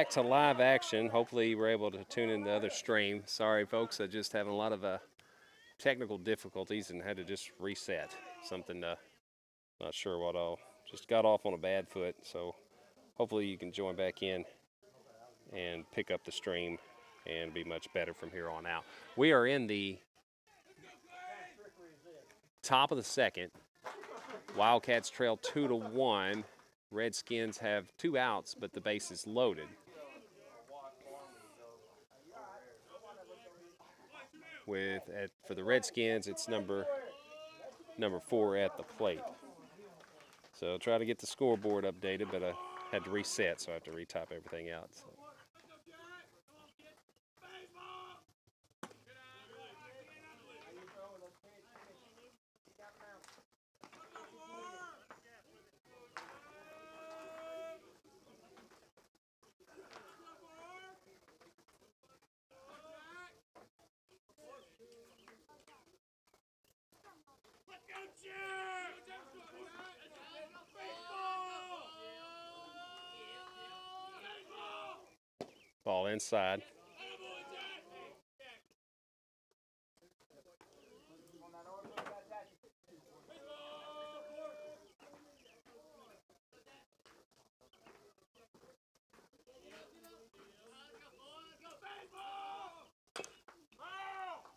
back to live action. Hopefully you were able to tune in the other stream. Sorry, folks, I just having a lot of technical difficulties and had to just reset something. Not sure what all. Just got off on a bad foot, so hopefully you can join back in and pick up the stream and be much better from here on out. We are in the top of the second. Wildcats trail 2-1. Redskins have 2 outs, but the base is loaded. For the Redskins, it's number 4 at the plate. So I'll try to get the scoreboard updated, but I had to reset, so I have to retype everything out. So. Ball inside.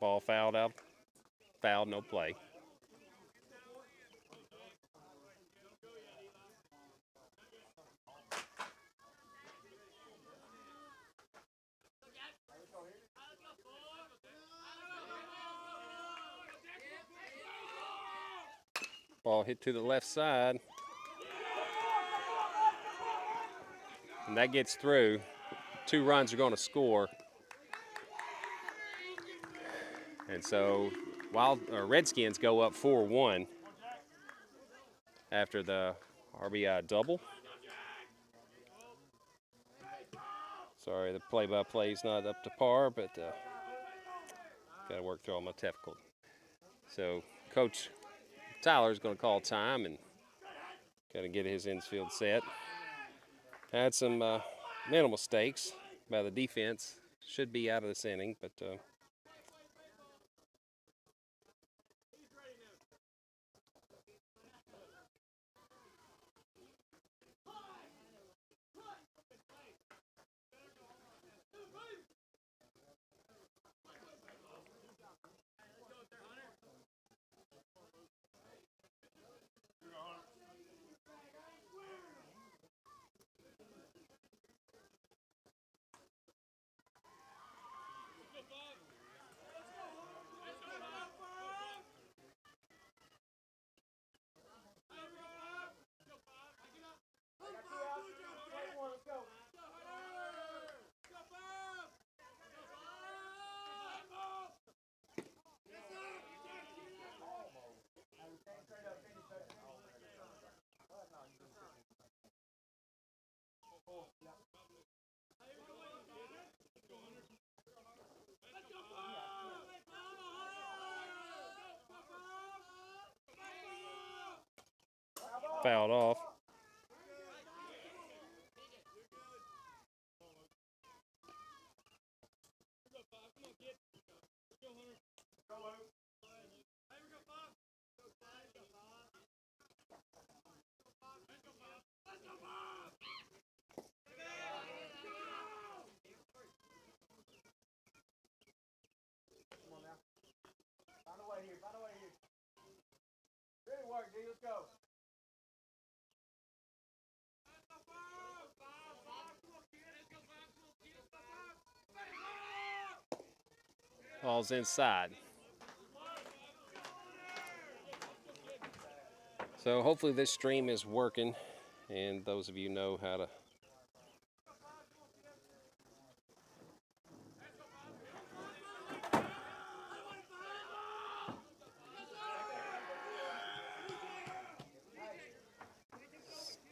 Ball fouled out. Fouled, no play. Ball hit to the left side. And that gets through. 2 runs are going to score. And so Redskins go up 4-1 after the RBI double. Sorry, the play-by-play is not up to par, but got to work through all my technical. So Coach Tyler's going to call time and got to get his infield set. Had some mental mistakes by the defense. Should be out of this inning, but fouled off. Ball's inside. So hopefully this stream is working, and those of you know how to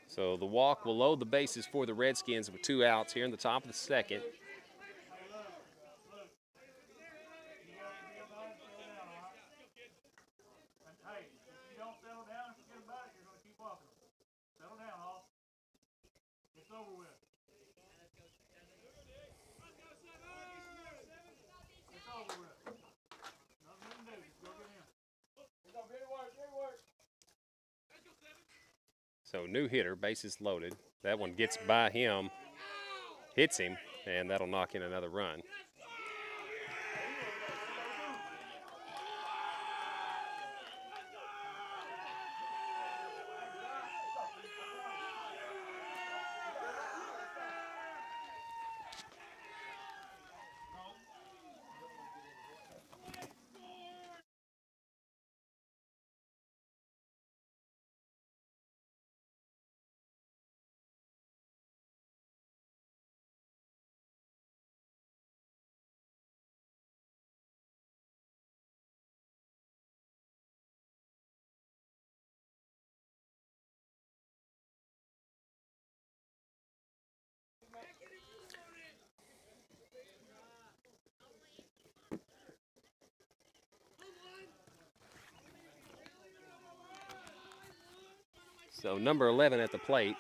So the walk will load the bases for the Redskins with 2 outs here in the top of the second. So new hitter, bases loaded. That one gets by him, hits him, and that'll knock in another run. So number 11 at the plate.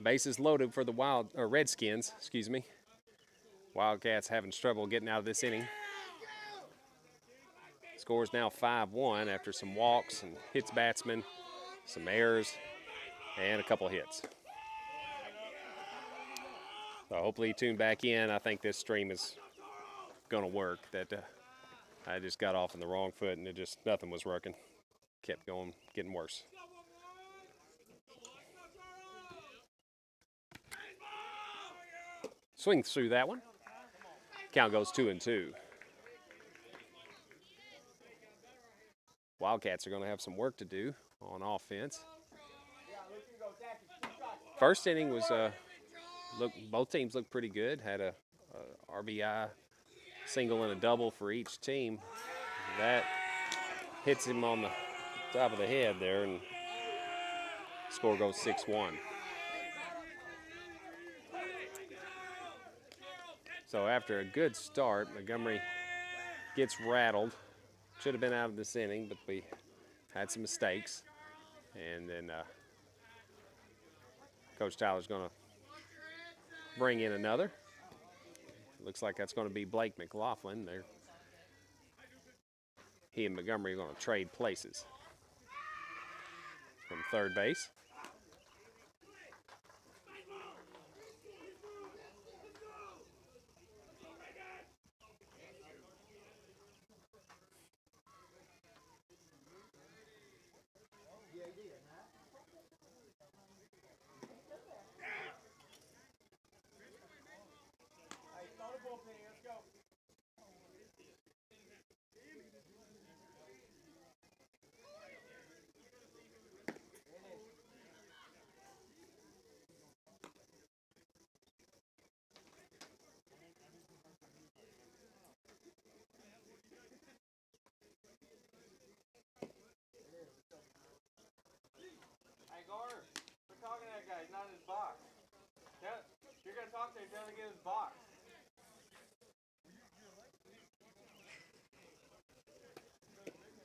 Bases loaded for the Redskins, excuse me. Wildcats having trouble getting out of this inning. Score's now 5-1 after some walks and hits batsmen, some errors, and a couple hits. So hopefully you tune back in. I think this stream is going to work. I just got off on the wrong foot and nothing was working. Kept going, getting worse. Swings through that one. Count goes 2-2. Wildcats are going to have some work to do on offense. First inning was both teams looked pretty good. Had a RBI single and a double for each team. That hits him on the top of the head there, and score goes 6-1. So after a good start, Montgomery gets rattled. Should have been out of this inning, but we had some mistakes. And then Coach Tyler's going to bring in another. Looks like that's going to be Blake Mclaughlin. He and Montgomery are going to trade places from third base.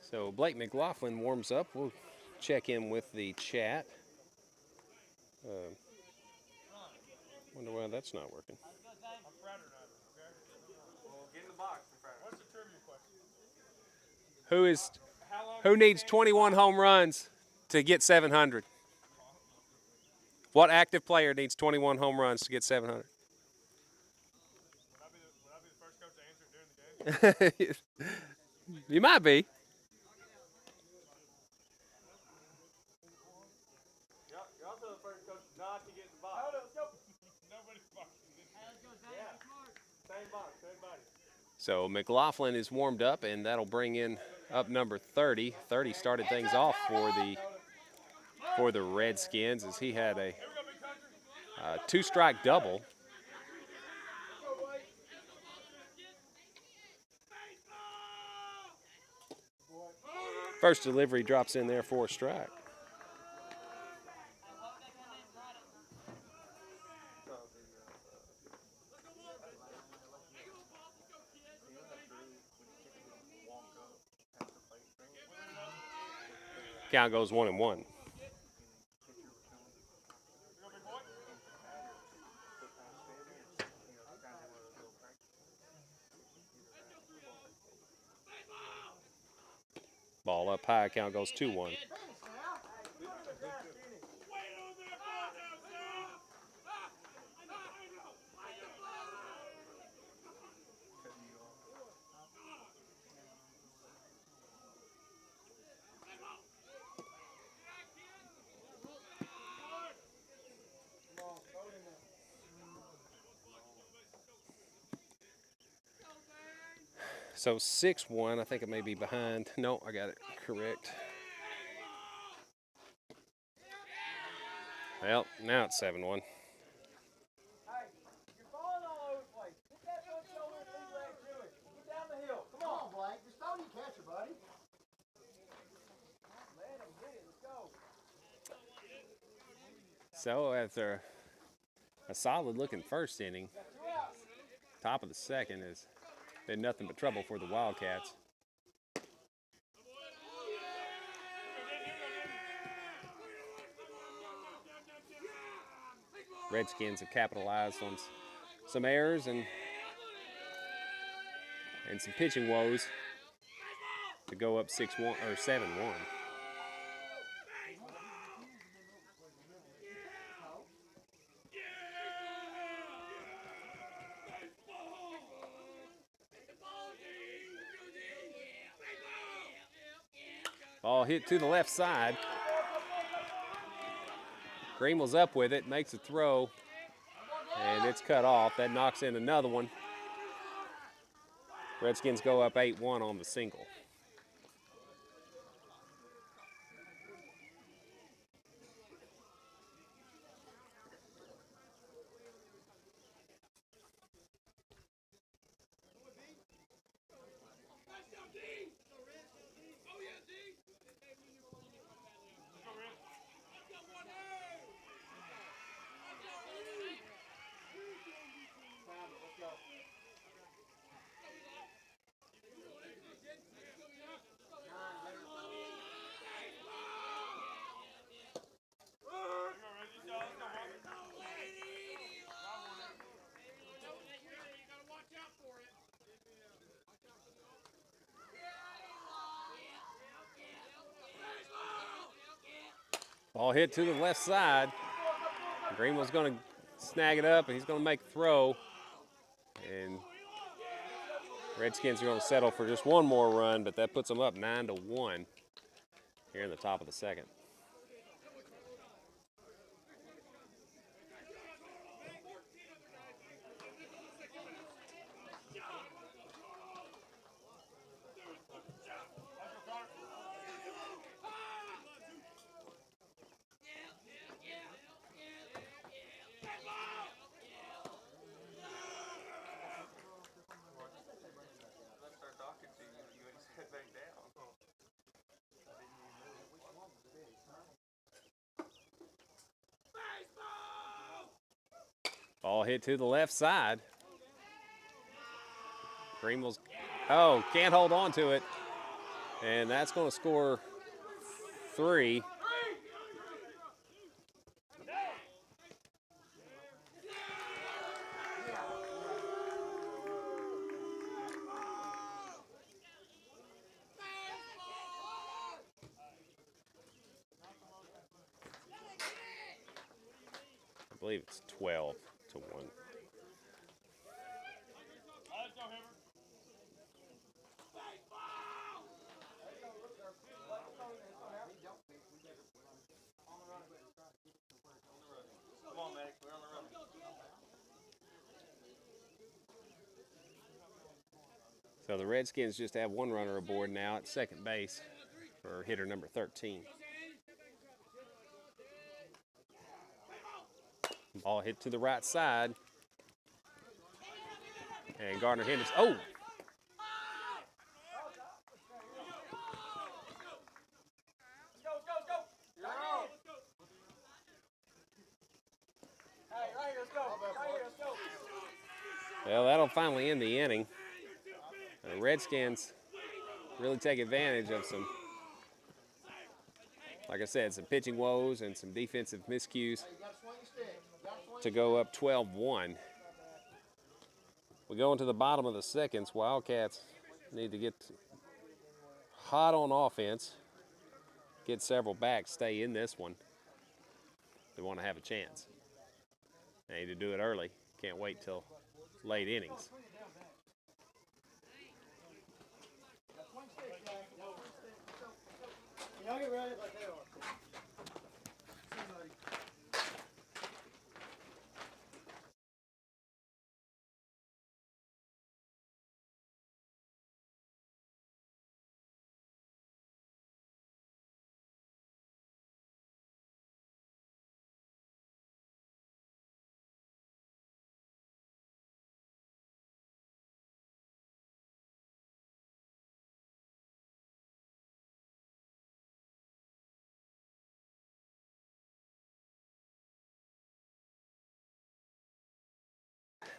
So Blake Mclaughlin warms up. We'll check in with the chat. Wonder why that's not working. Who needs 21 home runs to get 700? What active player needs 21 home runs to get 700? Would I be the first coach to answer during the game? You might be. You're also the first coach not to get in the box. Oh, let's go. Nobody's boxing. Yeah. Same box, everybody. So McLaughlin is warmed up, and that'll bring in up number 30. 30 started things off for the Redskins as he had a two-strike double. First delivery drops in there for a strike. Count goes 1-1. Ball up umpire count goes 2-1. So 6-1, I think it may be behind. No, I got it correct. Well, now it's 7-1. Hey, you're falling all over the place. Get that front shoulder and lead right to it. Get down the hill. Come on, Blake. Just throw your catcher, buddy. Let him hit it. Let's go. So after a solid looking first inning, top of the second has been nothing but trouble for the Wildcats. Redskins have capitalized on some errors and some pitching woes to go up 6-1 or 7-1. Ball hit to the left side. Greenwell's up with it, makes a throw, and it's cut off. That knocks in another one. Redskins go up 8-1 on the single. Ball hit to the left side. Greenwell's going to snag it up, and he's going to make a throw. And Redskins are going to settle for just one more run, but that puts them up 9-1 here in the top of the second. Ball hit to the left side. Greenwell's, can't hold on to it. And that's going to score 3. I believe it's 12-1. So the Redskins just have one runner aboard now at second base for hitter number 13. Ball hit to the right side. And Gardner Henderson, Go, go, go. You're out. Hey, right here, let's go. Right here, let's go. Well, that'll finally end the inning. The Redskins really take advantage of some, like I said, some pitching woes and some defensive miscues to go up 12-1. We go into the bottom of the second. Wildcats need to get hot on offense. get several back, stay in this one. They want to have a chance. They need to do it early. Can't wait till late innings. Y'all get ready like they are.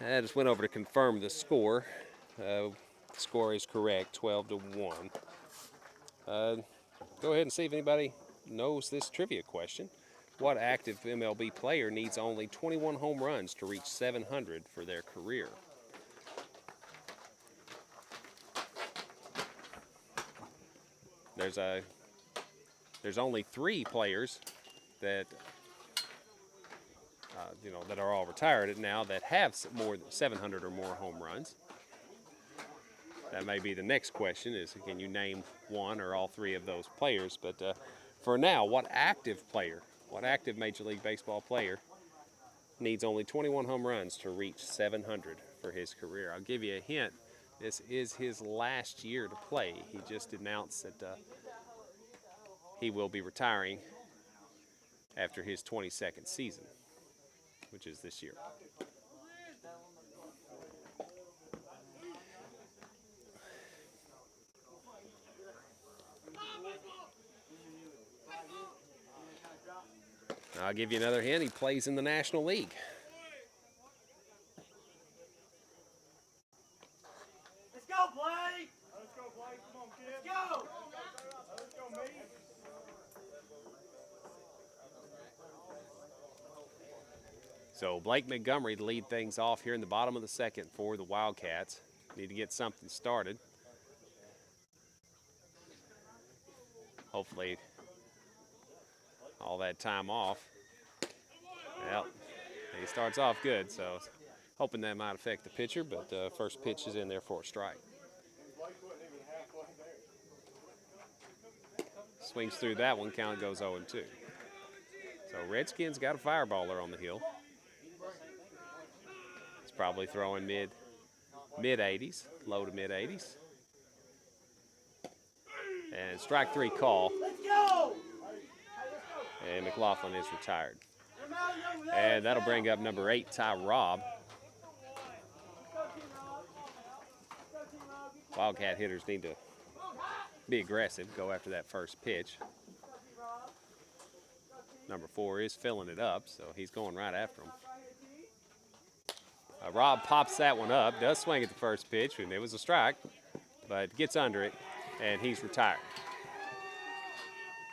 I just went over to confirm the score. The score is correct, 12-1. Go ahead and see if anybody knows this trivia question. What active MLB player needs only 21 home runs to reach 700 for their career? There's only 3 players that that are all retired now that have more than 700 or more home runs. That may be the next question: is can you name one or all 3 of those players? But for now, what active Major League Baseball player needs only 21 home runs to reach 700 for his career? I'll give you a hint. This is his last year to play. He just announced that he will be retiring after his 22nd season, which is this year. I'll give you another hint. He plays in the National League. Let's go, Blake! Let's go, Blake. Come on, kid. Let's go! Let's go, me. So Blake Montgomery to lead things off here in the bottom of the second for the Wildcats. Need to get something started. Hopefully all that time off. Well, he starts off good, so hoping that might affect the pitcher, but first pitch is in there for a strike. Swings through that one, count goes 0-2. So Redskins got a fireballer on the hill. It's probably throwing mid-80s, low to mid-80s. And strike 3 call. Let's go! And Mclaughlin is retired. And that'll bring up number 8, Ty Robb. Wildcat hitters need to be aggressive, go after that first pitch. Number 4 is filling it up, so he's going right after him. Robb pops that one up, does swing at the first pitch, and it was a strike, but gets under it, and he's retired.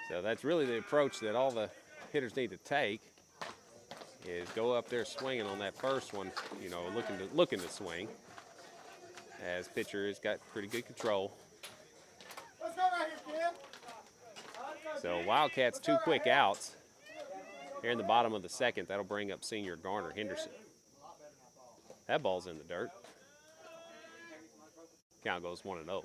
So that's really the approach that all the hitters need to take, is go up there swinging on that first one, looking to swing, as pitcher has got pretty good control. Let's go right here, kid. So Wildcats 2 quick outs here in the bottom of the second. That'll bring up senior Garner Henderson. That ball's in the dirt. Count goes 1-0.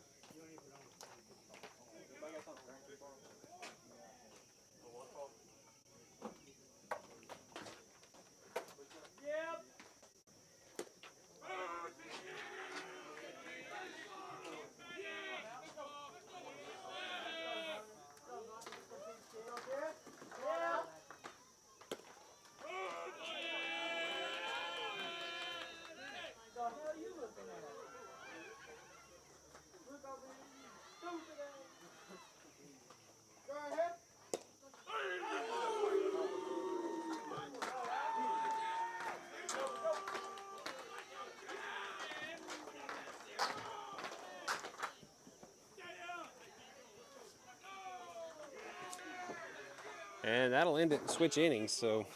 And that'll end it in switch innings, so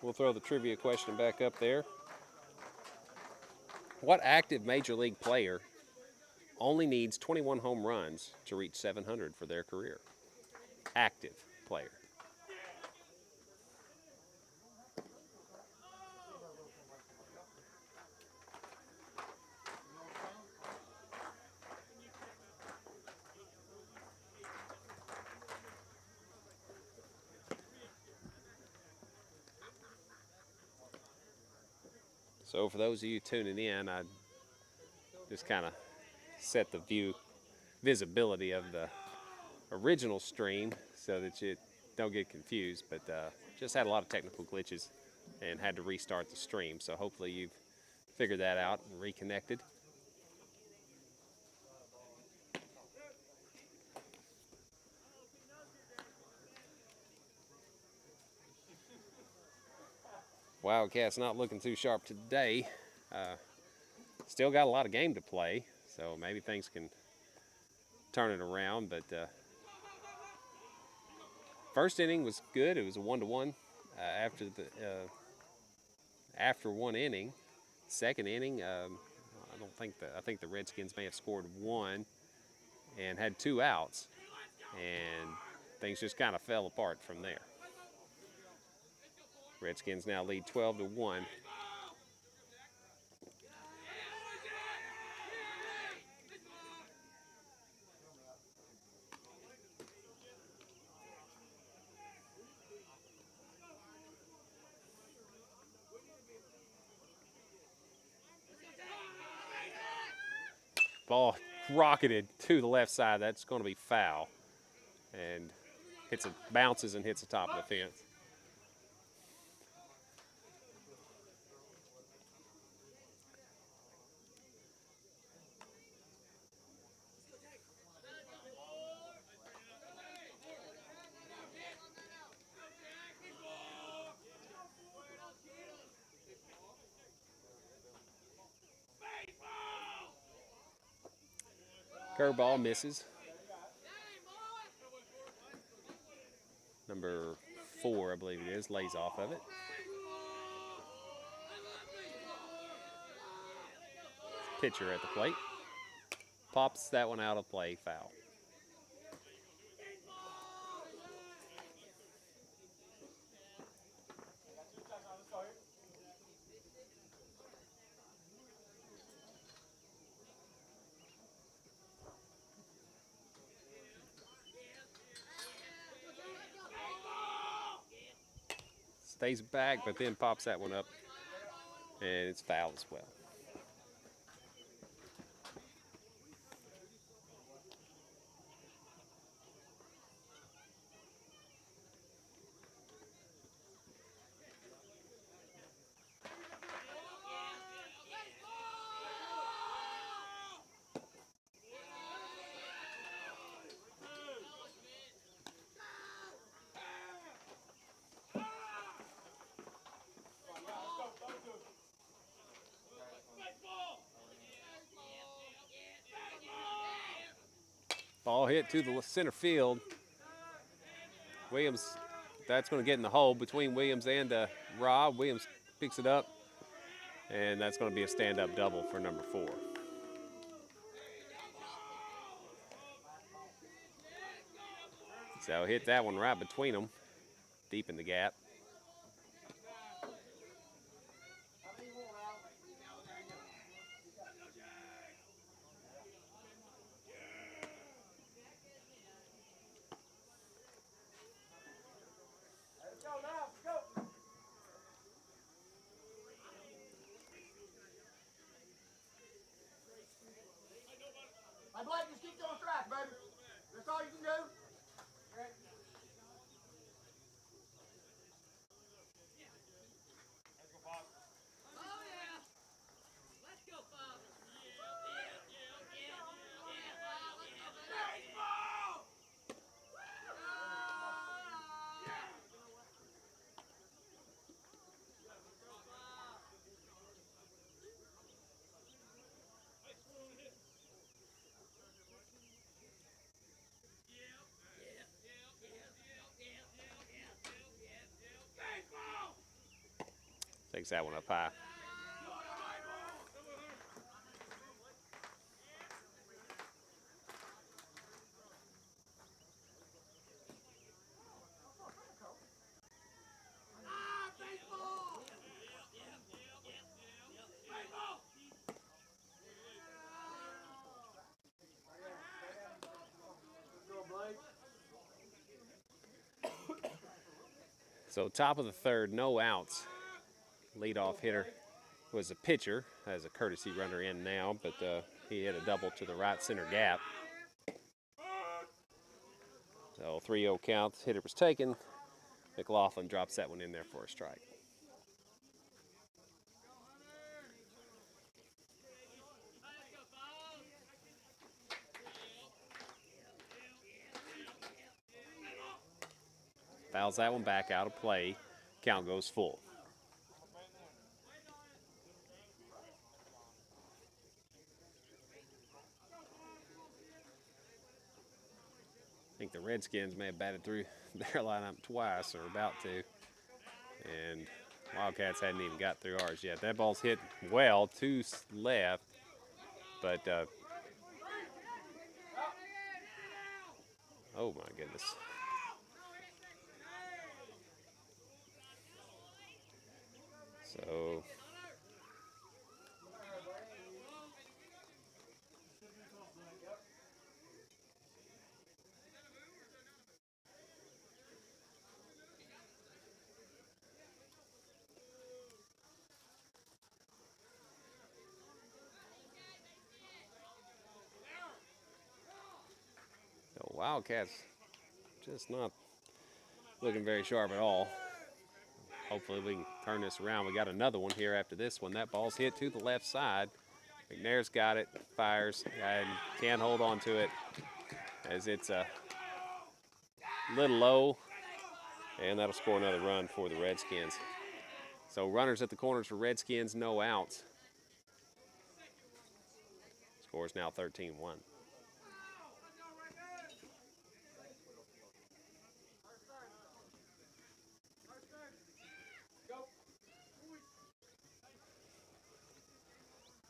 we'll throw the trivia question back up there. What active Major League player only needs 21 home runs to reach 700 for their career? active player. So for those of you tuning in, I just kind of set the visibility of the original stream so that you don't get confused, but just had a lot of technical glitches and had to restart the stream. So hopefully you've figured that out and reconnected. Wildcats not looking too sharp today. Still got a lot of game to play, so maybe things can turn it around. But first inning was good. It was a 1-1 after one inning. Second inning, I think the Redskins may have scored one and had 2 outs, and things just kind of fell apart from there. Redskins now lead 12-1. Ball rocketed to the left side. That's going to be foul, and bounces and hits the top of the fence. Curveball misses. Number 4, I believe it is, lays off of it. Pitcher at the plate. Pops that one out of play, foul. Stays back, but then pops that one up, and it's foul as well. Ball hit to the center field. Williams, that's going to get in the hole between Williams and Rob. Williams picks it up, and that's going to be a stand-up double for number 4. So hit that one right between them, deep in the gap. Hey, Blake, just keep going strike, baby. That's all you can do. Takes that one up high. So top of the third, no outs. Leadoff hitter was a pitcher, has a courtesy runner in now, but he hit a double to the right center gap. So 3-0 count, hitter was taken. Mclaughlin drops that one in there for a strike. Fouls that one back out of play. Count goes full. I think the Redskins may have batted through their lineup twice, or about to. And Wildcats hadn't even got through ours yet. That ball's hit well to left, but oh my goodness. So the Wildcats just not looking very sharp at all. Hopefully we can turn this around. We got another one here after this one. That ball's hit to the left side. McNair's got it, fires, and can't hold on to it as it's a little low, and that'll score another run for the Redskins. So runners at the corners for Redskins, no outs. Score is now 13-1.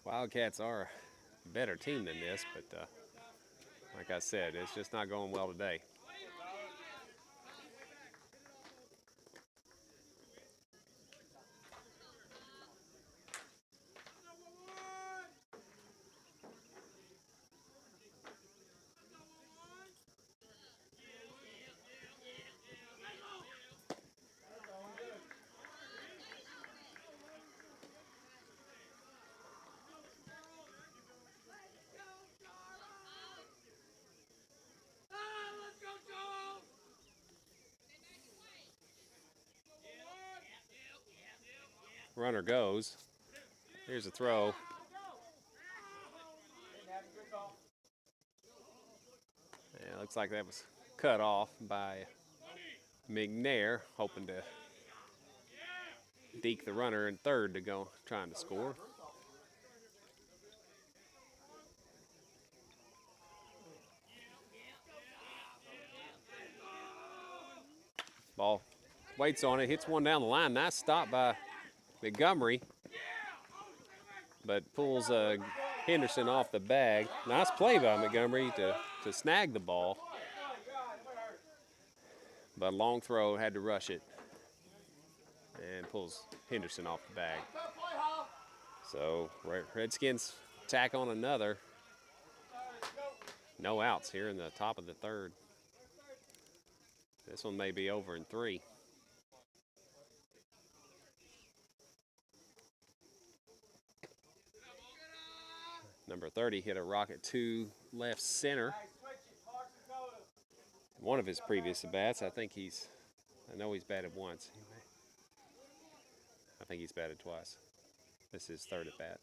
Wildcats are a better team than this, but like I said, it's just not going well today. Runner goes. Here's a throw. Yeah, looks like that was cut off by McNair, hoping to deke the runner in third to go trying to score. Ball waits on it, hits one down the line. Nice stop by Montgomery, but pulls Henderson off the bag. Nice play by Montgomery to snag the ball, but long throw, had to rush it, and pulls Henderson off the bag. So Redskins tack on another. No outs here in the top of the third. This one may be over in 3. Number 30 hit a rocket to left center. One of his previous at-bats. I know he's batted once. I think he's batted twice. This is his third at-bat.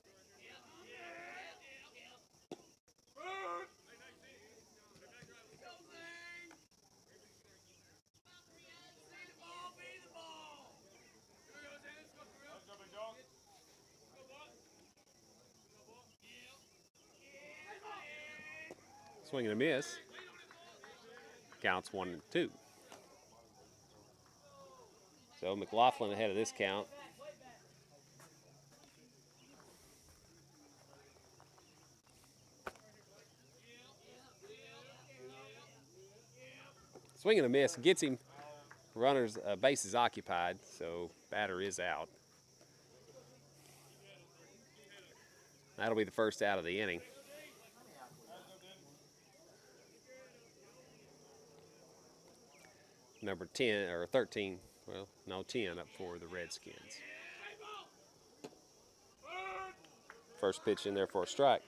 Swing and a miss. Counts 1-2. So Mclaughlin ahead of this count. Swing and a miss. Gets him. Runner's base is occupied, so batter is out. That'll be the first out of the inning. Number 10 or 13 Well, no, 10 up for the Redskins. First pitch in there for a strike.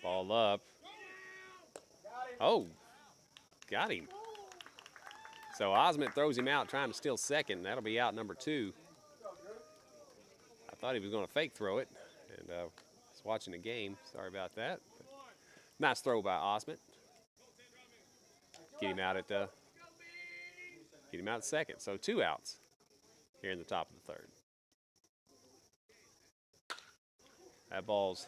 Ball up. Oh, got him. So Osment throws him out trying to steal second. That'll be out number 2. I thought he was going to fake throw it, and I was watching the game. Sorry about that. But nice throw by Osment. Get him out at second. So 2 outs here in the top of the 3rd. That ball's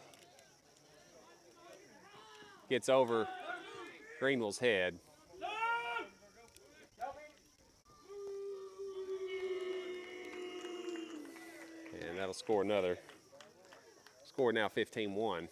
gets over Greenville's head. And that'll score another. Score now 15-1.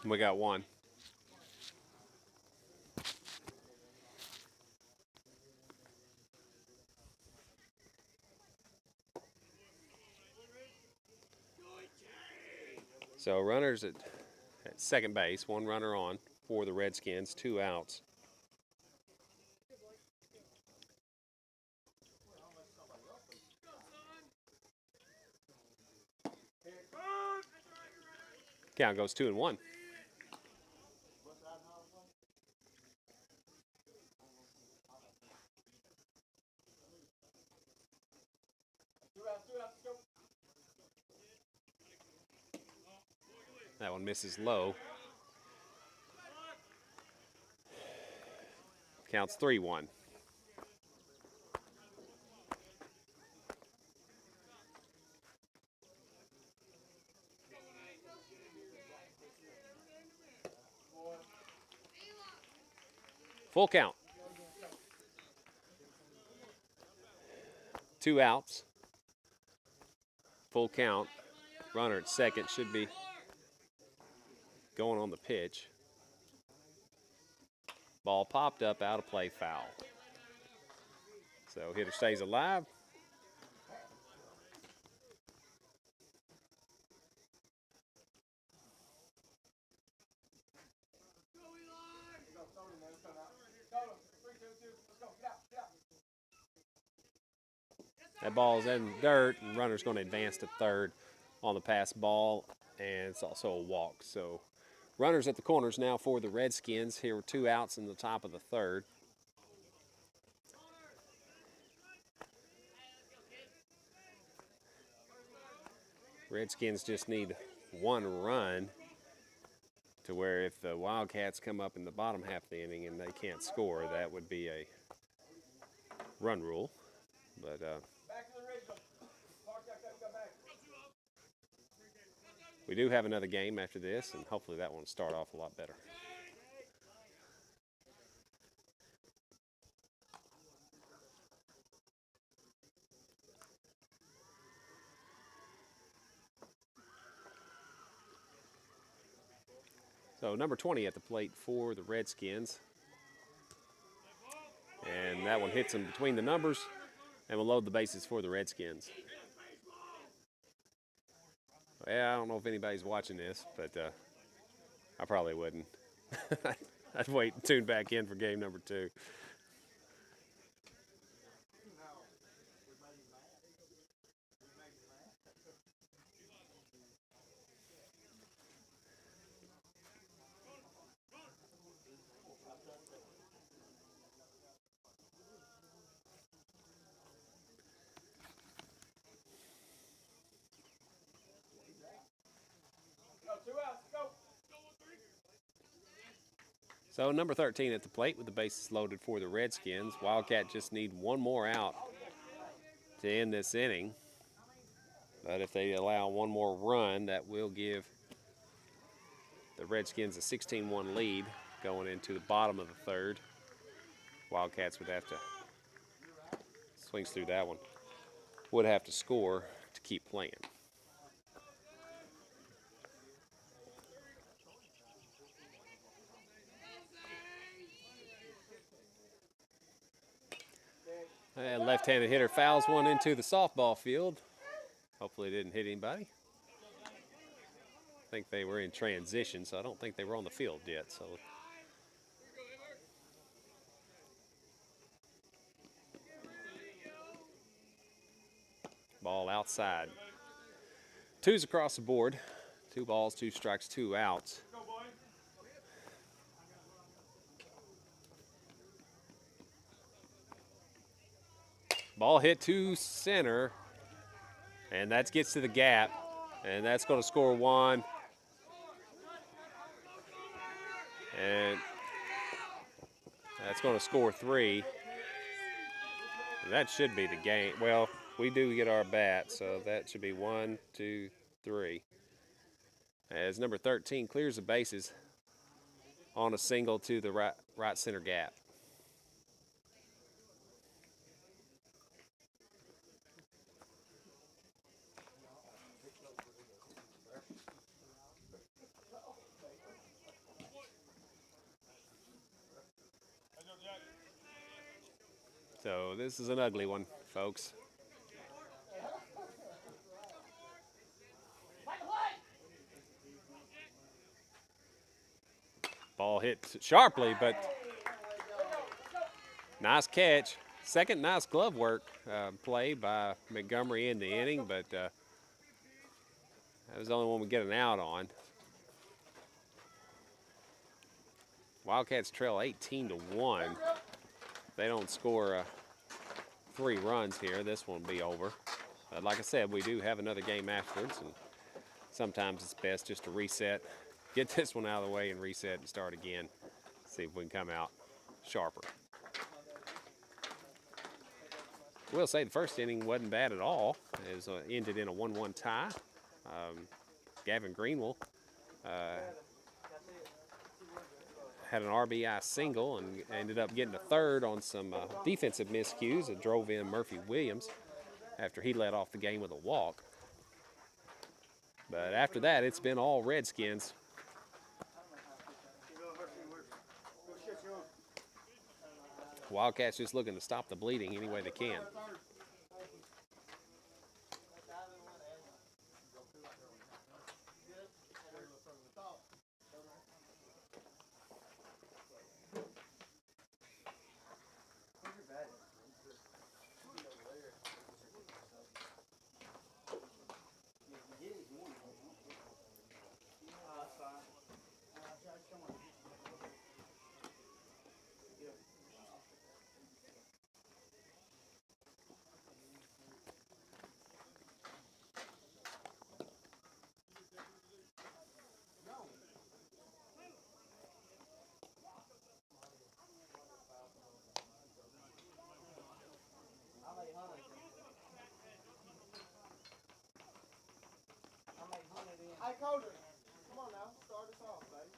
We got 1. So runners at second base, 1 runner on for the Redskins, 2 outs. Count goes 2-1. That one misses low. Counts 3-1. Full count. 2 outs. Full count. Runner at second should be going on the pitch. Ball popped up, out of play, foul. So hitter stays alive. That ball's in dirt, and runner's going to advance to third on the pass ball, and it's also a walk. So runners at the corners now for the Redskins. Here were 2 outs in the top of the 3rd. Redskins just need 1 run to where if the Wildcats come up in the bottom half of the inning and they can't score, that would be a run rule. But we do have another game after this, and hopefully that one will start off a lot better. So number 20 at the plate for the Redskins. And that one hits him between the numbers and will load the bases for the Redskins. Yeah, I don't know if anybody's watching this, but I probably wouldn't. I'd wait and tune back in for game number 2. So number 13 at the plate with the bases loaded for the Redskins. Wildcat just need 1 more out to end this inning. But if they allow 1 more run, that will give The Redskins a 16-1 lead going into the bottom of the third. Wildcats would have to swings through that one. Would have to score to keep playing. And left-handed hitter fouls one into the softball field. Hopefully it didn't hit anybody. I think they were in transition, so I don't think they were on the field yet. So ball outside. Twos across the board. 2 balls, 2 strikes, 2 outs. Ball hit to center, and that gets to the gap, and that's going to score 1. And that's going to score 3. And that should be the game. Well, we do get our bat, so that should be 1, 2, 3. As number 13 clears the bases on a single to the right center gap. So this is an ugly one, folks. Ball hit sharply, but nice catch. Second nice glove work play by Montgomery in the inning, but that was the only one we get an out on. Wildcats trail 18-1. They don't score 3 runs here, this one will be over. But like I said, we do have another game afterwards, and sometimes it's best just to reset, get this one out of the way and reset and start again. See if we can come out sharper. I will say the first inning wasn't bad at all. It was, ended in a 1-1 tie. Gavin Greenwell had an RBI single and ended up getting a third on some defensive miscues that drove in Murphy Williams after he led off the game with a walk. But after that, it's been all Redskins. Wildcats just looking to stop the bleeding any way they can. Hey, Coder, come on now, start us off, baby.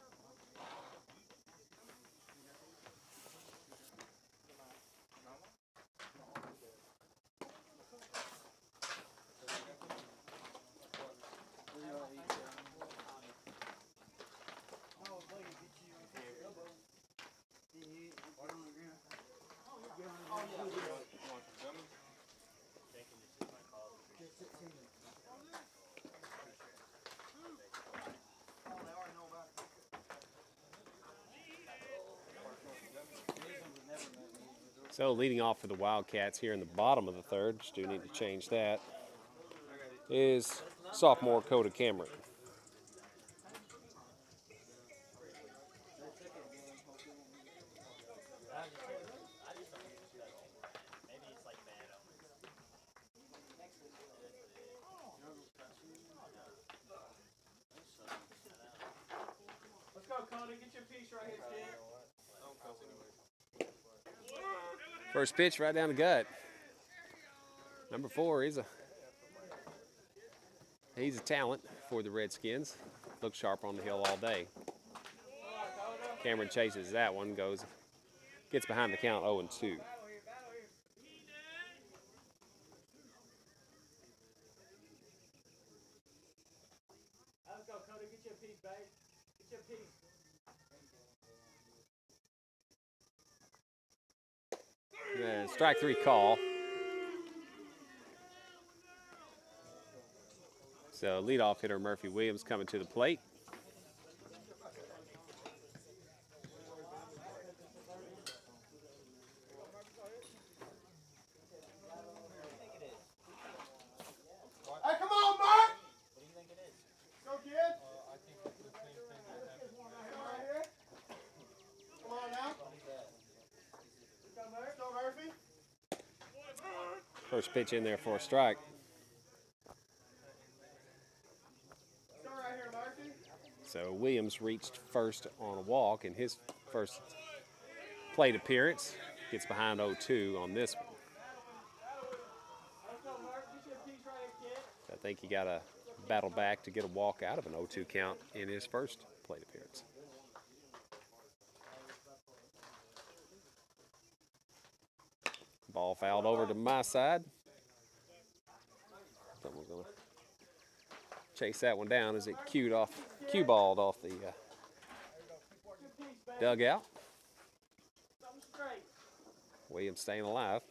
So leading off for the Wildcats here in the bottom of the third, just do need to change that, is sophomore Coda Cameron. Let's go, Coder, get your piece right here, kid. First pitch right down the gut. Number 4, he's a talent for the Redskins. looked sharp on the hill all day. Cameron chases that one, gets behind the count 0-2. Let's go, Cody. Get you a piece, babe. Get you a piece. Strike 3 call. So leadoff hitter Murphy Williams coming to the plate. Hey, come on, Mark! What do you think it is? Go, kid. I think it's the same thing that happened right here. Come on now. Let's go, Murphy. First pitch in there for a strike. Let's go right here, Murphy. So Williams reached first on a walk in his first plate appearance. Gets behind 0-2 on this one. Let's go, Mark. Get you a piece right here, kid. I think he got to battle back to get a walk out of an 0-2 count in his first plate appearance. Ball fouled over to my side. Someone's going to chase that one down as it cue balled off the dugout. Something straight. Williams staying alive.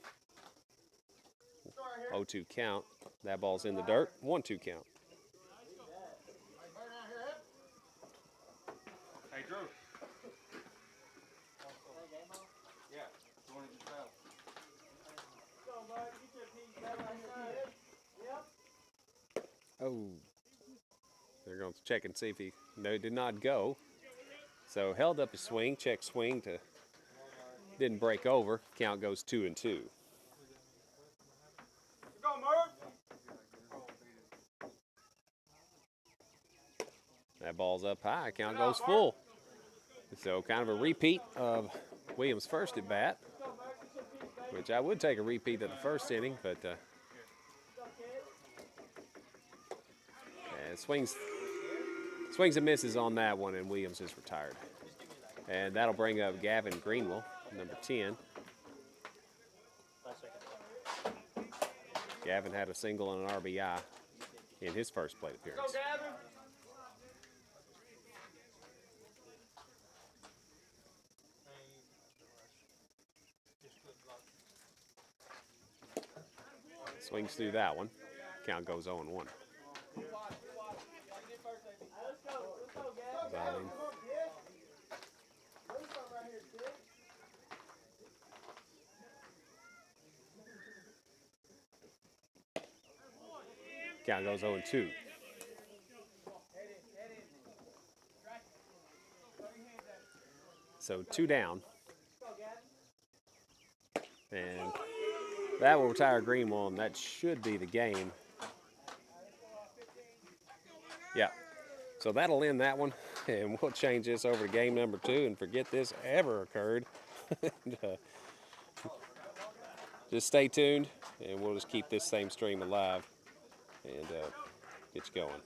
0-2 count. That ball's in the dirt. 1-2 count. Hey, Drew. Yeah. You want to just battle? Go, bud. Get you a piece right here, kid. Yep. Oh. They're going to check and see if he did not go. So held up his swing, check swing to didn't break over. Count goes 2-2. Go, Murph. That ball's up high. Count goes full. So kind of a repeat of Williams' first at bat, which I would take a repeat of the first inning, but swings and misses on that one, and Williams is retired. And that'll bring up Gavin Greenwell, number 10. Gavin had a single and an RBI in his first plate appearance. Go, Gavin. Swings through that one. Count goes 0-1. Let's go, Gavin. Bowling. Count goes 0-2. So 2 down. And that will retire Greenwell, and that should be the game. Yeah. So that'll end that one, and we'll change this over to game number 2 and forget this ever occurred. Just stay tuned, and we'll just keep this same stream alive and get you going.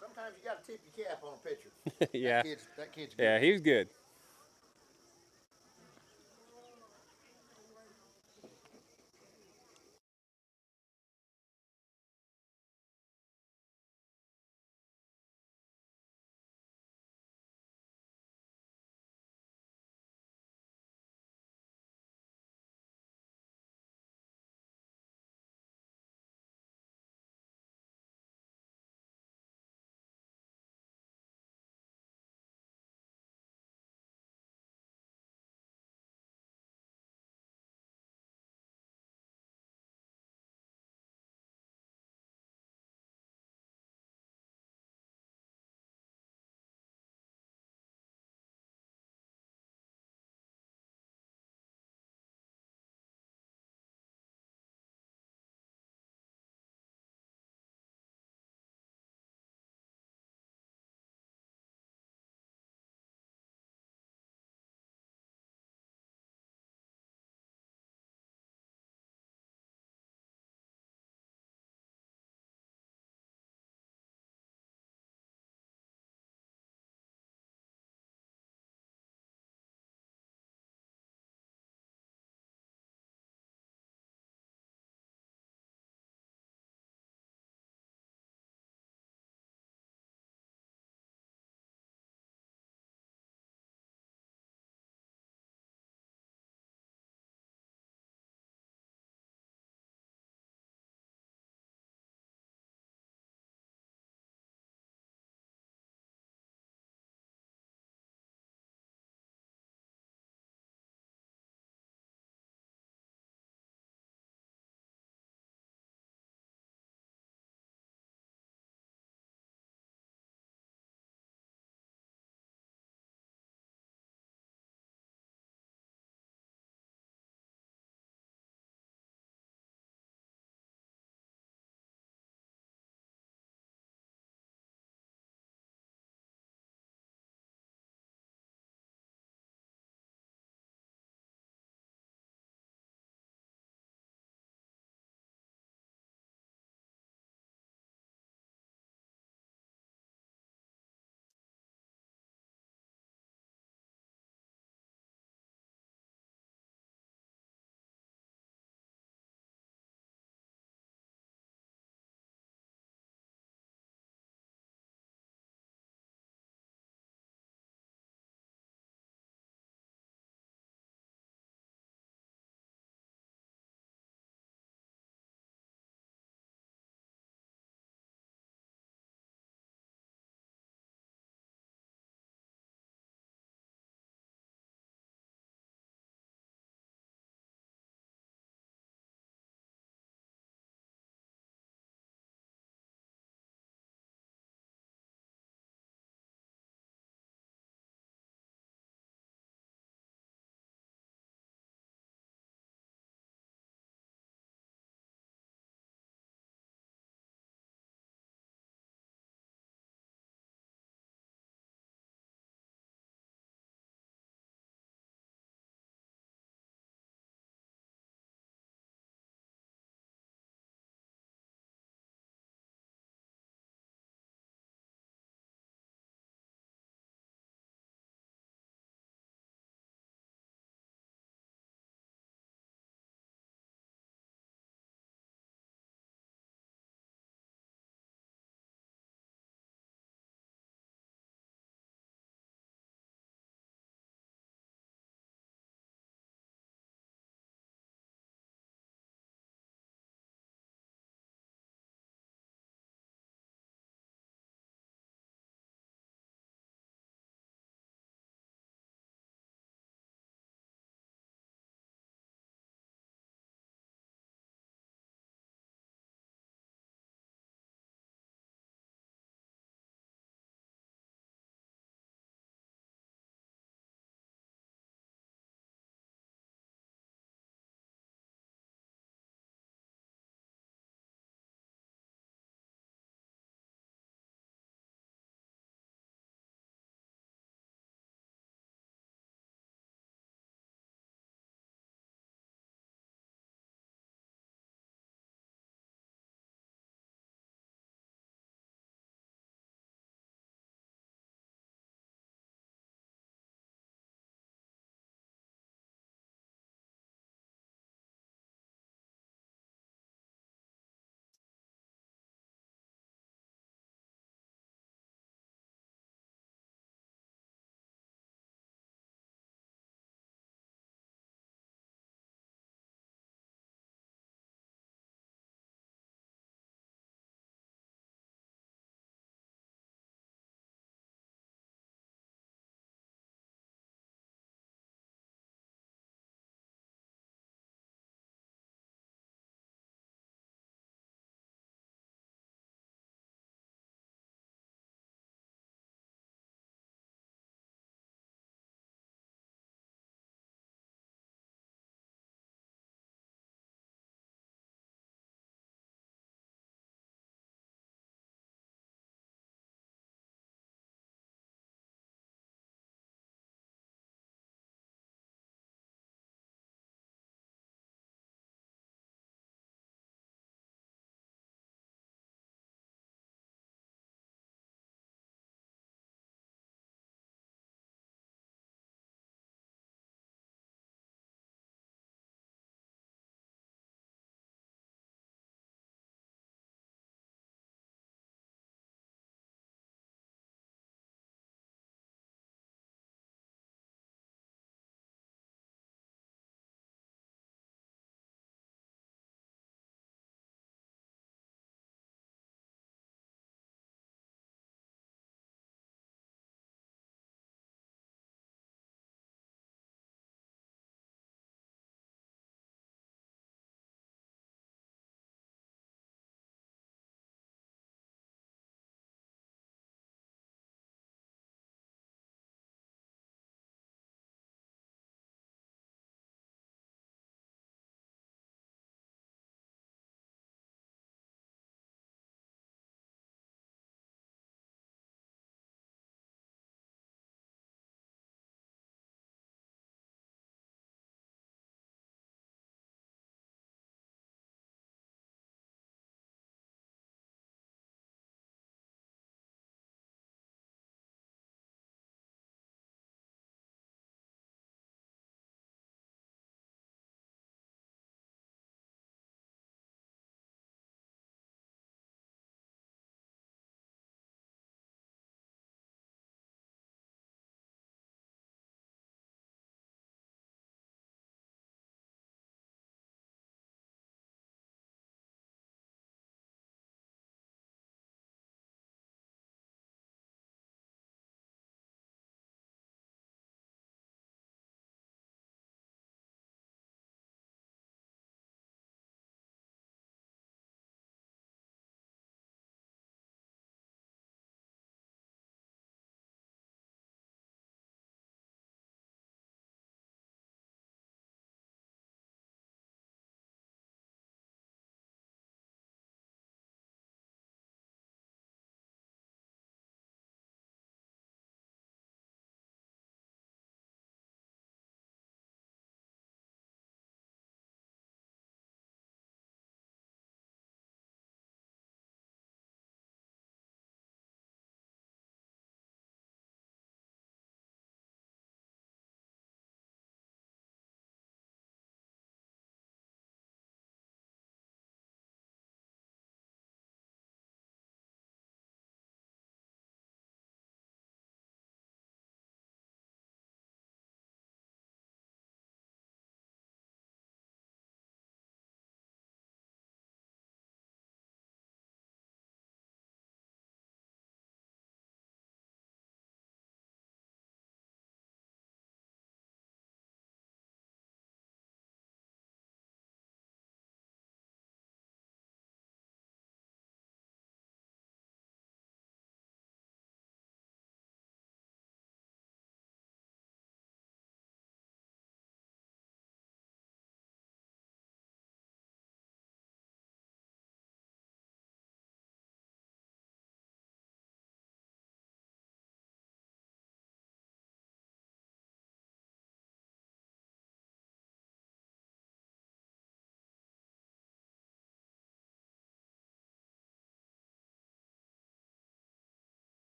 Sometimes you got to tip your cap on a pitcher. Yeah. That kid's good. Yeah, he was good.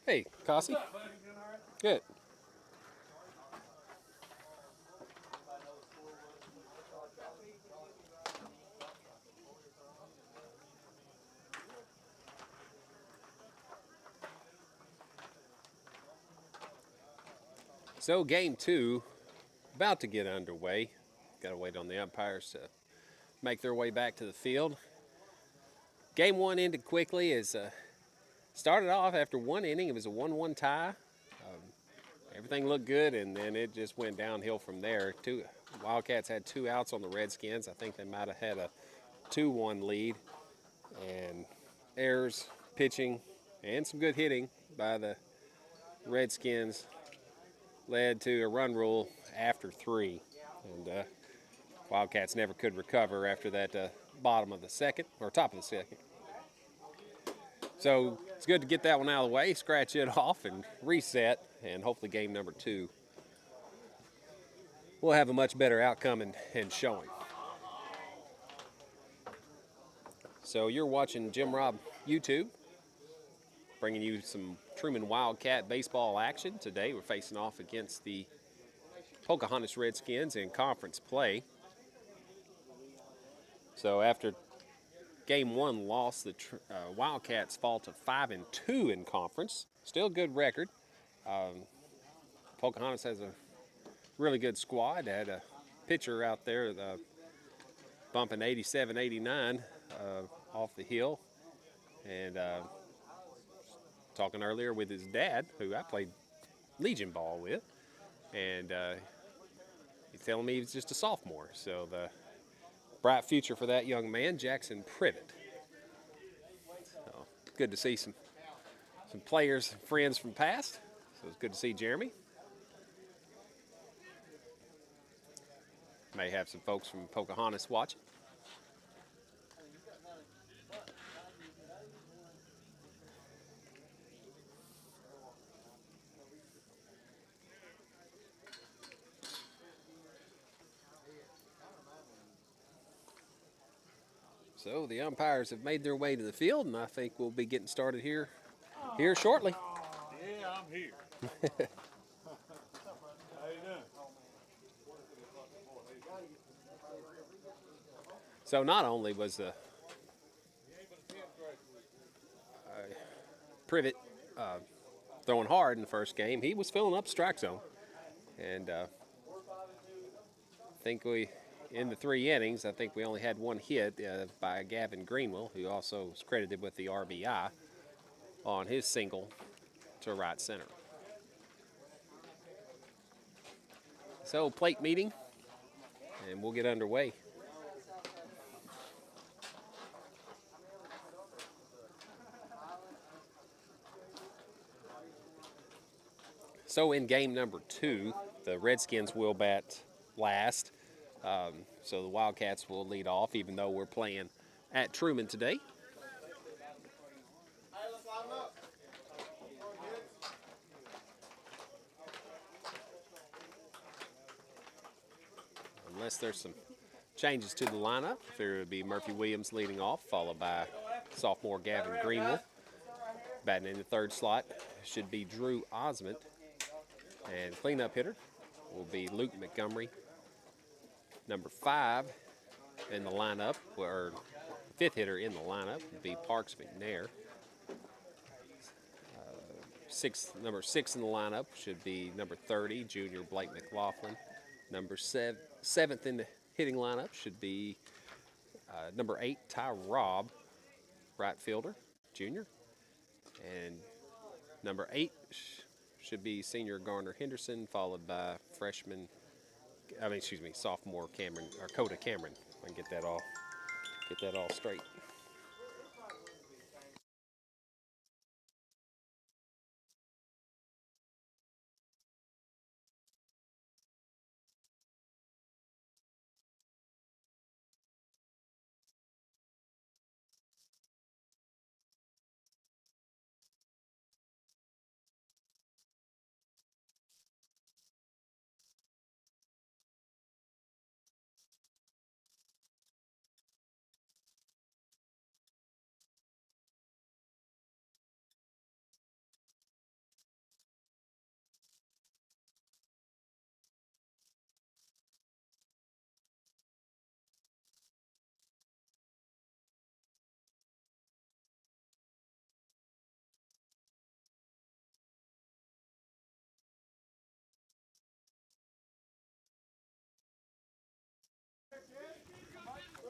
Hey, Cassie. Good. So game 2 about to get underway. Got to wait on the umpires to make their way back to the field. Game 1 ended quickly as started off after one inning. It was a 1-1 tie. Everything looked good, and then it just went downhill from there. Wildcats had 2 outs on the Redskins. I think they might have had a 2-1 lead, and errors, pitching, and some good hitting by the Redskins led to a run rule after 3. And Wildcats never could recover after that bottom of the second, or top of the second. So it's good to get that one out of the way, scratch it off, and reset, and hopefully game number 2 will have a much better outcome and showing. So you're watching Jim Rob YouTube, bringing you some Trumann Wildcat baseball action. Today we're facing off against the Pocahontas Redskins in conference play. So after game 1 loss, the Wildcats fall to 5-2 in conference. Still a good record. Pocahontas has a really good squad. They had a pitcher out there bumping 87, 89 off the hill. And talking earlier with his dad, who I played Legion ball with, and he's telling me he's just a sophomore. So the bright future for that young man, Jackson Privet. So good to see some players, friends from past. So it's good to see Jeremy. May have some folks from Pocahontas watching. So the umpires have made their way to the field, and I think we'll be getting started here shortly. Yeah, I'm here. How you doing? So not only was the Privet throwing hard in the first game, he was filling up strike zone. And I think in the 3 innings, I think we only had 1 hit by Gavin Greenwell, who also was credited with the RBI on his single to right center. So plate meeting, and we'll get underway. So in game number 2, the Redskins will bat last. So the Wildcats will lead off, even though we're playing at Trumann today. Hey, let's line up. Unless there's some changes to the lineup, there would be Murphy Williams leading off, followed by sophomore Gavin Greenwell. Batting in the 3rd slot should be Drew Osmond. And cleanup hitter will be Luke Montgomery. Number 5 in the lineup, or 5th hitter in the lineup, would be Parks McNair. Number 6 in the lineup should be number 30, junior Blake Mclaughlin. Number 7th in the hitting lineup should be number 8, Ty Robb, right fielder, junior. And number 8 should be senior Garner Henderson, followed by sophomore Coda Cameron. I can get that all straight.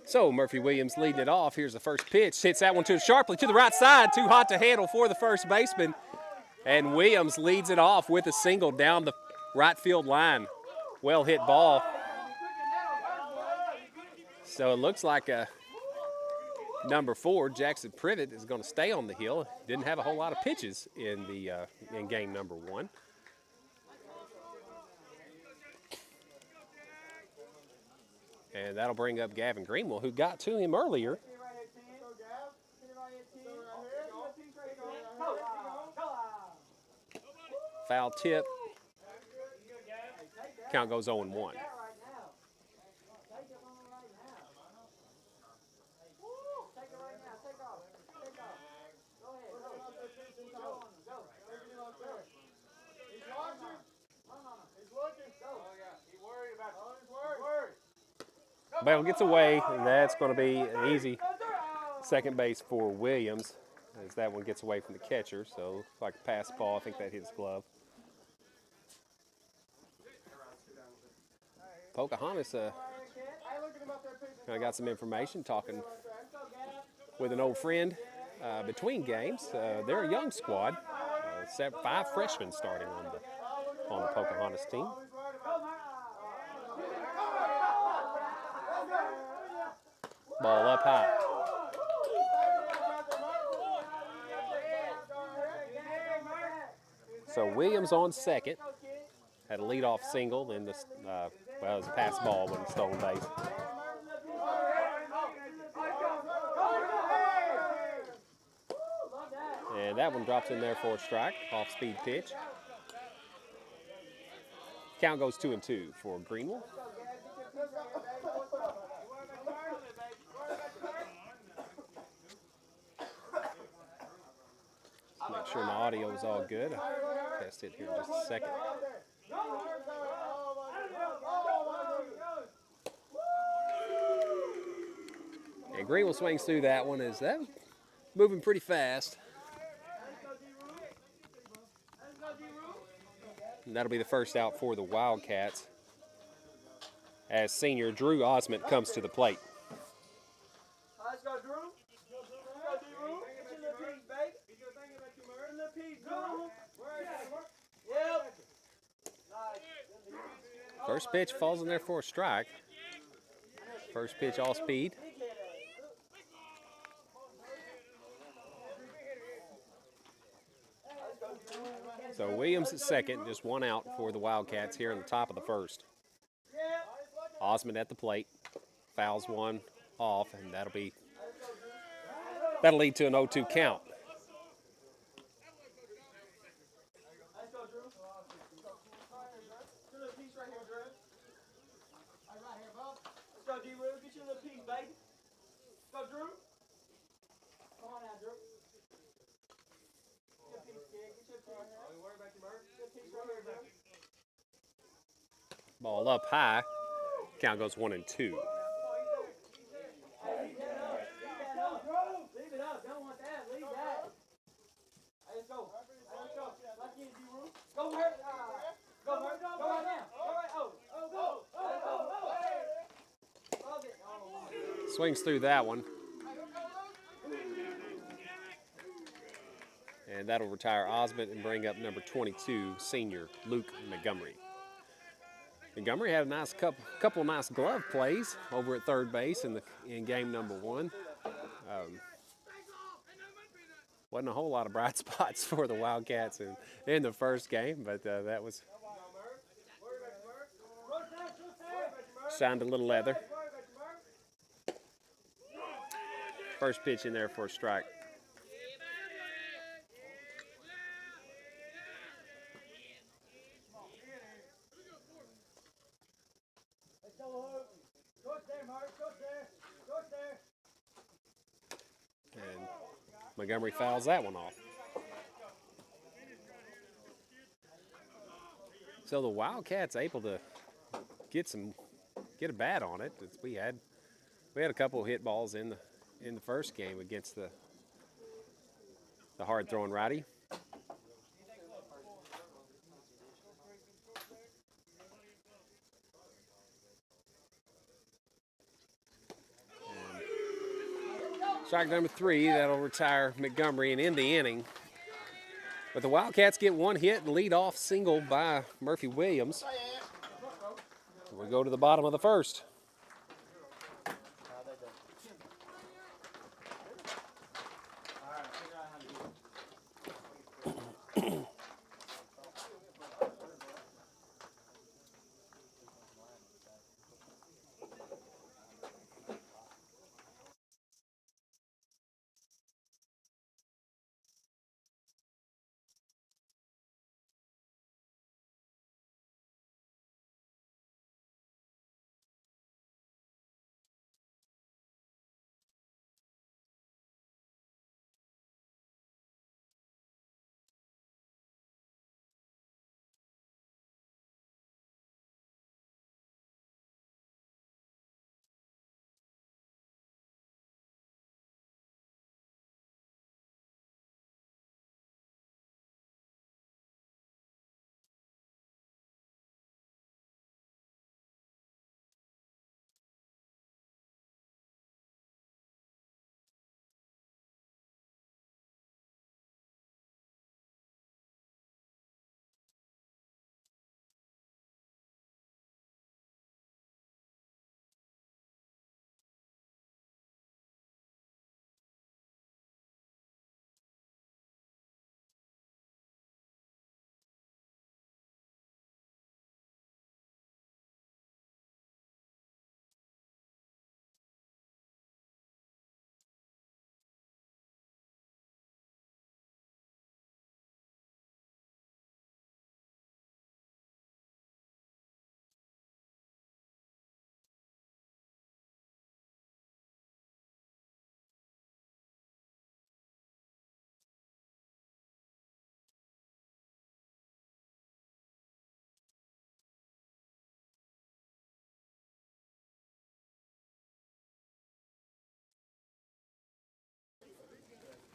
So Murphy Williams leading it off. Here's the first pitch. Hits that one sharply to the right side. Too hot to handle for the first baseman. And Williams leads it off with a single down the right field line. Well hit ball. So it looks like number 4, Jackson Privet, is going to stay on the hill. Didn't have a whole lot of pitches in game number 1. And that'll bring up Gavin Greenwell, who got to him earlier. Foul tip. Count goes 0-1. Bell gets away, and that's going to be an easy second base for Williams, as that one gets away from the catcher. So looks like a pass ball. I think that hit his glove. Pocahontas I got some information talking with an old friend between games. They're a young squad, 5 freshmen starting on the Pocahontas team. Ball up high. So Williams on second. Had a leadoff single, then it was a pass ball when stolen base. And that one drops in there for a strike, off-speed pitch. Count goes 2-2 for Greenwell. Make sure my audio is all good. I'll test it here in just a second. And Greenwell swings through that one. That was moving pretty fast. And that'll be the first out for the Wildcats as senior Drew Osment comes to the plate. Let's go, Drew. First pitch falls in there for a strike. First pitch all speed. So Williams at second, just one out for the Wildcats here in the top of the first. Osmond at the plate, fouls one off, and that'll lead to an 0-2 count. Ball up high. Count goes 1-2. Swings through that one. And that'll retire Osmond and bring up number 22, senior Luke Montgomery. Montgomery had a couple of nice glove plays over at third base in game number 1. Wasn't a whole lot of bright spots for the Wildcats in the first game, but that was shined a little leather. First pitch in there for a strike. And Montgomery fouls that one off. So the Wildcats able to get a bat on it. We had a couple of hit balls in the first game against the hard throwing righty. Strike number 3, that'll retire Montgomery and end the inning. But the Wildcats get one hit and lead off single by Murphy Williams. We go to the bottom of the first.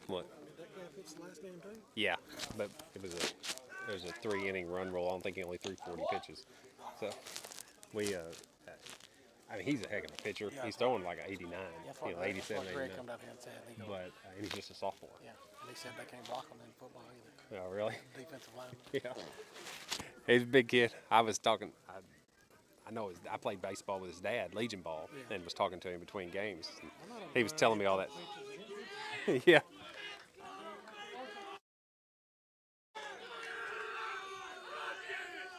What? Yeah, but it was a 3-inning run roll. I'm thinking only 340 pitches. So we I mean, he's a heck of a pitcher. Yeah. He's throwing like an 89, Yeah, 87, Greg 89. come down here and said they go. But and he's just a sophomore. Yeah, they said they can't block him in football either. Oh, really? Defensive line. Yeah. He's a big kid. I was talking. I know I played baseball with his dad, Legion ball, and was talking to him between games. He was telling me all that. Yeah.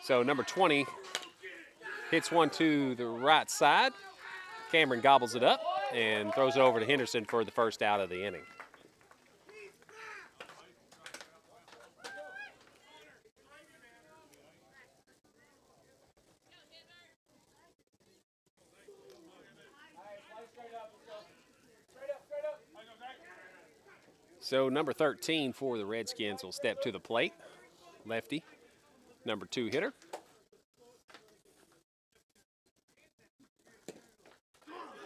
So number 20 hits one to the right side. Cameron gobbles it up and throws it over to Henderson for the first out of the inning. So number 13 for the Redskins will step to the plate. Lefty, number 2 hitter.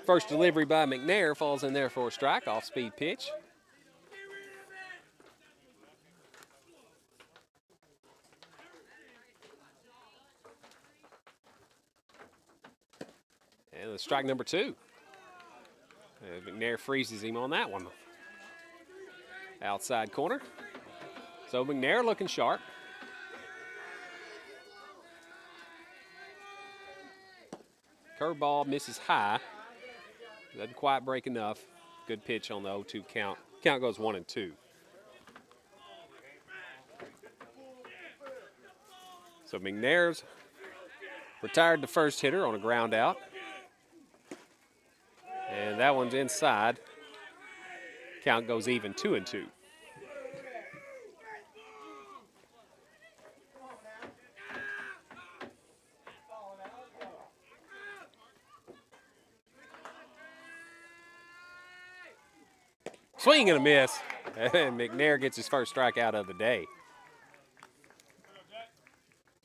First delivery by McNair falls in there for a strike, off-speed pitch. And the strike number 2. McNair freezes him on that one. Outside corner. So McNair looking sharp. Curveball misses high. Doesn't quite break enough. Good pitch on the 0-2 count. Count goes 1-2. So McNair's retired the first hitter on a ground out. And that one's inside. Count goes even 2-2. Swing and a miss. And McNair gets his first strikeout of the day.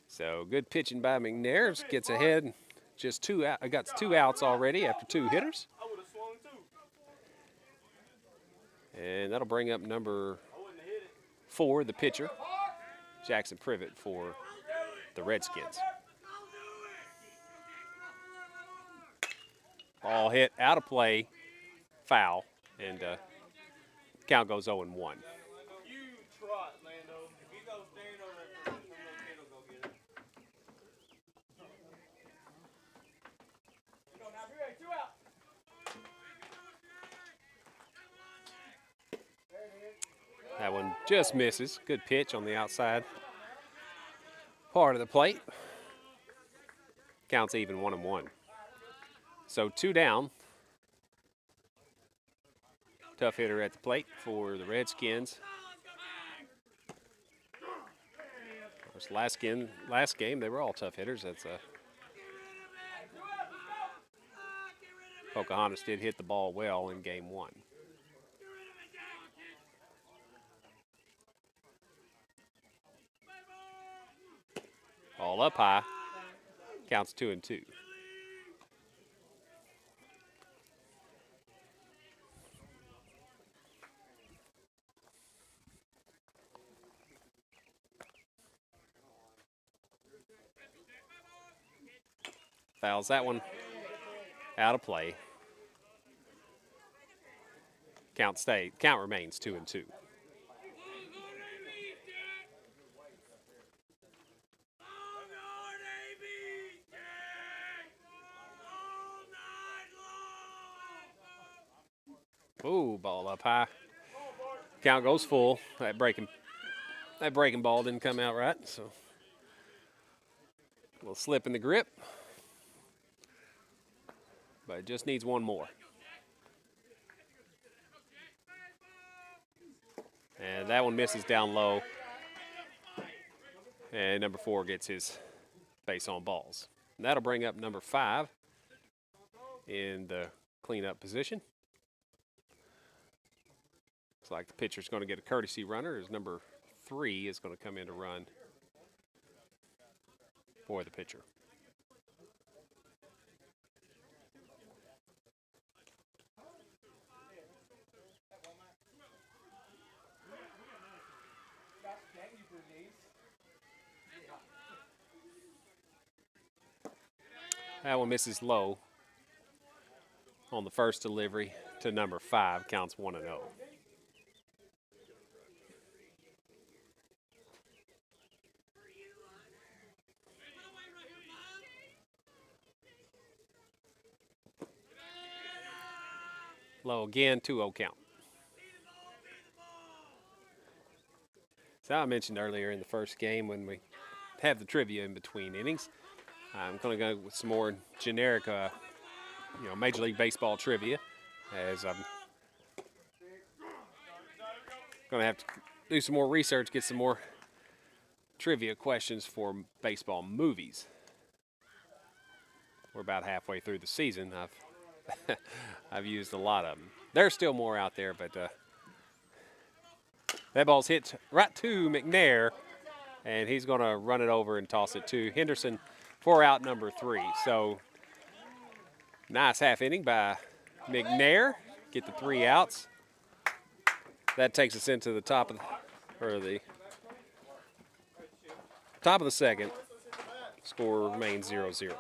So good pitching by McNair. Gets ahead. Just got 2 outs already after 2 hitters. And that'll bring up number 4, the pitcher, Jackson Privet for the Redskins. Ball hit out of play, foul, and Count goes 0-1. You trot, Lando. If you go stand over there first, some little kid will go get it. Go now, be ready, 2 out. That one just misses. Good pitch on the outside part of the plate. Counts even 1-1. So 2 down. Tough hitter at the plate for the Redskins. Of course, last game they were all tough hitters. That's Pocahontas did hit the ball well in game 1. All up high. Counts 2-2. Fouls that one out of play. Count remains 2-2. Ooh, ball up high. Count goes full. That breaking ball didn't come out right, so a little slip in the grip. But it just needs one more. And that one misses down low. And number 4 gets his base on balls. And that'll bring up number 5 in the cleanup position. Looks like the pitcher's going to get a courtesy runner as number 3 is going to come in to run for the pitcher. That one misses low on the first delivery to number 5. Counts 1-0. Low again, 2-0 count. So I mentioned earlier in the first game when we have the trivia in between innings, I'm going to go with some more generic, Major League Baseball trivia, as I'm going to have to do some more research, get some more trivia questions for baseball movies. We're about halfway through the season. I've used a lot of them. There's still more out there, but that ball's hit right to McNair, and he's going to run it over and toss it to Henderson for out number 3. So nice half inning by McNair. Get the 3 outs. That takes us into the top of the second. Score remains 0-0.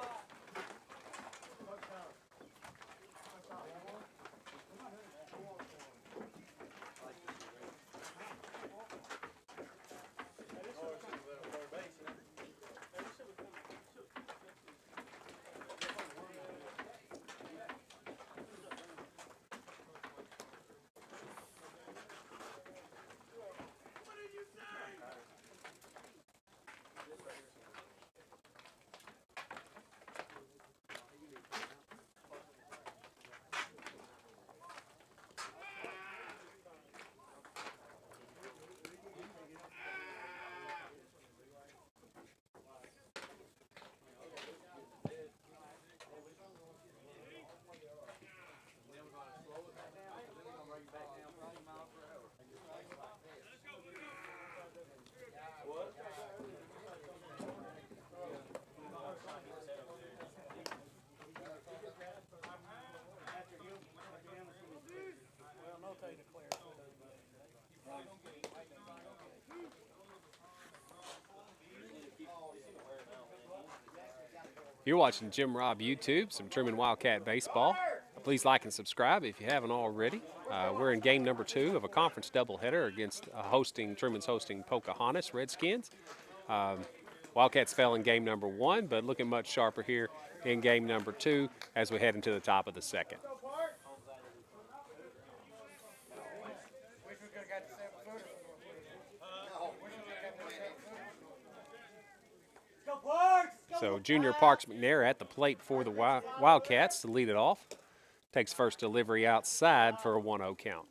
You're watching Jim Robb YouTube, some Trumann Wildcat baseball. Please like and subscribe if you haven't already. We're in game number 2 of a conference doubleheader against Truman's hosting Pocahontas Redskins. Wildcats fell in game number 1, but looking much sharper here in game number 2 as we head into the top of the second. So junior Parks McNair at the plate for the Wildcats to lead it off. Takes first delivery outside for a 1-0 count.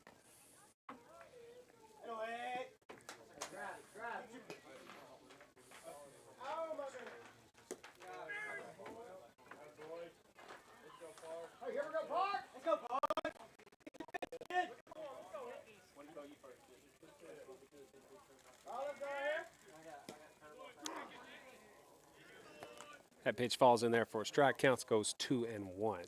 That pitch falls in there for a strike. Counts goes 2-1.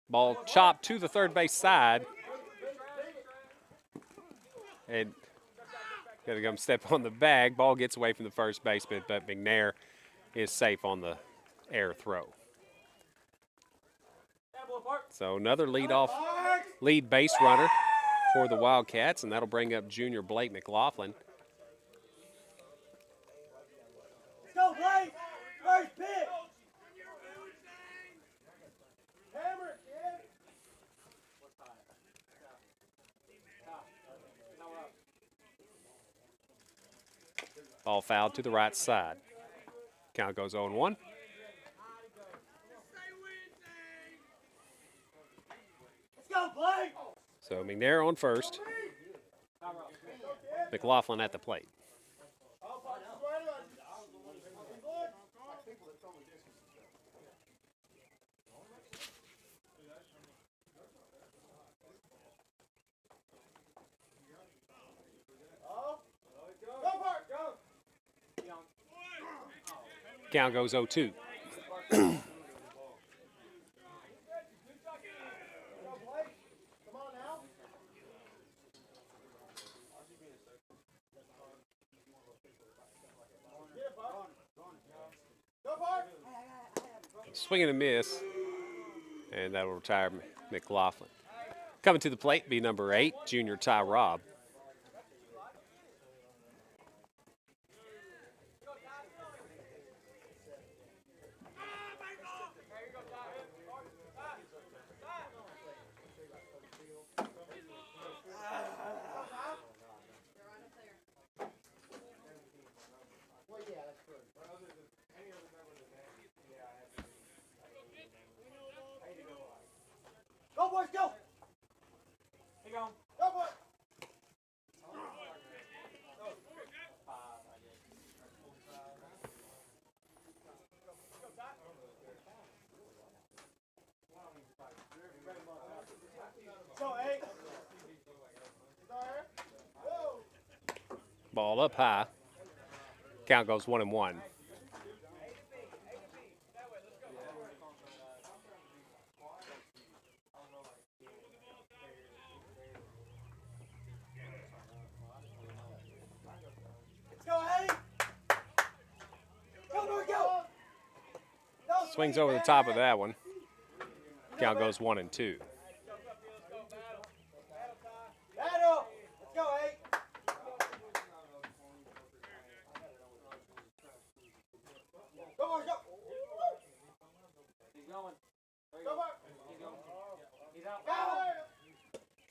Ball chopped to the third base side. And got to come step on the bag. Ball gets away from the first baseman, but McNair is safe on the air throw. So another lead base runner for the Wildcats, and that'll bring up junior Blake Mclaughlin. Go, Blake! First pitch! Hammer it, kid! Ball fouled to the right side. Count goes 0-1. Let's go, Blake! So McNair on first. McLaughlin at the plate. Count goes 0-2. Swing and a miss, and that will retire McLaughlin. Coming to the plate, be number 8, junior Ty Robb. Go, boys, go! Here you go. Go, boys! Go, 8. Ball up high. Count goes 1-1. Swings over the top of that one. Count goes 1-2. Battle! Let's go, 8. Go, boys, go! He's going. Go, boys. He's out.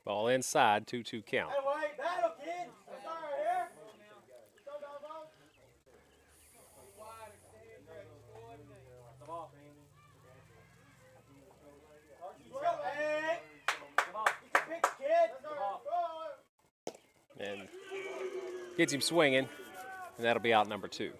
Ball inside, 2-2 count. Hey, wait, battle, kid! Let's start right here. Go, go, go. And gets him swinging, and that'll be out number 2.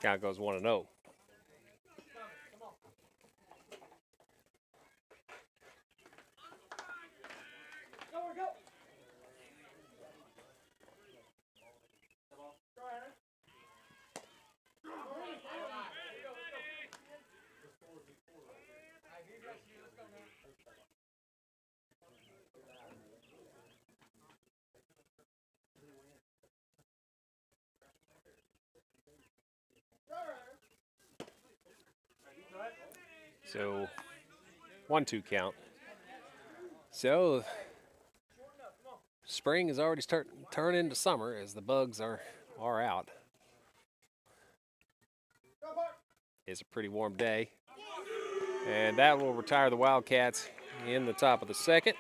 Count goes 1-0. So 1-2 count. So spring is already starting to turn into summer as the bugs are out. It's a pretty warm day. And that will retire the Wildcats in the top of the second.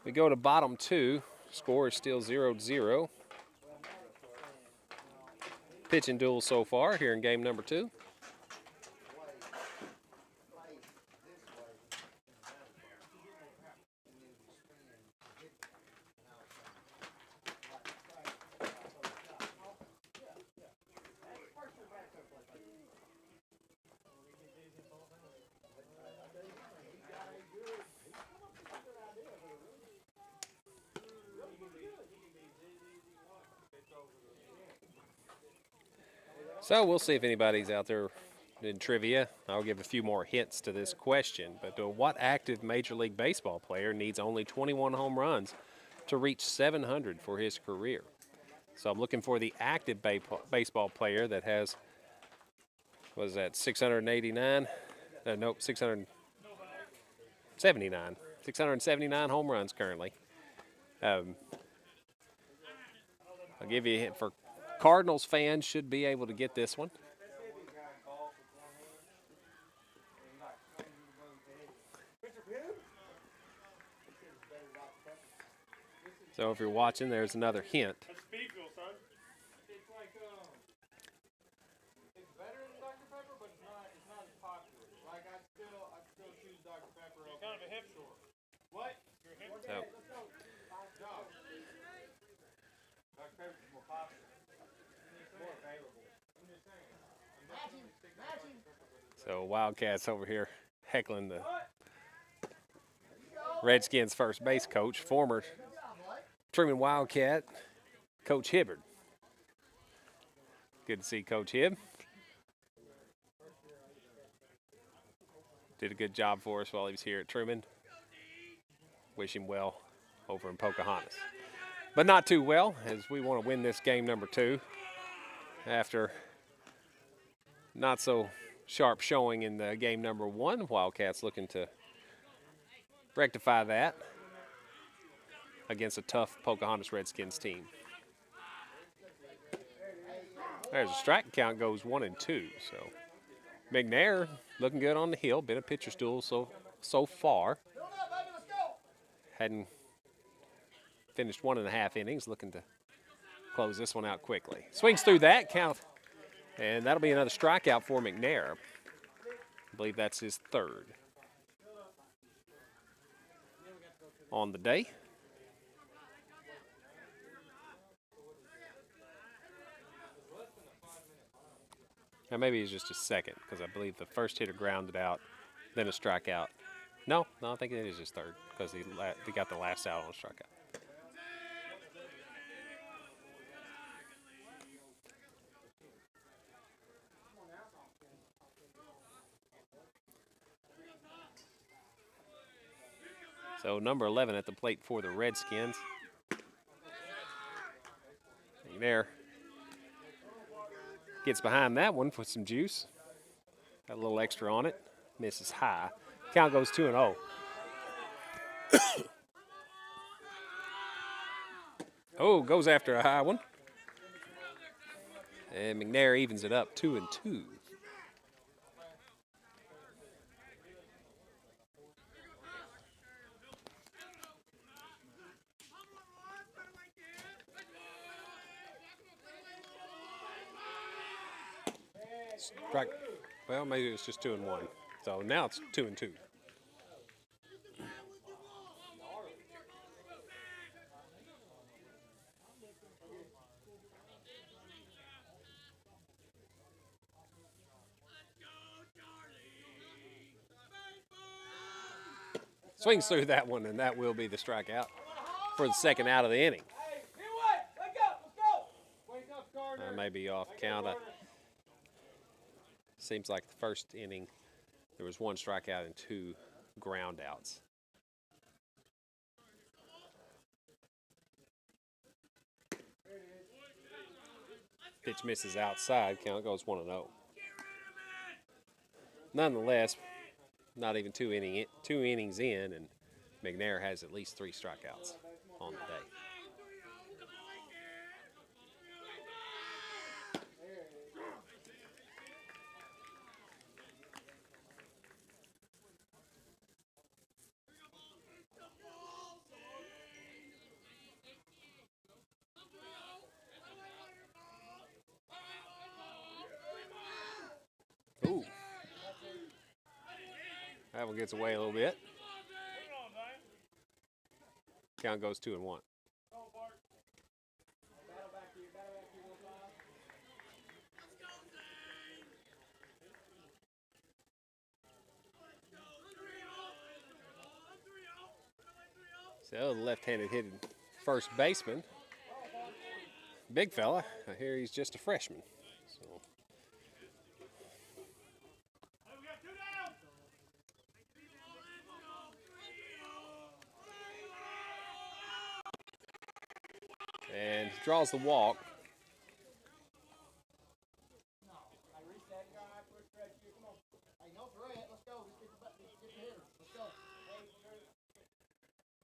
We go to bottom 2. Score is still 0-0. Pitching duel so far here in game number 2. So we'll see if anybody's out there in trivia. I'll give a few more hints to this question. But what active Major League Baseball player needs only 21 home runs to reach 700 for his career? So I'm looking for the active baseball player that has, what is that, 689? Nope, 679. 679 home runs currently. I'll give you a hint for Cardinals fans should be able to get this one. So if you're watching, there's another hint. It's like it's better than Dr. Pepper, but it's not as popular. Like I still choose Dr. Pepper. You're kind of a hip store. What? You're a hip store. Oh. Let's go. Dr. Pepper's more popular. More available. I'm just saying. So Wildcats over here heckling the Redskins first base coach, former Trumann Wildcat, Coach Hibbard. Good to see Coach Hibb. Did a good job for us while he was here at Trumann. Wish him well over in Pocahontas. But not too well, as we want to win this game number 2 after not so sharp showing in the game number 1. Wildcats looking to rectify that against a tough Pocahontas Redskins team. There's a strike count goes 1-2. So McNair looking good on the hill. Been a pitcher's duel so far. Hadn't finished 1.5 innings. Looking to close this one out quickly. Swings through that count, and that'll be another strikeout for McNair. I believe that's his 3rd on the day. Now maybe it's just a 2nd, because I believe the first hitter grounded out, then a strikeout. No, I think it is his 3rd, because he got the last out on a strikeout. So number 11 at the plate for the Redskins. There. Gets behind that one with some juice. Got a little extra on it. Misses high. Count goes 2-0. Oh, goes after a high one. And McNair evens it up 2-2. Strike. Well, maybe it's just 2-1. So now it's 2-2. Swings through that one, and that will be the strikeout for the 2nd out of the inning. Hey, get away! Let go! Let's go! may be off count. Seems like the first inning there was 1 strikeout and 2 ground outs. Pitch misses outside. Count goes 1-0. Nonetheless, not even two innings in, and McNair has at least 3 strikeouts on the day. Ooh. That one gets away a little bit. Count goes 2-1. So the left-handed hitting first baseman, big fella. I hear he's just a freshman. So. And he draws the walk.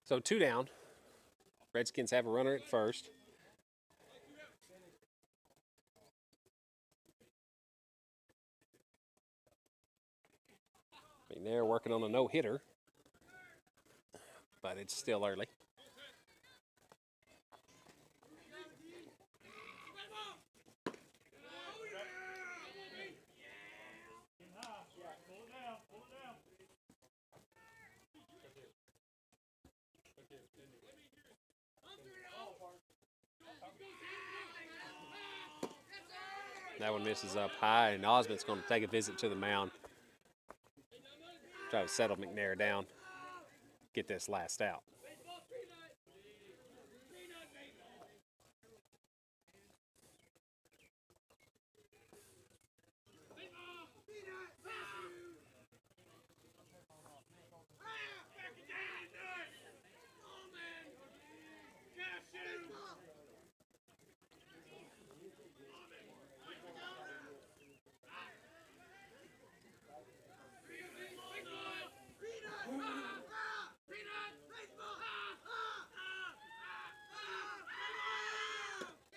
So 2 down. Redskins have a runner at first. McNair working on a no-hitter, but it's still early. That one misses up high, and Osmond's going to take a visit to the mound. Try to settle McNair down, get this last out.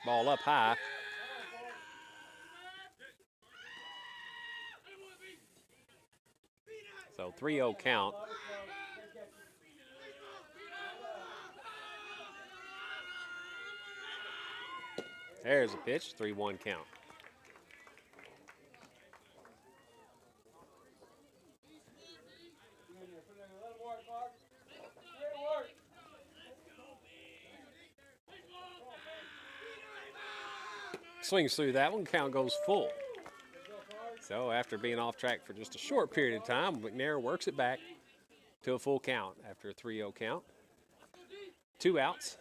Ball up high. So 3-0 count. There's a pitch, 3-1 count. Swings through that one, count goes full. So after being off track for just a short period of time, McNair works it back to a full count after a 3-0 count. 2 outs.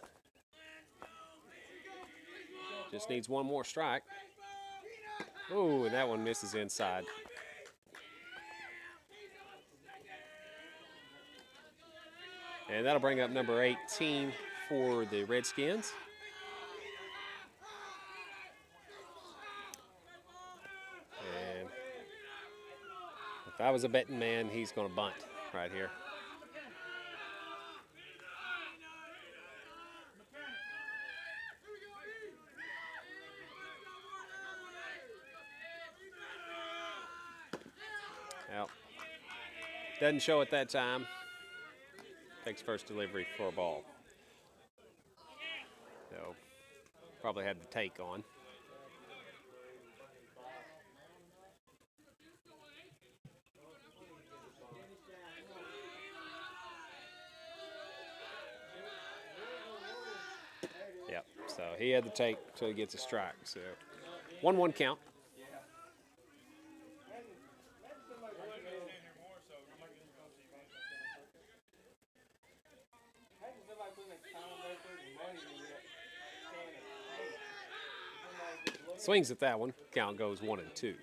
Just needs 1 more strike. Oh, and that one misses inside. And that'll bring up number 18 for the Redskins. And if I was a betting man, he's going to bunt right here. Well, doesn't show at that time. Takes first delivery for a ball. So probably had the take on. Yep, so he had the take until he gets a strike. So 1-1 count. Swings at that one. Count goes 1-2.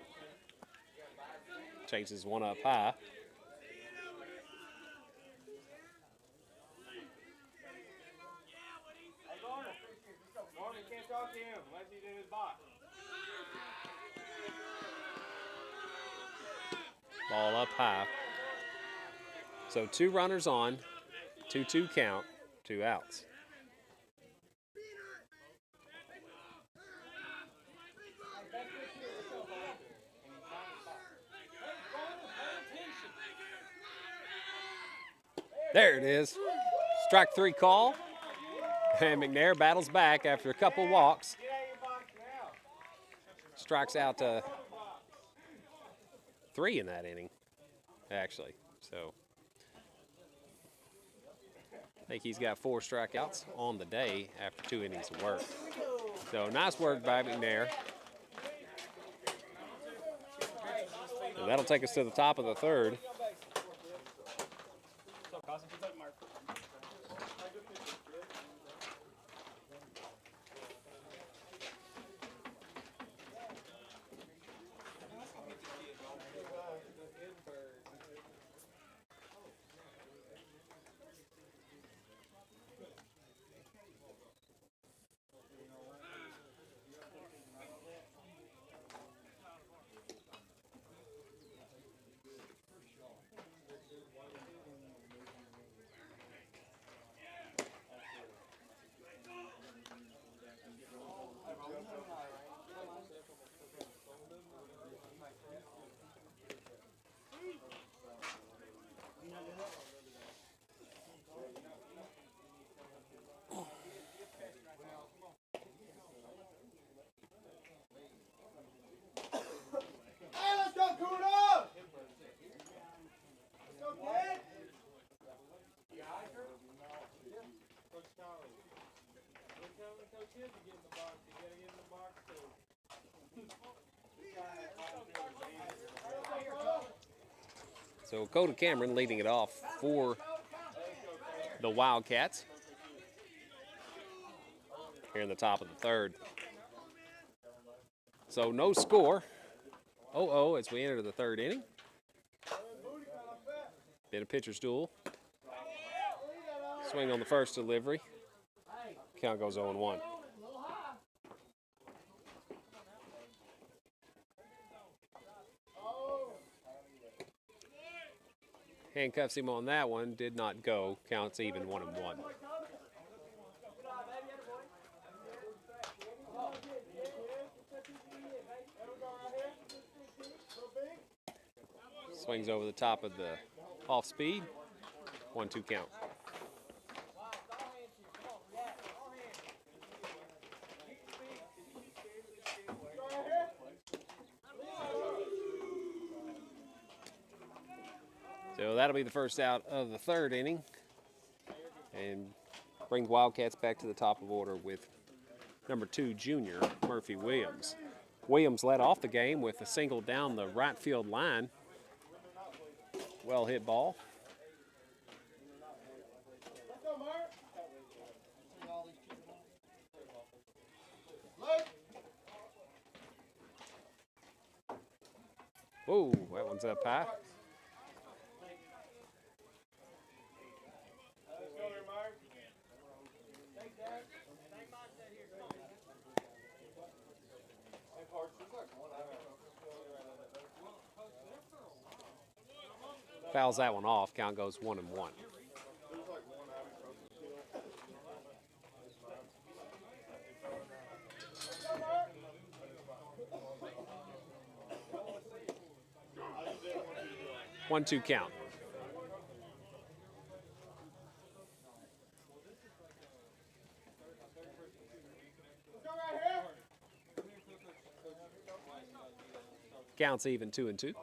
Chases one up high. Can't talk to him unless he's in his box. Ball up high. So 2 runners on, 2-2 count, 2 outs. There it is. Strike 3 call. And McNair battles back after a couple walks. Strikes out 3 in that inning, actually. So I think he's got 4 strikeouts on the day after 2 innings of work. So nice work by McNair. And that'll take us to the top of the 3rd. So Coda Cameron leading it off for the Wildcats here in the top of the 3rd. So no score. 0-0 as we enter the 3rd inning. Been a pitcher's duel. Swing on the first delivery. Count goes 0-1. Handcuffs him on that one. Did not go. Counts even 1-1. Swings over the top of the off speed. 1-2 count. So that'll be the first out of the 3rd inning and brings Wildcats back to the top of order with number 2 junior Murphy Williams. Williams led off the game with a single down the right field line. Well hit ball. Whoa, that one's up high. Fouls that one off. Count goes 1-1. One-two count. Counts even 2-2.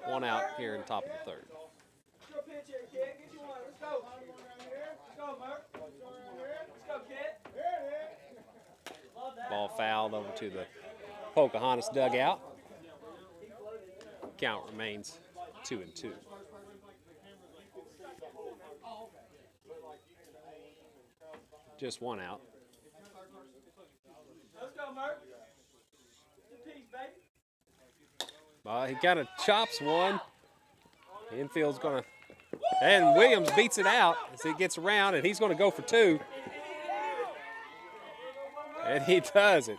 One out here in the top of the 3rd. Ball fouled over to the Pocahontas dugout. Count remains 2-2. Just one out. He kind of chops one. Infield's going to, and Williams beats it out as he gets around, and he's going to go for two. And he does it.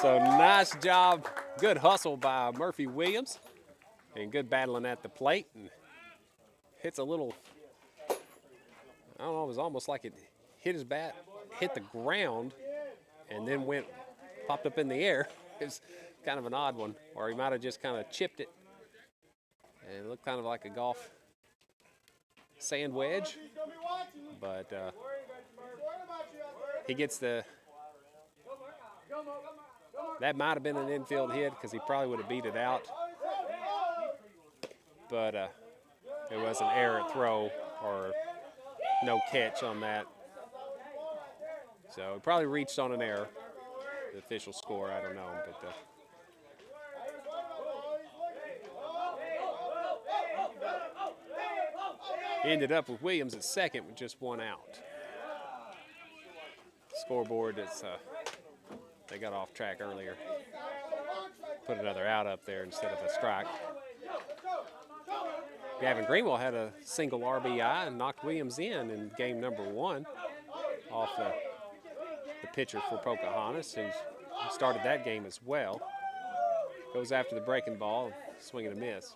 So nice job, good hustle by Murphy Williams, and good battling at the plate. And hits a little, I don't know, it was almost like it hit his bat, hit the ground, and then popped up in the air. It's kind of an odd one, or he might have just kind of chipped it, and it looked kind of like a golf sand wedge. But he gets the. That might have been an infield hit because he probably would have beat it out. But it was an error throw or no catch on that. So he probably reached on an error. The official score, I don't know. But ended up with Williams at second with just one out. Scoreboard is. They got off track earlier. Put another out up there instead of a strike. Gavin Greenwell had a single RBI and knocked Williams in game number 1 off the pitcher for Pocahontas, who started that game as well. Goes after the breaking ball, swing and a miss.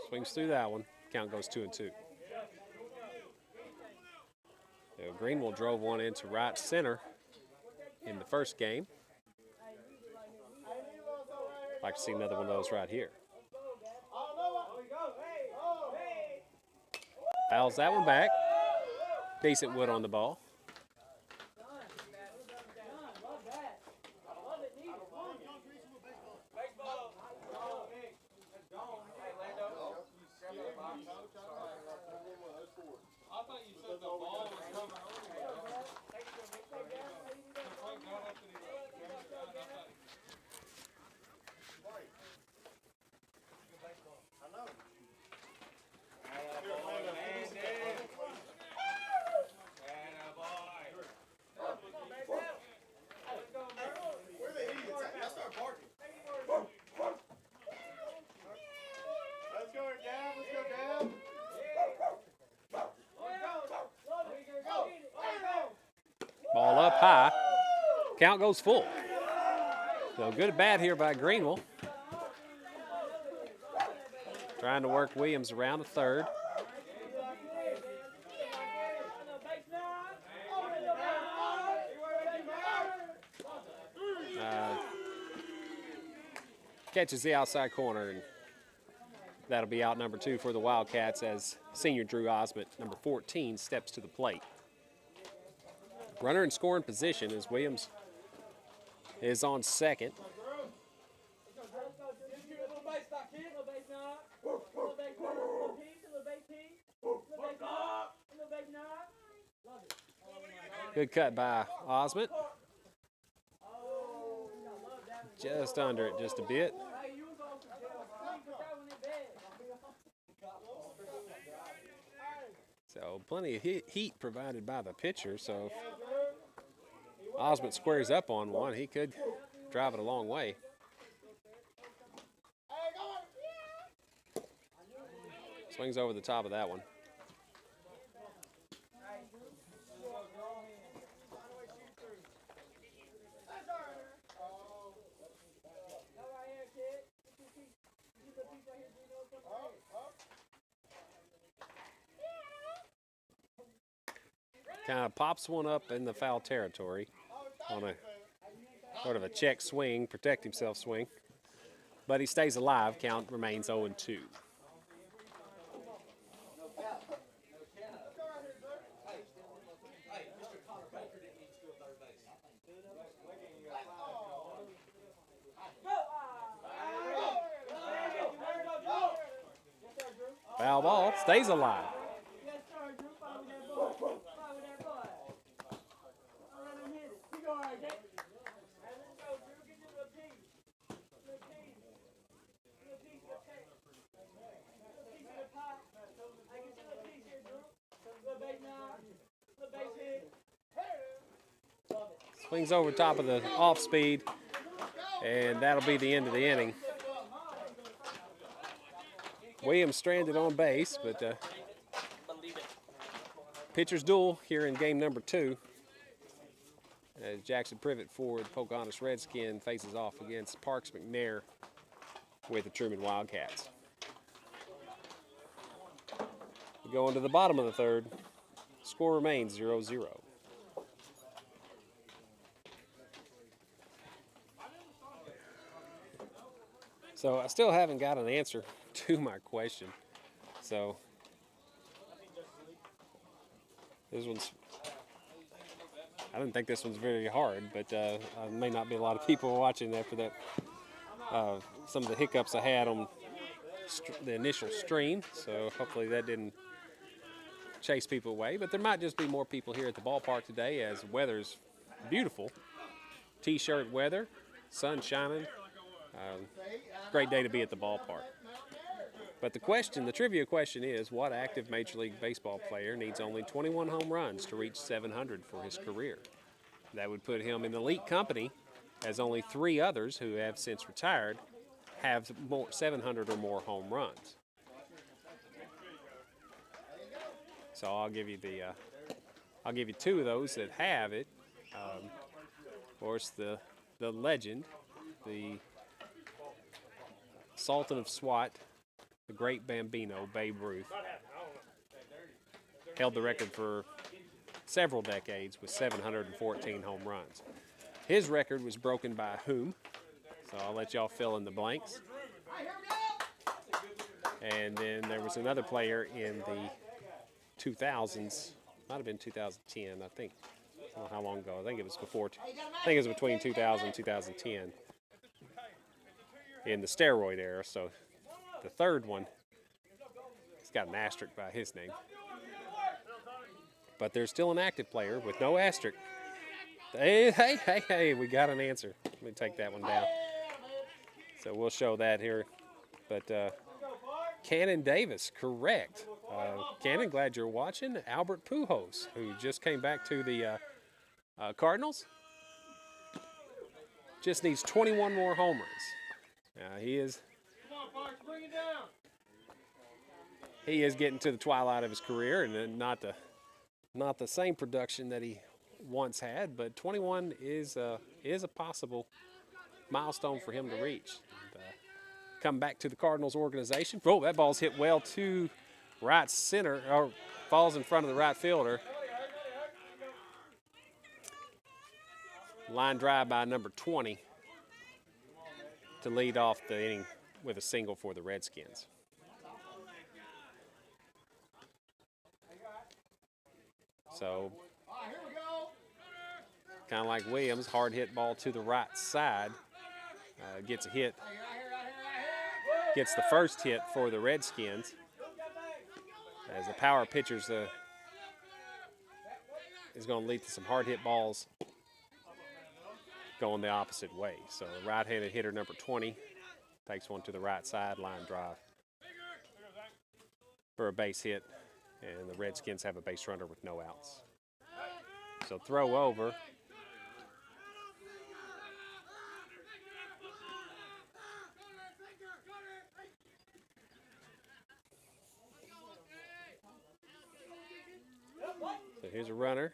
Swings through that one. Count goes 2-2. Greenwell drove one into right center in the first game. Like to see another one of those right here. Fouls that one back. Decent wood on the ball. Ball up high. Count goes full. So good at bat here by Greenwell. Trying to work Williams around the third. Catches the outside corner, and that'll be out number 2 for the Wildcats as senior Drew Osment, number 14, steps to the plate. Runner in scoring position as Williams is on second. Good cut by Osment. Just under it, just a bit. So plenty of heat provided by the pitcher. So if Osment squares up on one, he could drive it a long way. Swings over the top of that one. Kind of pops one up in the foul territory on a sort of a check swing, protect himself swing. But he stays alive. Count remains 0-2. Foul ball, stays alive. Swings over top of the off speed, and that'll be the end of the inning. Williams stranded on base, but pitcher's duel here in game number 2. As Jackson Privet Ford, Pocahontas Redskin, faces off against Parks McNair with the Trumann Wildcats. We go into the bottom of the 3rd. Score remains 0-0. So I still haven't got an answer to my question. So this one's, I didn't think this one's very hard, but there may not be a lot of people watching after that. Some of the hiccups I had on the initial stream, so hopefully that didn't chase people away. But there might just be more people here at the ballpark today as the weather's beautiful. T-shirt weather, sun shining. Great day to be at the ballpark. But the trivia question is, what active Major League Baseball player needs only 21 home runs to reach 700 for his career? That would put him in elite company, as only 3 others who have since retired have 700 or more home runs. So I'll give you 2 of those that have it. Of course, the legend, the Sultan of SWAT, the great Bambino, Babe Ruth, held the record for several decades with 714 home runs. His record was broken by whom? So I'll let y'all fill in the blanks. And then there was another player in the 2000s, might have been 2010, I think. I don't know how long ago. I think it was between 2000 and 2010 in the steroid era. So the third one, it's got an asterisk by his name. But there's still an active player with no asterisk. Hey, we got an answer. Let me take that one down. So we'll show that here. But Cannon Davis, correct. Cannon, glad you're watching. Albert Pujols, who just came back to the Cardinals, just needs 21 more home runs. He is getting to the twilight of his career, and not the same production that he once had, but 21 is a possible milestone for him to reach. And, come back to the Cardinals organization. Oh, that ball's hit well to right center, or falls in front of the right fielder. Line drive by number 20 to lead off the inning with a single for the Redskins. So, kind of like Williams, hard hit ball to the right side. Gets a hit. Gets the first hit for the Redskins. As the power pitchers is going to lead to some hard hit balls going the opposite way. So right-handed hitter number 20 takes one to the right side, line drive for a base hit, and the Redskins have a base runner with no outs. So throw over. So here's a runner.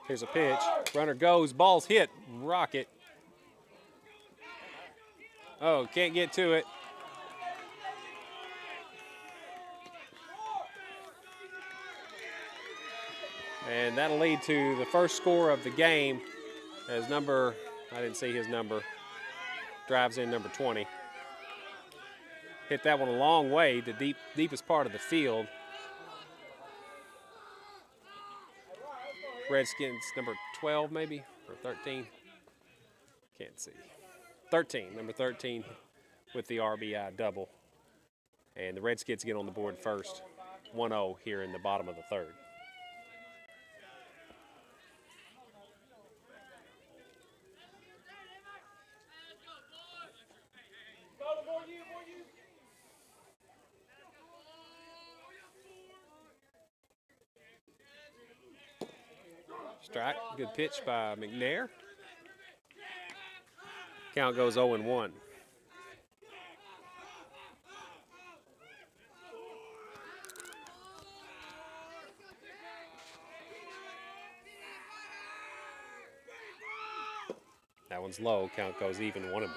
Here's a pitch. Runner goes. Ball's hit. Rocket. Oh, can't get to it. And that'll lead to the first score of the game as I didn't see his number, drives in number 20. Hit that one a long way, the deepest part of the field. Redskins number 12 maybe, or 13. Can't see. 13, number 13 with the RBI double. And the Redskins get on the board first, 1-0 here in the bottom of the third. Strike. Good pitch by McNair. Count goes 0-1. That one's low. Count goes even 1-1.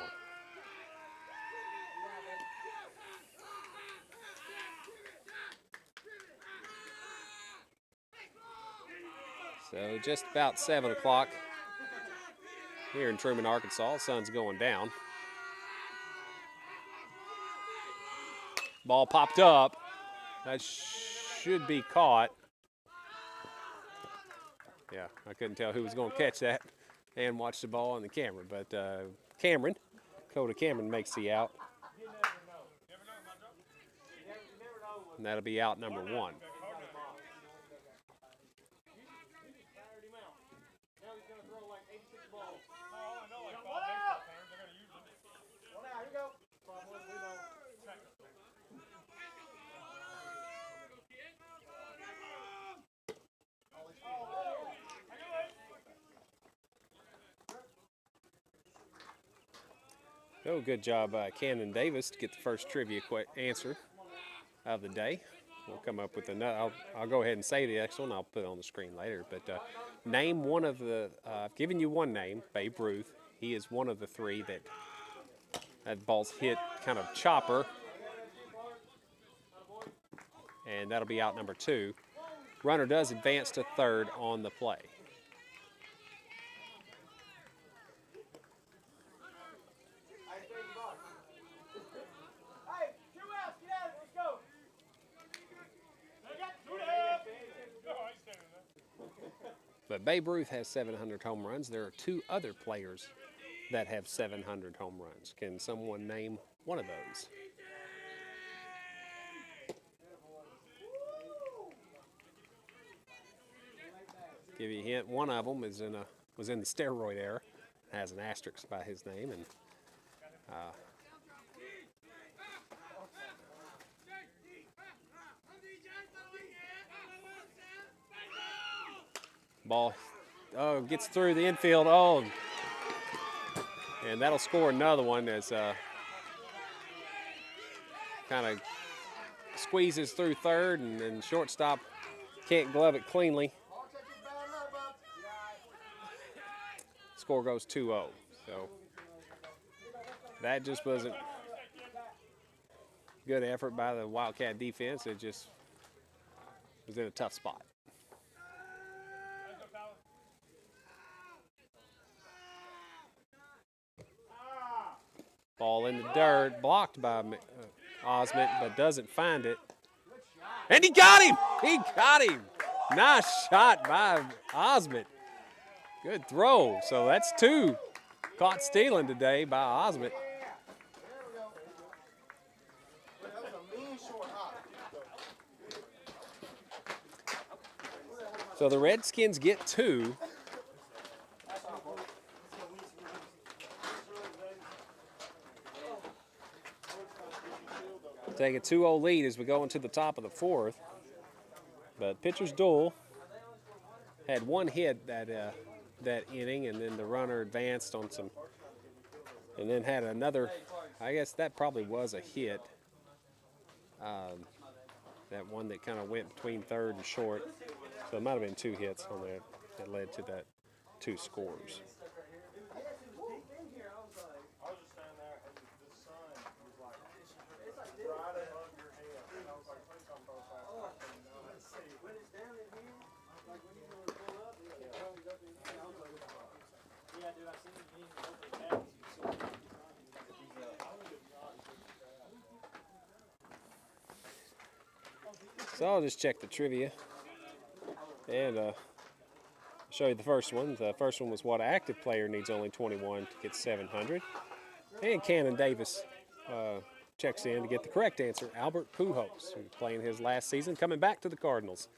So just about 7 o'clock here in Trumann, Arkansas. Sun's going down. Ball popped up. That should be caught. Yeah, I couldn't tell who was going to catch that and watch the ball on the camera. But Cameron, Coda Cameron makes the out. And that'll be out number 1. Oh, good job by Camden Davis to get the first trivia answer of the day. We'll come up with another. I'll go ahead and say the next one. I'll put it on the screen later. But name one of the. I've given you one name, Babe Ruth. He is one of the 3 that ball's hit kind of chopper, and that'll be out number 2. Runner does advance to third on the play. But Babe Ruth has 700 home runs. There are 2 other players that have 700 home runs. Can someone name one of those? Give you a hint. One of them was in the steroid era. Has an asterisk by his name, and ball gets through the infield. Oh, and that'll score another one as kind of squeezes through third, and then shortstop can't glove it cleanly. Score goes 2-0. So that just wasn't good effort by the Wildcat defense. It just was in a tough spot. Ball in the dirt, blocked by Osment, but doesn't find it. And he got him! He got him! Nice shot by Osment. Good throw. So that's 2 caught stealing today by Osment. So the Redskins get 2. Take a 2-0 lead as we go into the top of the 4th. But pitcher's duel had 1 hit that inning, and then the runner advanced on some, and then had another. I guess that probably was a hit. That one that kind of went between third and short. So it might have been 2 hits on that that led to that 2 scores. So I'll just check the trivia and show you the first one. The first one was what active player needs only 21 to get 700. And Cannon Davis checks in to get the correct answer. Albert Pujols, who's playing his last season, coming back to the Cardinals.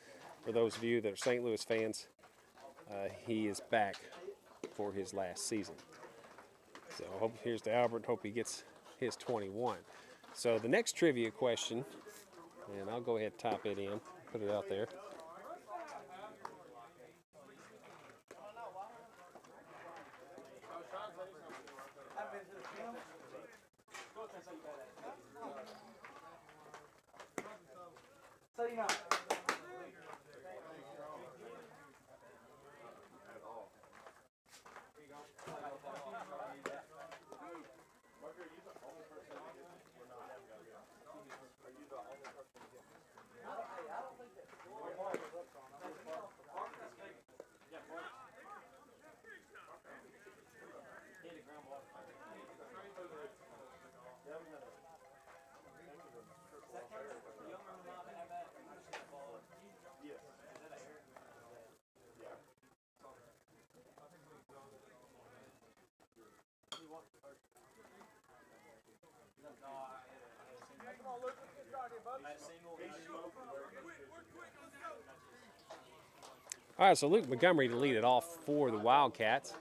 For those of you that are St. Louis fans, he is back for his last season. So here's to Albert. Hope he gets his 21. So the next trivia question, and I'll go ahead and type it in, put it out there. All right, so Luke Montgomery to lead it off for the Wildcats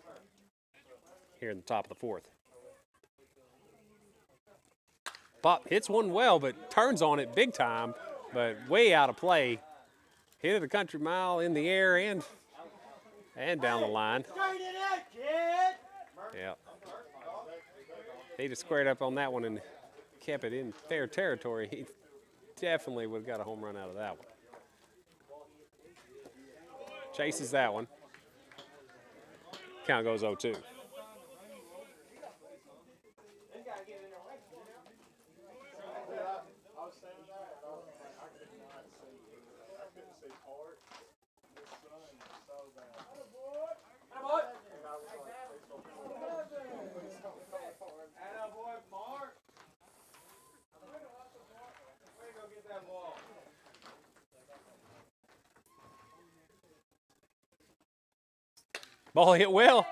here in the top of the fourth. Pop hits one well, but turns on it big time, but way out of play. Hit it a country mile in the air and down the line. Yeah. He just squared up on that one and kept it in fair territory. He definitely would have got a home run out of that one. Chases that one. Count goes 0-2. Ball hit well.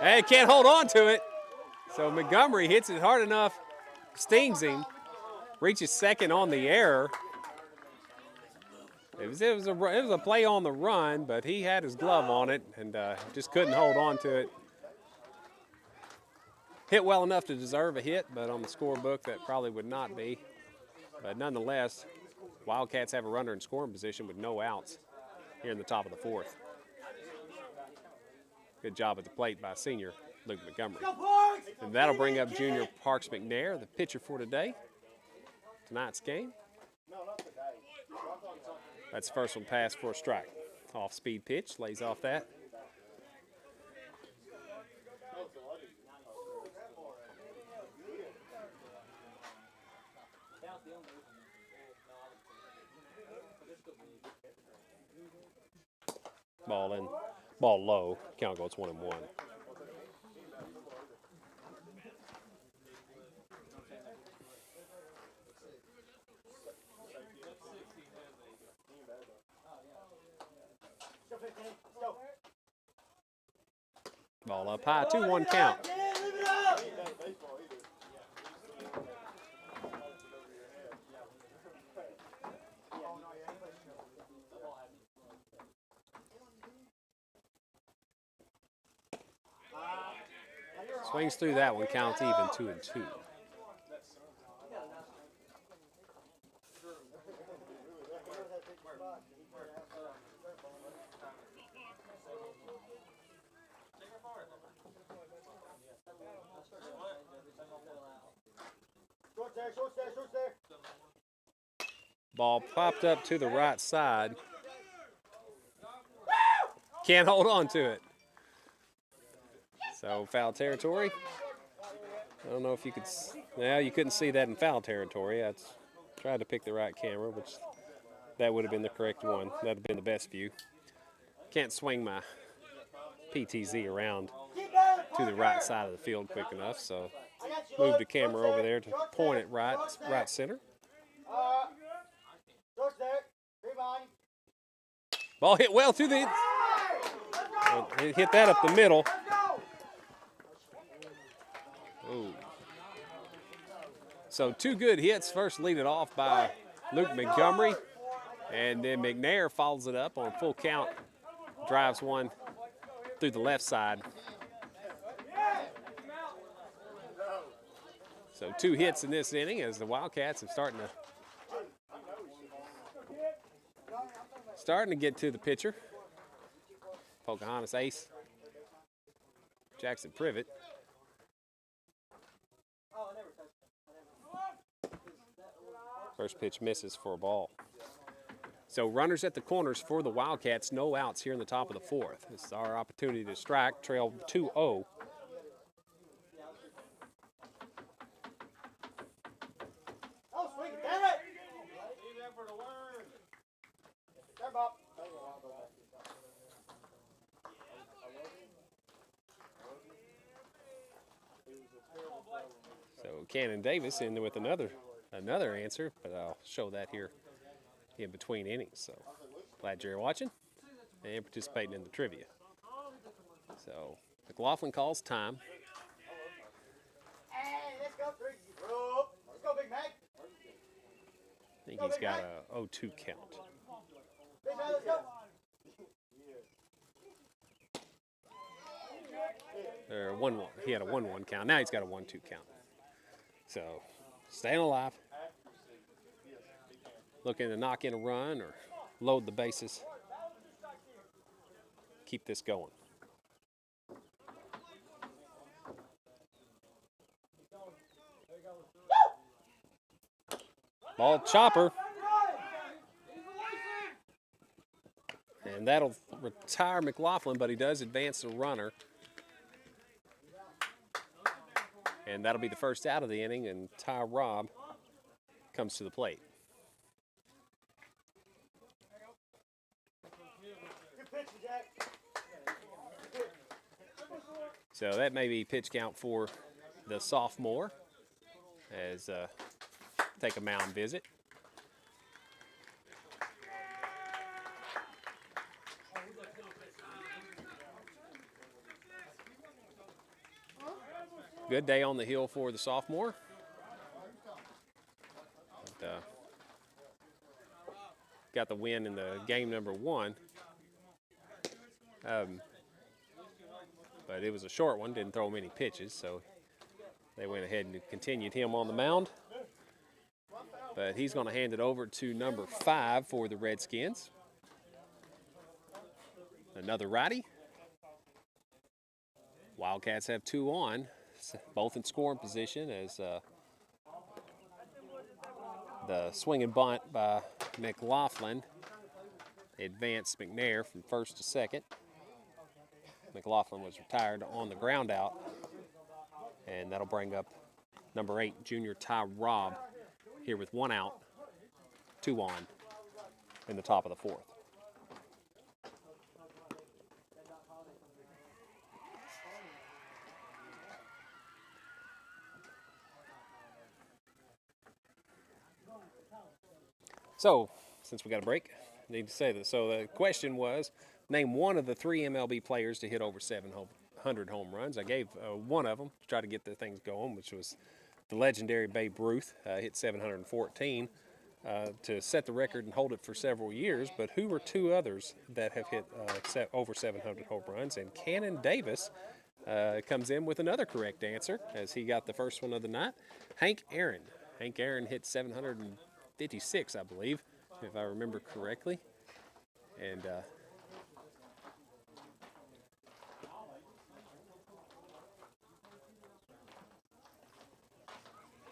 And can't hold on to it. So Montgomery hits it hard enough, stings him, reaches second on the error. It was a play on the run, but he had his glove on it and just couldn't hold on to it. Hit well enough to deserve a hit, but on the scorebook that probably would not be. But nonetheless, Wildcats have a runner in scoring position with no outs here in the top of the fourth. Good job at the plate by senior Luke Montgomery. And that'll bring up junior Parks McNair, the pitcher for tonight's game. That's the first one passed for a strike. Off-speed pitch, lays off that. Ball in, ball low. Count goes 1-1. Ball up high, 2-1 count. Swings through that one, counts even 2-2. Ball popped up to the right side. Can't hold on to it. So foul territory. I don't know if you could. Well, you couldn't see that in foul territory. I tried to pick the right camera, which that would have been the correct one. That would have been the best view. Can't swing my PTZ around to the right side of the field quick enough, so move the camera over there to point it right center. Ball hit well through the. It hit that up the middle. Ooh. So 2 good hits. First lead it off by Luke Montgomery, and then McNair follows it up on full count. Drives one through the left side. So 2 hits in this inning as the Wildcats are starting to get to the pitcher. Pocahontas ace, Jackson Privet. First pitch misses for a ball. So runners at the corners for the Wildcats, no outs here in the top of the fourth. This is our opportunity to strike, trail 2-0. Oh, sweet, damn it! Leave that for the word. Come up. So Cannon Davis in with another answer, but I'll show that here in between innings. So glad you're watching and participating in the trivia. So McLaughlin calls time. Hey, let's go, Greg. Let's go, Big Mac. I think he's got a 0-2 count. Big Mac, let's go. Or 1-1. He had a 1-1 count. Now he's got a 1-2 count. So staying alive. Looking to knock in a run or load the bases. Keep this going. Ball chopper. And that'll retire McLaughlin, but he does advance the runner. And that'll be the first out of the inning, and Ty Robb comes to the plate. So that may be pitch count for the sophomore as take a mound visit. Good day on the hill for the sophomore. But, got the win in the game number 1. But it was a short one, didn't throw many pitches, so they went ahead and continued him on the mound. But he's going to hand it over to number 5 for the Redskins. Another righty. Wildcats have 2 on, both in scoring position as the swing and bunt by Mclaughlin advanced McNair from first to second. McLaughlin was retired on the ground out, and that'll bring up number 8, junior Ty Robb, here with 1 out, 2 on in the top of the fourth. So, since we got a break, I need to say this. So the question was, name one of the 3 MLB players to hit over 700 home runs. I gave one of them to try to get the things going, which was the legendary Babe Ruth, hit 714 to set the record and hold it for several years. But who were 2 others that have hit over 700 home runs? And Cannon Davis comes in with another correct answer, as he got the first one of the night. Hank Aaron. Hank Aaron hit 756, I believe, if I remember correctly. And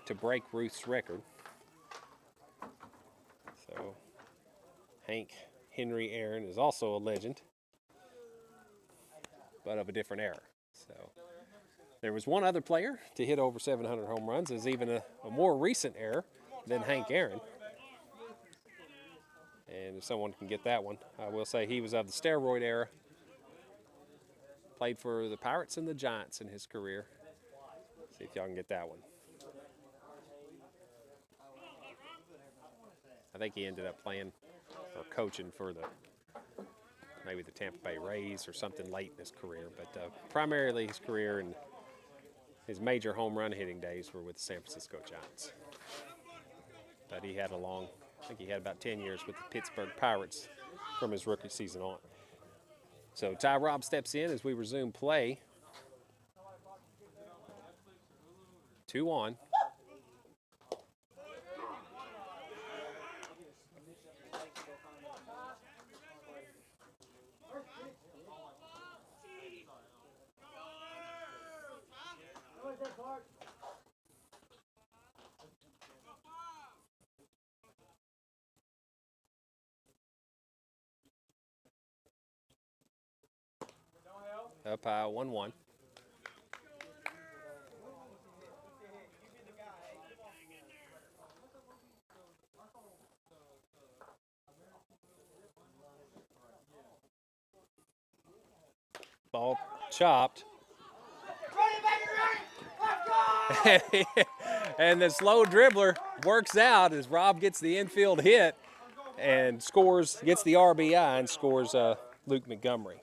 to break Ruth's record. So Hank Henry Aaron is also a legend, but of a different era. So there was one other player to hit over 700 home runs. Is even a more recent era than Hank Aaron. And if someone can get that one, I will say he was of the steroid era. Played for the Pirates and the Giants in his career. See if y'all can get that one. I think he ended up playing or coaching for maybe the Tampa Bay Rays or something late in his career. But primarily his career and his major home run hitting days were with the San Francisco Giants. But he had I think he had about 10 years with the Pittsburgh Pirates from his rookie season on. So Ty Robb steps in as we resume play. 2 on. up high, 1-1. Ball chopped. And the slow dribbler works out as Rob gets the infield hit and scores, gets the RBI and scores Luke Montgomery.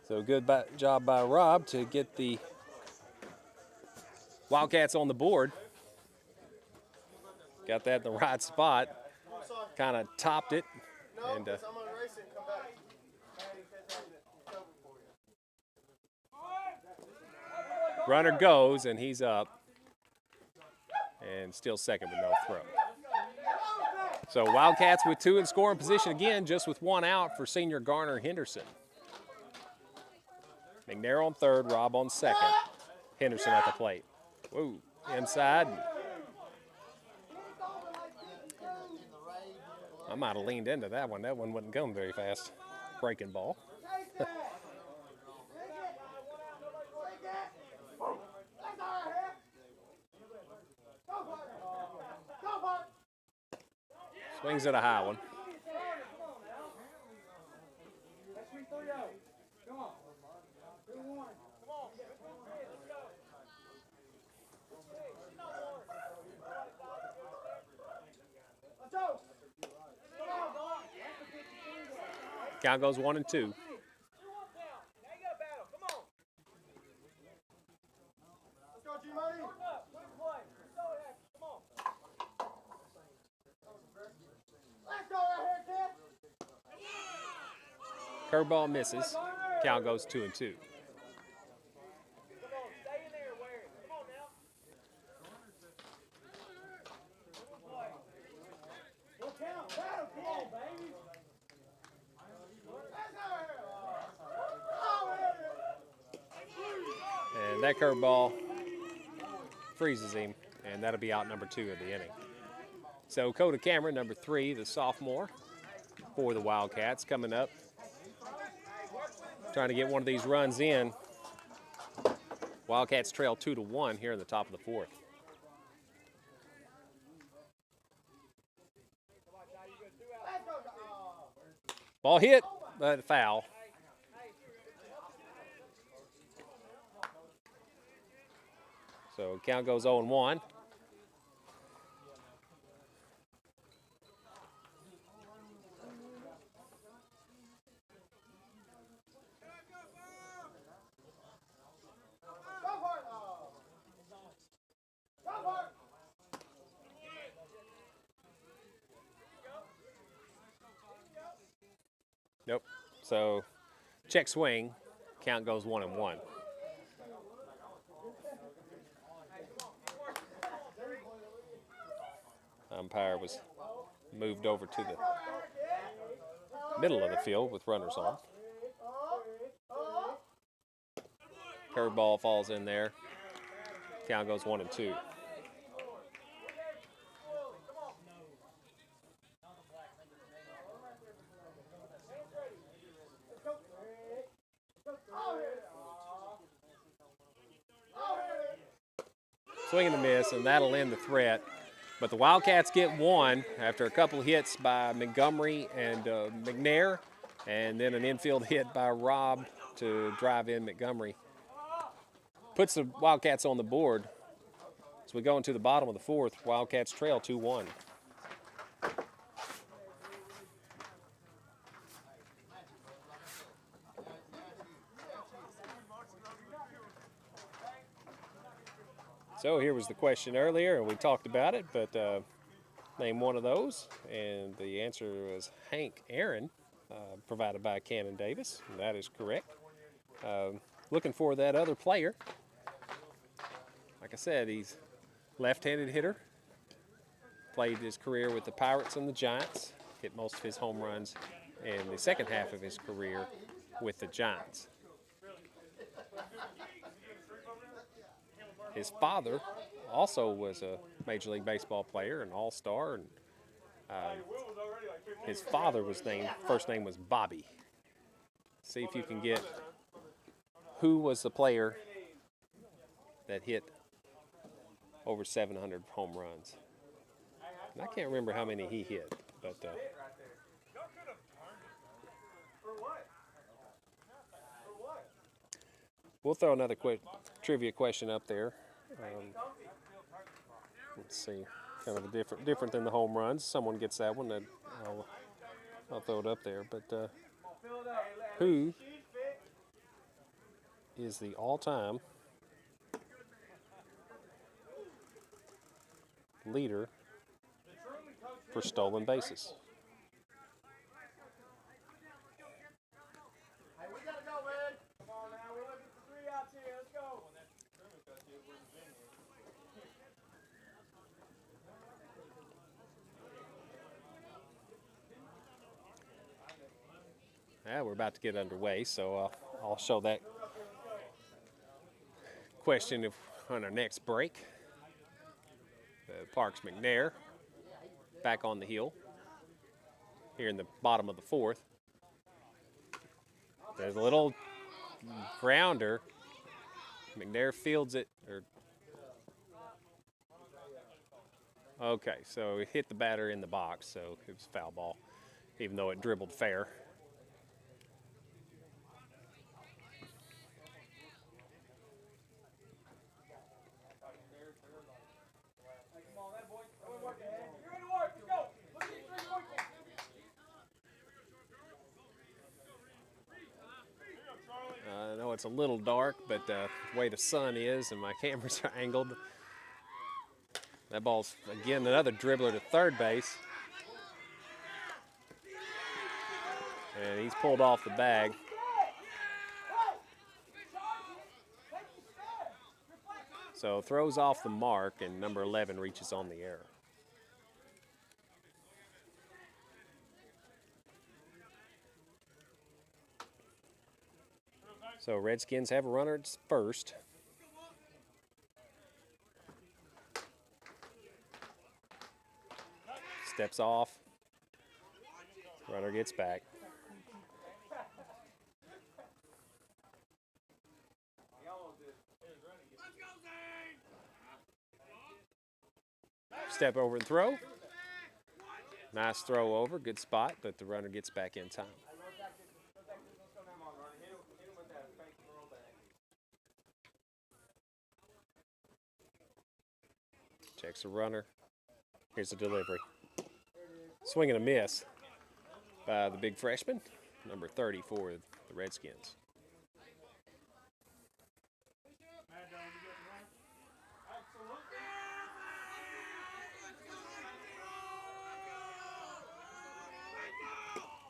So good job by Rob to get the Wildcats on the board. Got that in the right spot. Kind of topped it. And runner goes, and he's up. And still second with no throw. So Wildcats with 2 in scoring position again, just with 1 out for senior Garner Henderson. McNair on third, Rob on second. Henderson at the plate. Whoa, inside. I might have leaned into that one. That one wasn't going very fast. Breaking ball. Swings at a high one. Count goes 1-2. Curveball misses. Count goes 2-2. And that curveball freezes him, and that'll be out number 2 of the inning. So Coda Cameron, number 3, the sophomore for the Wildcats, coming up. Trying to get one of these runs in. Wildcats trail 2-1 here in the top of the 4th. Ball hit, but foul. So count goes 0-1. Nope. So check swing, count goes 1-1. Umpire was moved over to the middle of the field with runners on. Curveball falls in there. Count goes 1-2. Swing and a miss, and that'll end the threat. But the Wildcats get one after a couple hits by Montgomery and McNair, and then an infield hit by Rob to drive in Montgomery. Puts the Wildcats on the board. As we go into the bottom of the 4th, Wildcats trail 2-1. So here was the question earlier, and we talked about it, but name one of those. And the answer was Hank Aaron, provided by Cannon Davis. And that is correct. Looking for that other player. Like I said, he's left-handed hitter. Played his career with the Pirates and the Giants. Hit most of his home runs in the second half of his career with the Giants. His father also was a Major League Baseball player, an all-star, and his father was named, first name was Bobby. See if you can get who was the player that hit over 700 home runs? And I can't remember how many he hit, but we'll throw another quick trivia question up there. Let's see, kind of a different than the home runs. Someone gets that one, I'll throw it up there. But who is the all-time leader for stolen bases? Hey, we gotta go, man. Come on now, we're looking for 3 outs here. Let's go. Yeah, we're about to get underway, so I'll show that question on our next break. Parks McNair back on the hill here in the bottom of the 4th. There's a little grounder. McNair fields it. Okay, so it hit the batter in the box, so it was a foul ball, even though it dribbled fair. I know it's a little dark, but the way the sun is and my cameras are angled, that ball's, again, another dribbler to third base. And he's pulled off the bag. So throws off the mark, and number 11 reaches on the error. So Redskins have a runner at first. Steps off. Runner gets back. Step over and throw. Nice throw over, good spot, but the runner gets back in time. Checks the runner. Here's the delivery. Swing and a miss by the big freshman, number 30 for the Redskins.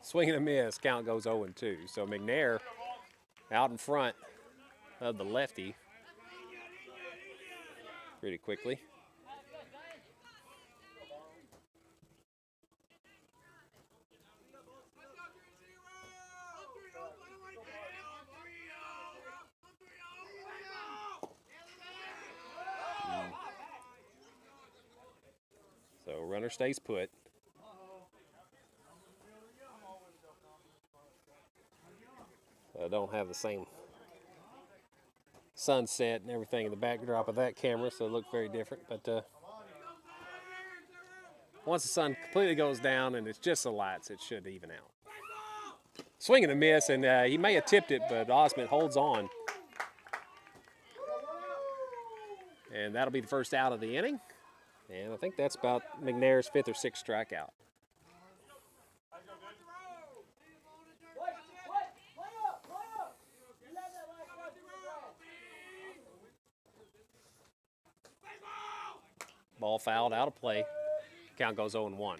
Swing and a miss, count goes 0-2. So McNair out in front of the lefty pretty quickly. So runner stays put. I don't have the same sunset and everything in the backdrop of that camera, so it looked very different. But once the sun completely goes down and it's just the lights, it should even out. Swing and a miss, and he may have tipped it, but Osmond holds on. And that'll be the first out of the inning. And I think that's about McNair's 5th or 6th strikeout. Ball fouled, out of play. Count goes 0-1.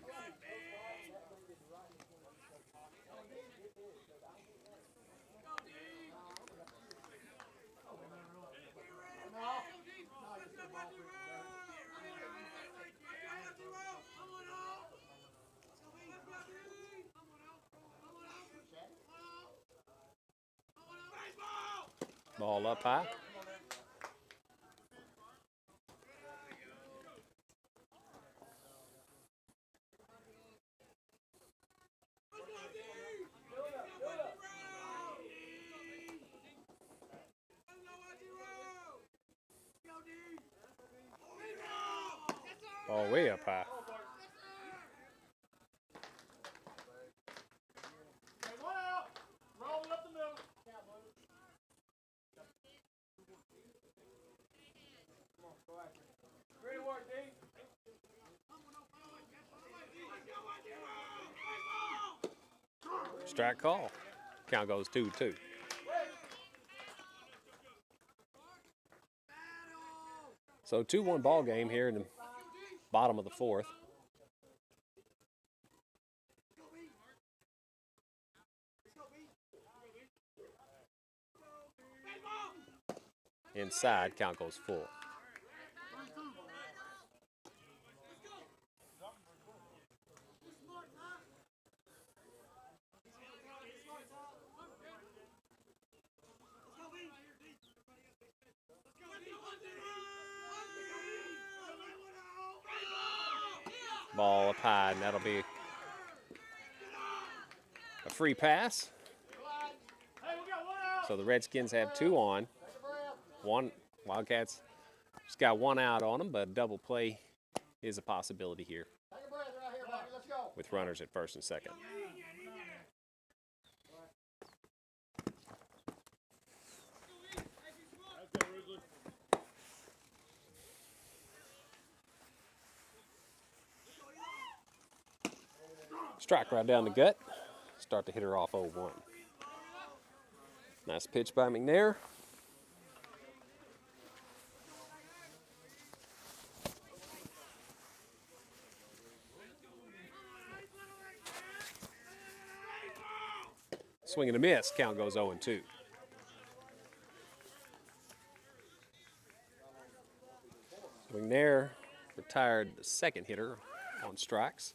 Ball up high. ball way up high. Okay, 1 out. Roll it up the middle. Come on, go after it. Great work, D. Strike call. Count goes 2-2. So 2-1 ball game here in the bottom of the fourth. Inside, count goes full. Ball up high, and that'll be a free pass. So the Redskins have 2 on. One Wildcats just got 1 out on them, but double play is a possibility here Take a breath right here, buddy. Let's go. with runners at first and second. Strike right down the gut. Start the hitter off 0-1. Nice pitch by McNair. Swing and a miss. Count goes 0-2. McNair retired the second hitter on strikes.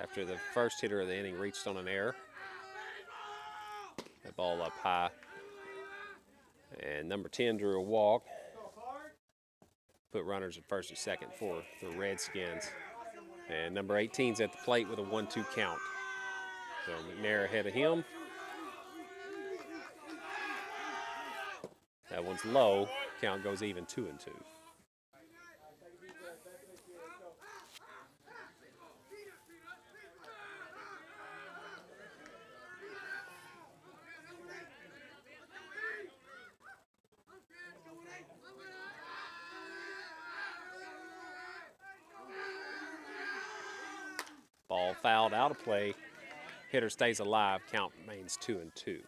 After the first hitter of the inning reached on an error. That ball up high. And number 10 drew a walk. Put runners at first and second for the Redskins. And number 18's at the plate with a 1-2 count. So McNair ahead of him. That one's low. Count goes even 2-2. Ball fouled out of play. Hitter stays alive. Count remains 2-2.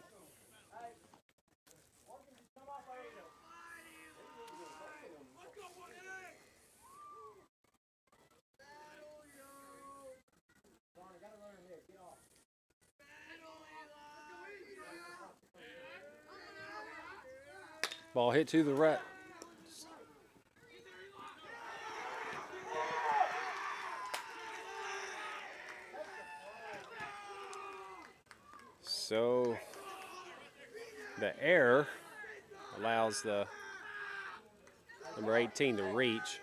Ball hit to the right. So the error allows the number 18 to reach.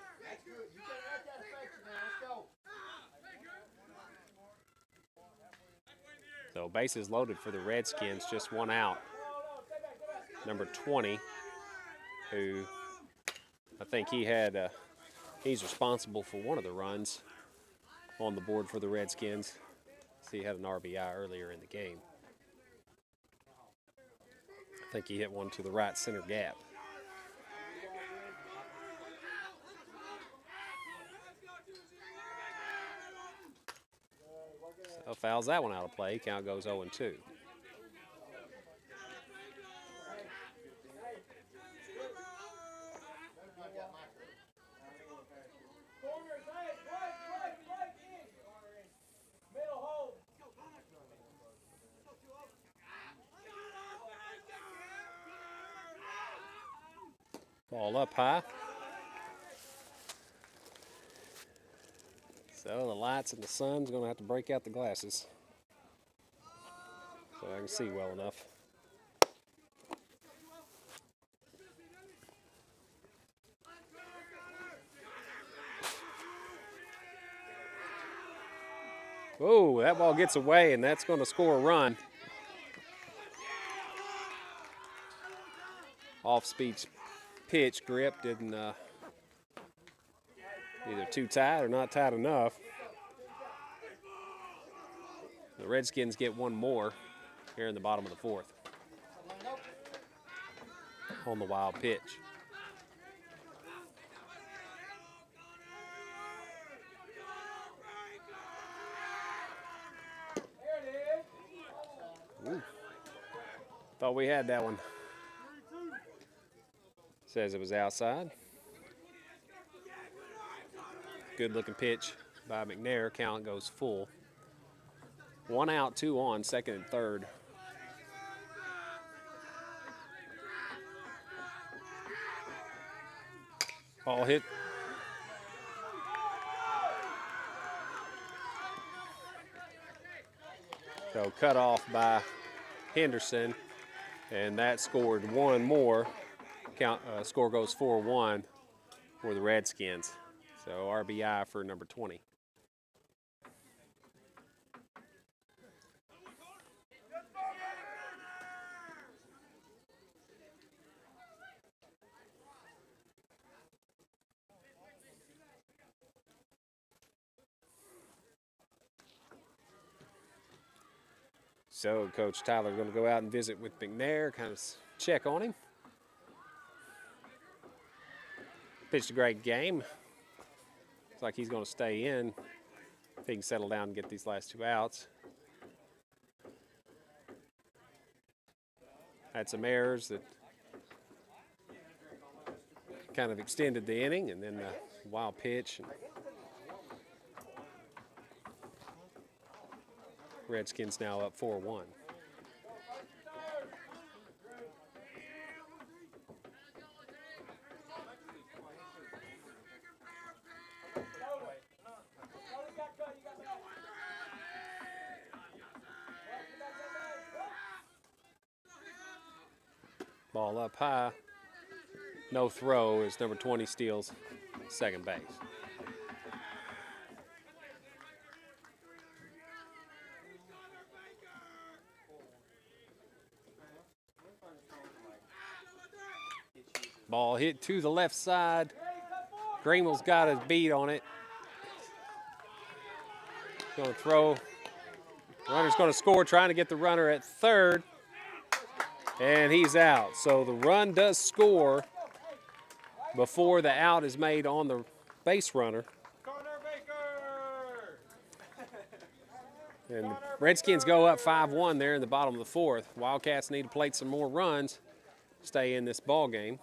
So bases loaded for the Redskins, just 1 out. Number 20, who I think he's responsible for one of the runs on the board for the Redskins. See, he had an RBI earlier in the game. I think he hit one to the right center gap. So fouls that one out of play. Count goes 0-2. Ball up high. So the lights and the sun's going to have to break out the glasses so I can see well enough. Oh, that ball gets away, and that's going to score a run. Off-speed pitch grip didn't either too tight or not tight enough. The Redskins get one more here in the bottom of the fourth on the wild pitch. Ooh. Thought we had that one. Says it was outside. Good looking pitch by McNair. Count goes full. 1 out, 2 on, second and third. Ball hit. So cut off by Henderson, and that scored one more. Score goes 4-1 for the Redskins. So RBI for number 20. So Coach Tyler's going to go out and visit with McNair, kind of check on him. Pitched a great game. Looks like he's going to stay in if he can settle down and get these last 2 outs. Had some errors that kind of extended the inning, and then the wild pitch. Redskins now up 4-1. Ball up high. No throw as number 20 steals second base. Ball hit to the left side. Greenwell's got his beat on it. Going to throw. Runner's going to score, trying to get the runner at third. And he's out. So the run does score before the out is made on the base runner. And the Redskins go up 5-1 there in the bottom of the fourth. Wildcats need to plate some more runs to stay in this ball game.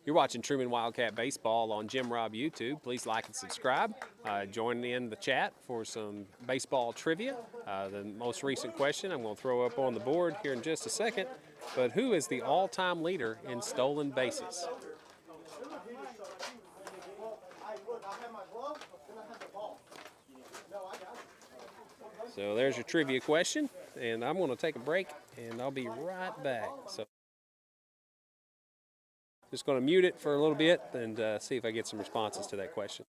You're watching Trumann Wildcat Baseball on Jim Rob YouTube. Please like and subscribe. Join in the chat for some baseball trivia. The most recent question I'm going to throw up on the board here in just a second. But who is the all-time leader in stolen bases? So there's your trivia question. And I'm going to take a break, and I'll be right back. So just going to mute it for a little bit and see if I get some responses to that question.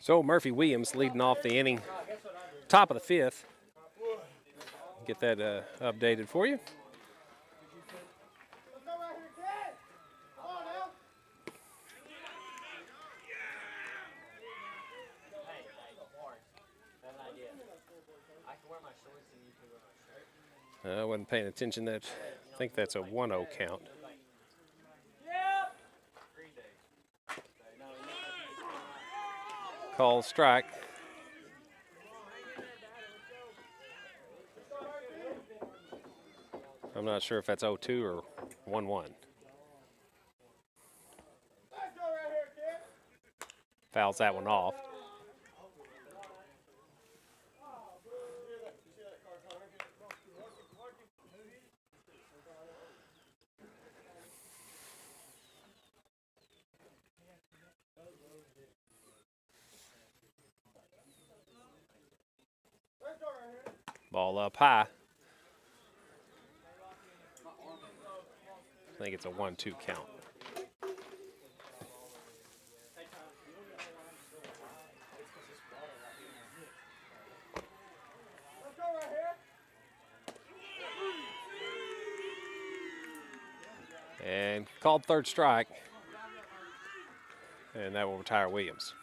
So Murphy Williams leading off the inning, top of the fifth. Get that updated for you. Let's go right here, kid. Come on now. I wasn't paying attention. I think that's a 1-0 count. Call strike. I'm not sure if that's 0-2 or 1-1. Let's go right here, kid. Fouls that one off. Let's go right here. Ball up high. I think it's a 1-2 count. Let's go right here. And called third strike. And that will retire Williams.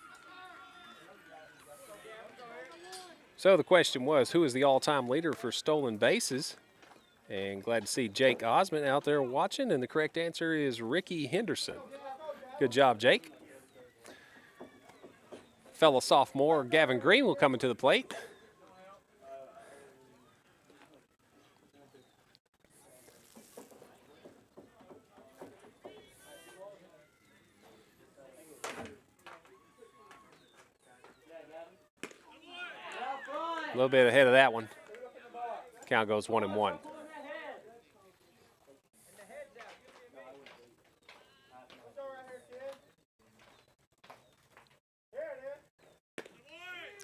So the question was, who is the all-time leader for stolen bases? And glad to see Jake Osmond out there watching, and the correct answer is Ricky Henderson. Good job, Jake. Fellow sophomore Gavin Green will come into the plate. A little bit ahead of that one. Count goes 1-1.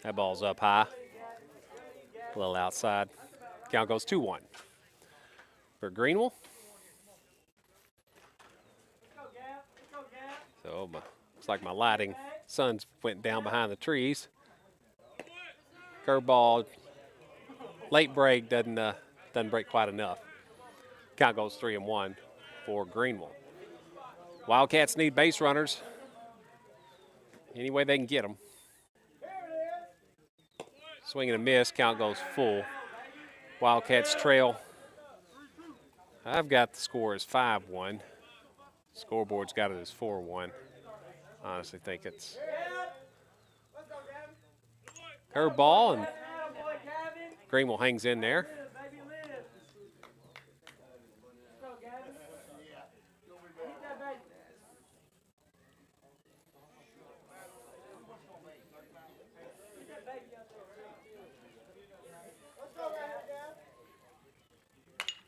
That ball's up high, a little outside. Count goes 2-1 for Greenwell. So looks like my lighting, sun's went down behind the trees. Curveball, late break doesn't break quite enough. Count goes 3-1 for Greenwell. Wildcats need base runners any way they can get them. Swing and a miss, count goes full. Wildcats trail. I've got the score as 5-1. Scoreboard's got it as 4-1. Honestly think it's curveball, and Greenwell hangs in there.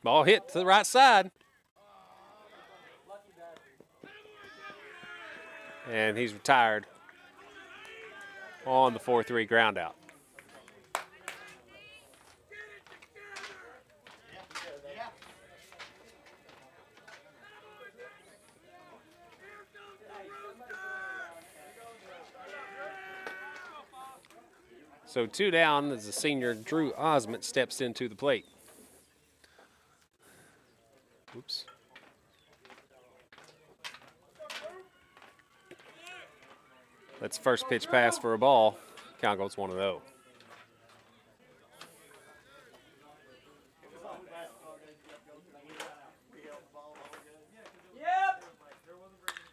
Ball hit to the right side. And he's retired on the 4-3 ground out. So 2 down as the senior Drew Osmond steps into the plate. Oops. That's first pitch pass for a ball. Count goes 1-0.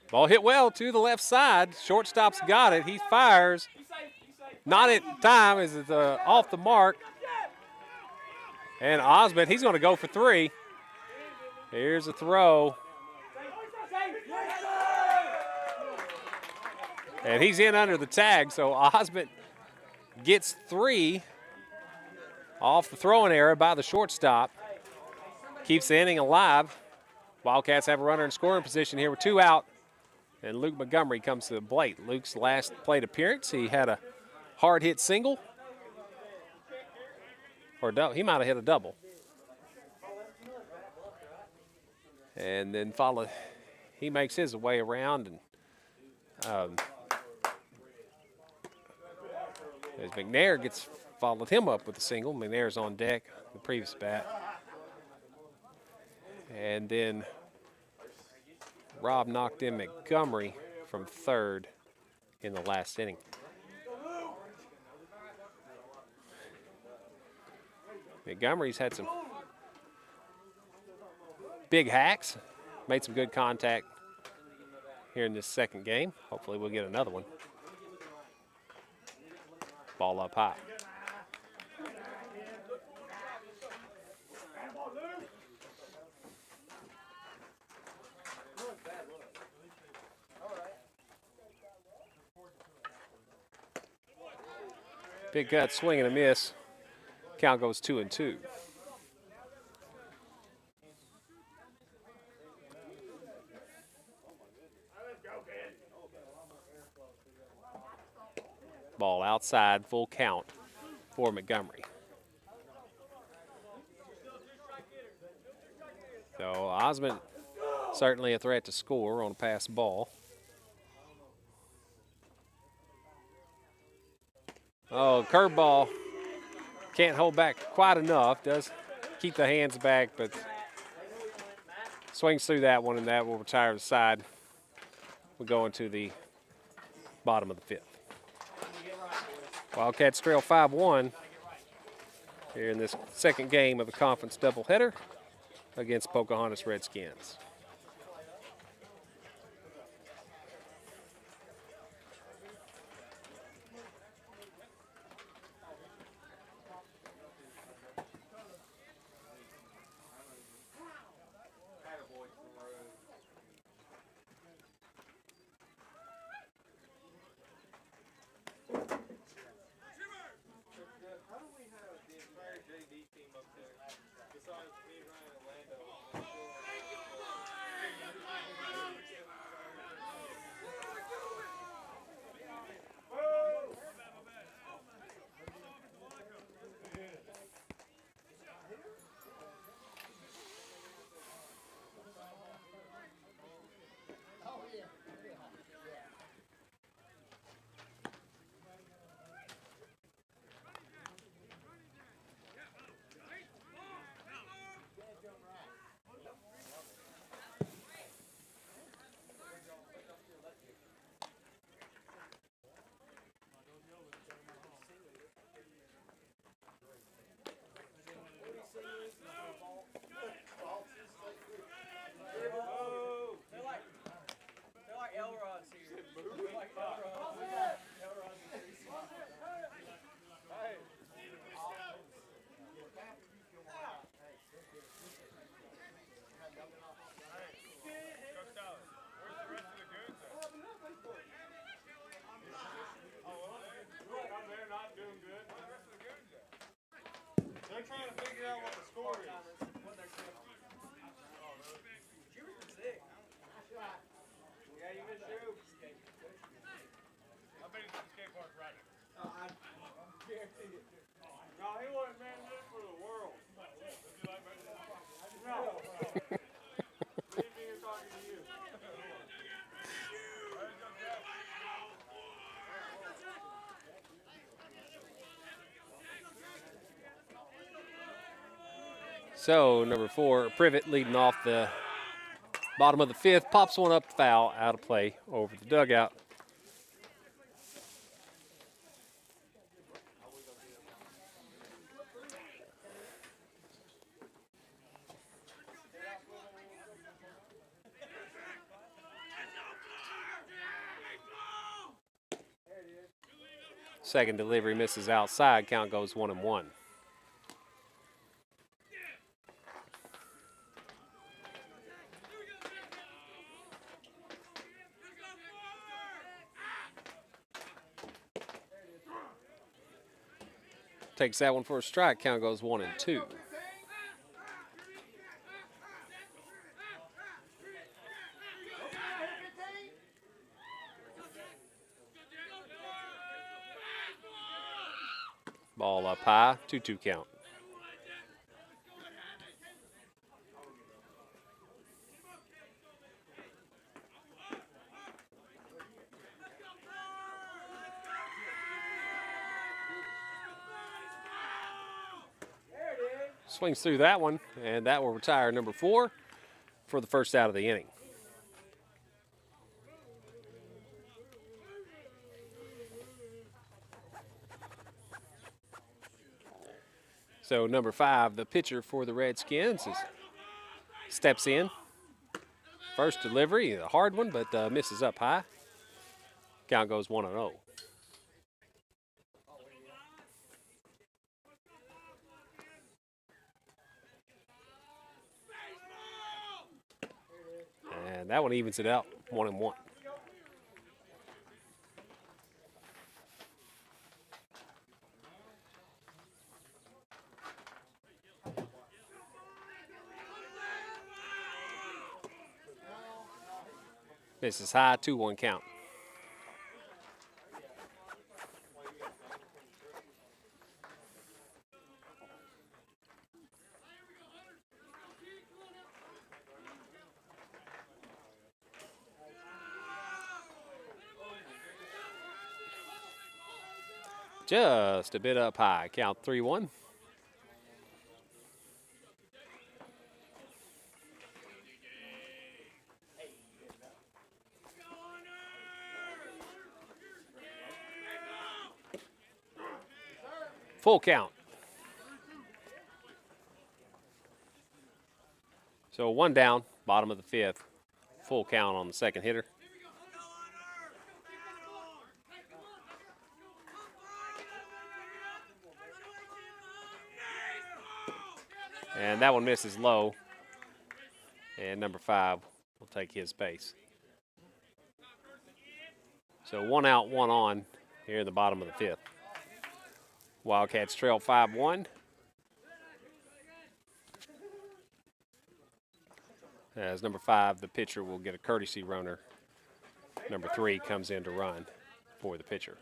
Ball hit well to the left side. Shortstop's got it. He fires. Not at time as it's off the mark. And Osmond, he's going to go for 3. Here's a throw. And he's in under the tag, so Osmond gets 3 off the throwing error by the shortstop. Keeps the inning alive. Wildcats have a runner in scoring position here with 2 out. And Luke Montgomery comes to the plate. Luke's last plate appearance, he had a hard hit single. Or he might have hit a double. And then he makes his way around and As McNair followed him up with a single. McNair's on deck, the previous bat. And then Rob knocked in Montgomery from third in the last inning. Montgomery's had some big hacks, made some good contact here in this second game. Hopefully we'll get another one. Ball up high. Big gut swing and a miss. Count goes 2-2. Ball outside, full count for Montgomery. So Osmond certainly a threat to score on a pass ball. Oh, curveball. Can't hold back quite enough. Does keep the hands back, but swings through that one, and that will retire the side. We'll go into the bottom of the fifth. Wildcats trail 5-1 here in this second game of the conference doubleheader against Pocahontas Redskins. They're trying to figure out what the score is. Yeah, you missed you. I bet it's the skate park right. I guarantee it. No, he wasn't manning this for the world. No. Leave me here talking to you. So number 4, Privet leading off the bottom of the fifth, pops one up foul, out of play over the dugout. Second delivery misses outside, count goes 1-1. Takes that one for a strike. Count goes 1-2. Ball up high, 2-2 count. swings through that one, and that will retire number 4 for the first out of the inning. So number 5, the pitcher for the Redskins, steps in. First delivery, a hard one, but misses up high. Count goes 1-0. And that one evens it out, 1-1. This is high, 2-1 count. Just a bit up high, count 3-1. Full count. So 1 down, bottom of the 5th. Full count on the second hitter. And that one misses low. And number 5 will take his base. So 1 out, 1 on here in the bottom of the 5th. Wildcats trail 5-1. As number 5, the pitcher will get a courtesy runner. Number 3 comes in to run for the pitcher.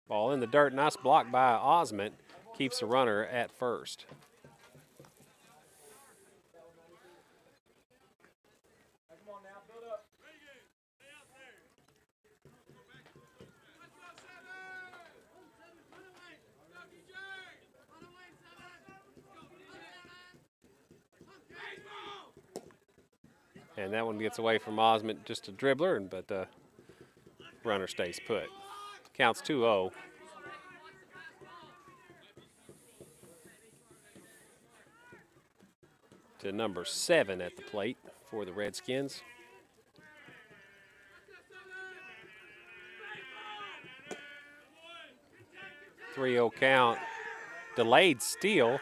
Ball in the dirt, nice block by Osment, keeps the runner at first. And that one gets away from Osment, just a dribbler, but the runner stays put. Counts 2-0. To number 7 at the plate for the Redskins. .3-0 count. Delayed steal.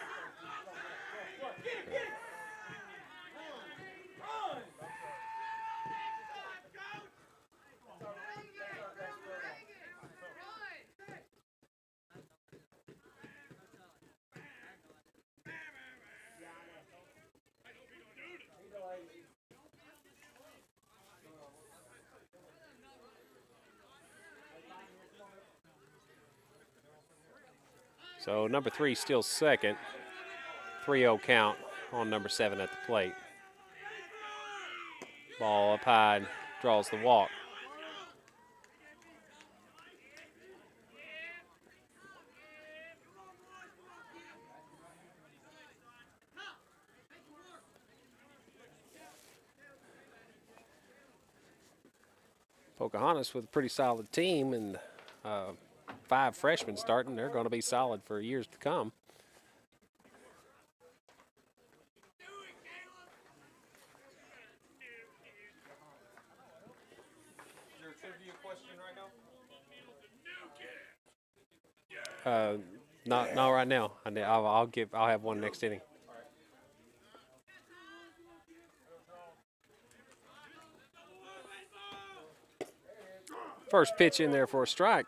So number 3 still second. 3-0 count on number 7 at the plate. Ball up high, draws the walk. Pocahontas with a pretty solid team and 5 freshmen starting. They're going to be solid for years to come. Is there a trivia question right now? Not right now. I'll have one next inning. First pitch in there for a strike.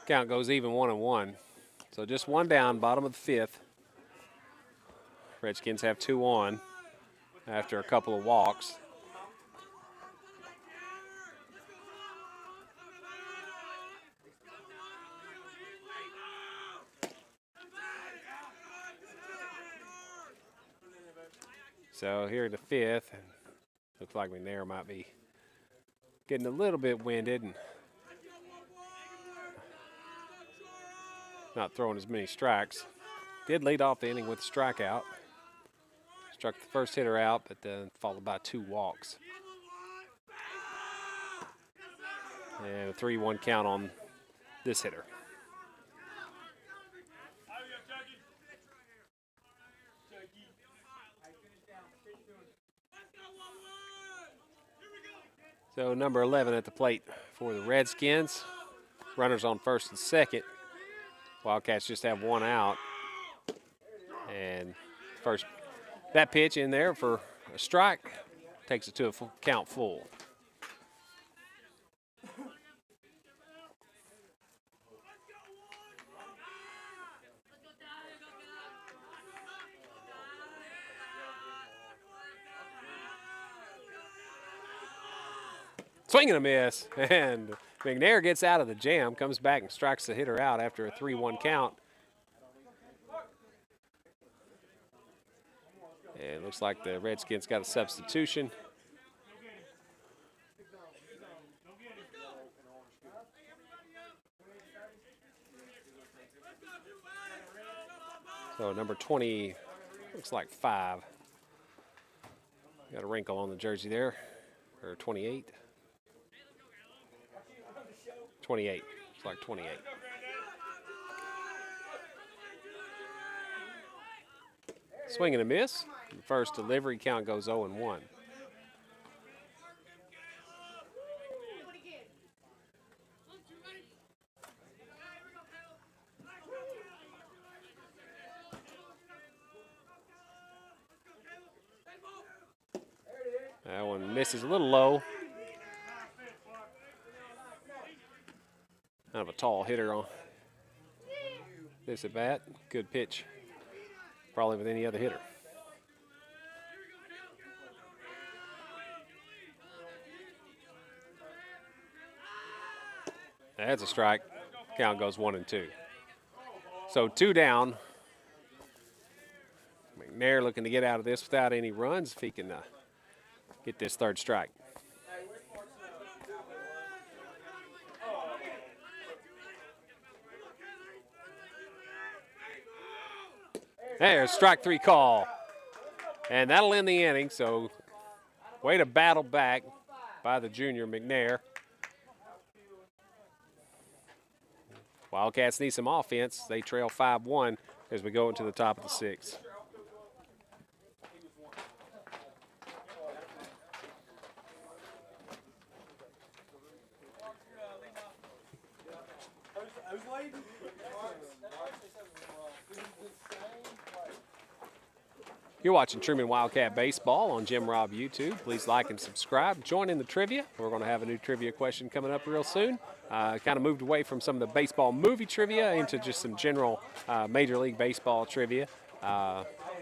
Count goes even 1-1. So just 1 down, bottom of the 5th. Redskins have 2 on after a couple of walks. So here in the 5th, and looks like McNair might be getting a little bit winded and not throwing as many strikes. Did lead off the inning with a strikeout. Struck the first hitter out, but then followed by 2 walks. And a 3-1 count on this hitter. So number 11 at the plate for the Redskins. Runners on first and second. Wildcats just have 1 out. And first, that pitch in there for a strike takes it to a count full. Swing and a miss, and McNair gets out of the jam, comes back and strikes the hitter out after a 3-1 count. And it looks like the Redskins got a substitution. So number 20, looks like 5. Got a wrinkle on the jersey there, or 28. 28. It's like 28. Swing and a miss. First delivery count goes 0-1. That one misses a little low. Kind of a tall hitter on this at bat. Good pitch, probably with any other hitter. That's a strike. Count goes 1-2. So 2 down. McNair looking to get out of this without any runs if he can get this 3rd strike. There's strike 3 call. And that'll end the inning. So way to battle back by the junior McNair. Wildcats need some offense. They trail 5-1 as we go into the top of the 6th. You're watching Trumann Wildcat Baseball on Jim Robb YouTube. Please like and subscribe. Join in the trivia. We're going to have a new trivia question coming up real soon. Kind of moved away from some of the baseball movie trivia into just some general Major League Baseball trivia.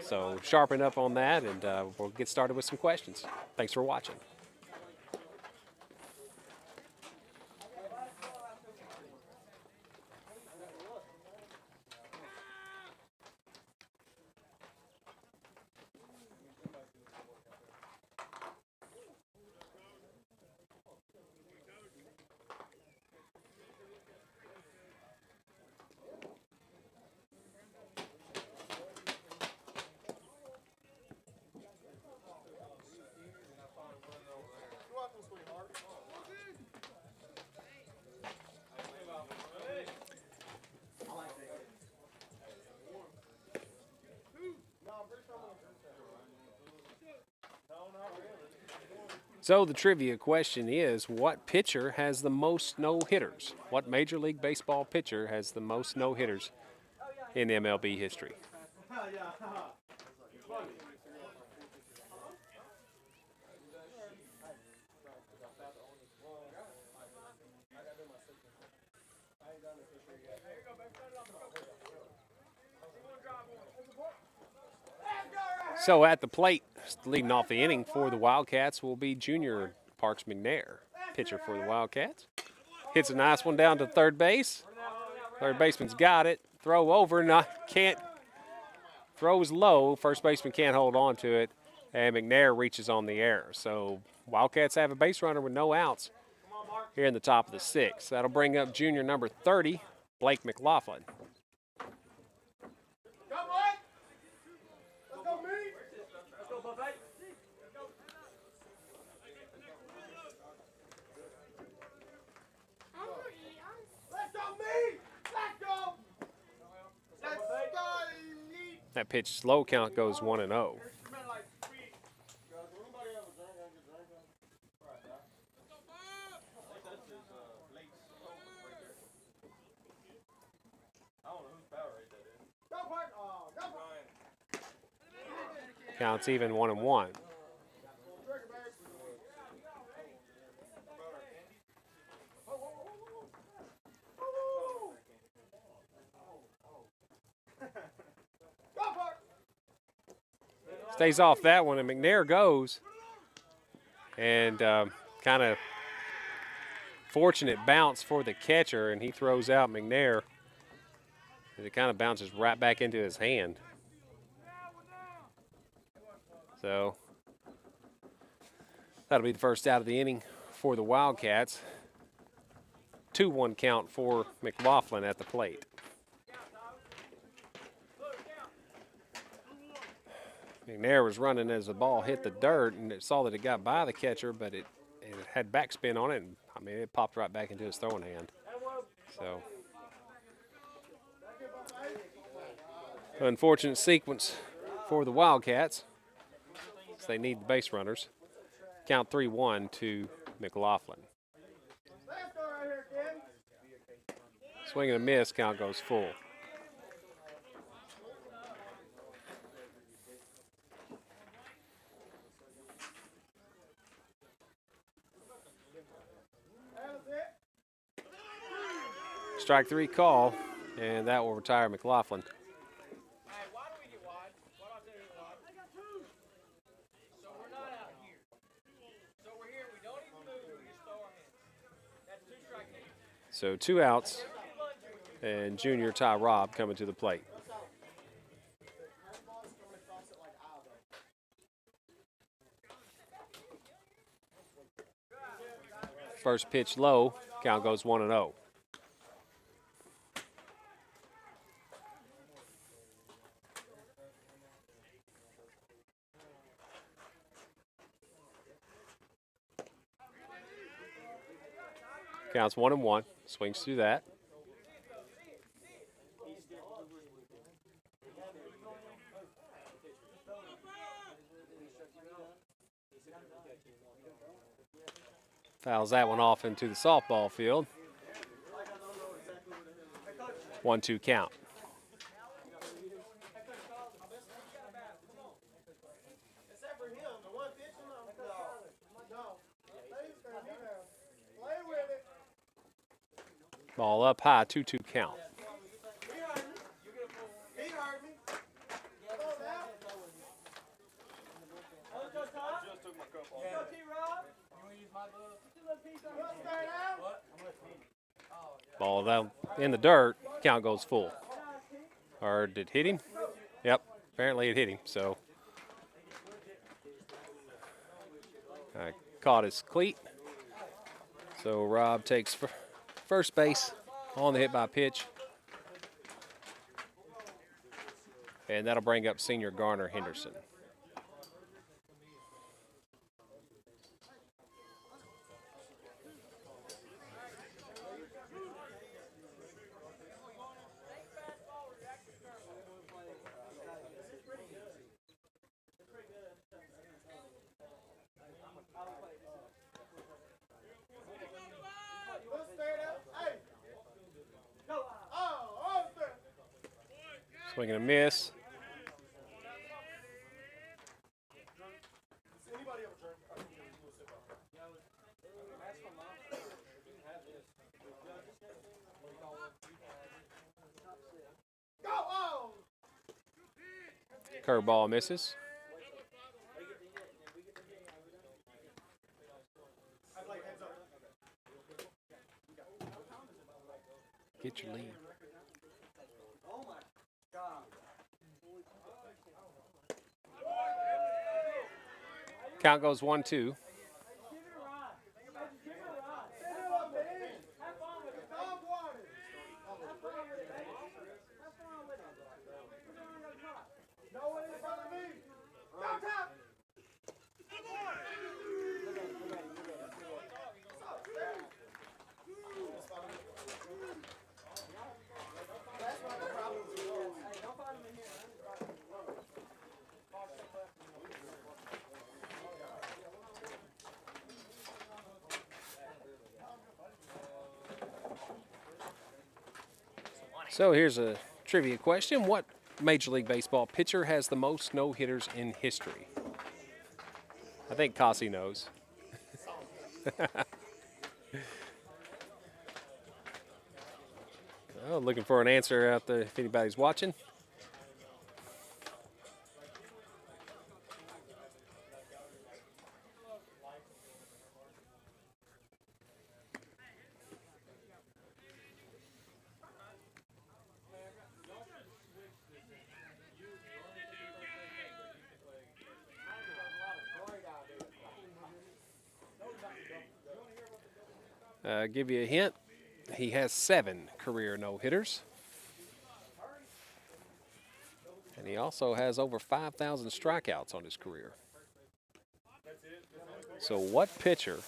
So sharpen up on that, and we'll get started with some questions. Thanks for watching. So the trivia question is, what pitcher has the most no-hitters? What Major League Baseball pitcher has the most no-hitters in MLB history? So at the plate, leading off the inning for the Wildcats will be junior Parks McNair, pitcher for the Wildcats. Hits a nice one down to third base. Third baseman's got it. Throw over, can't. Throws low. First baseman can't hold on to it, and McNair reaches on the air. So Wildcats have a base runner with no outs here in the top of the sixth. That'll bring up junior number 30, Blake Mclaughlin. That pitch slow, count goes 1-0. Counts even 1-1. Stays off that one, and McNair goes. And kind of fortunate bounce for the catcher, and he throws out McNair. And it kind of bounces right back into his hand. So that'll be the first out of the inning for the Wildcats. 2-1 count for McLaughlin at the plate. McNair was running as the ball hit the dirt, and it saw that it got by the catcher, but it had backspin on it, and I mean it popped right back into his throwing hand. So unfortunate sequence for the Wildcats. They need the base runners. Count 3-1 to McLaughlin. Swing and a miss, count goes full. Strike 3 call, and that will retire McLaughlin. So 2 outs, and junior Ty Robb coming to the plate. First pitch low, count goes 1-0. Counts 1-1, swings through that. Fouls that one off into the softball field. 1-2 count. Ball up high, 2-2 count. Ball down in the dirt, count goes full. Or did it hit him? Yep, apparently it hit him, so. Caught his cleat. So Robb takes first base on the hit by pitch. And that'll bring up senior Garner Henderson. Swing and a miss. Curveball misses. get your lead. Count goes 1-2. So here's a trivia question. What Major League Baseball pitcher has the most no-hitters in history? I think Cassie knows. Oh, looking for an answer out there if anybody's watching. Give you a hint. He has 7 career no-hitters. And he also has over 5,000 strikeouts on his career. So what pitcher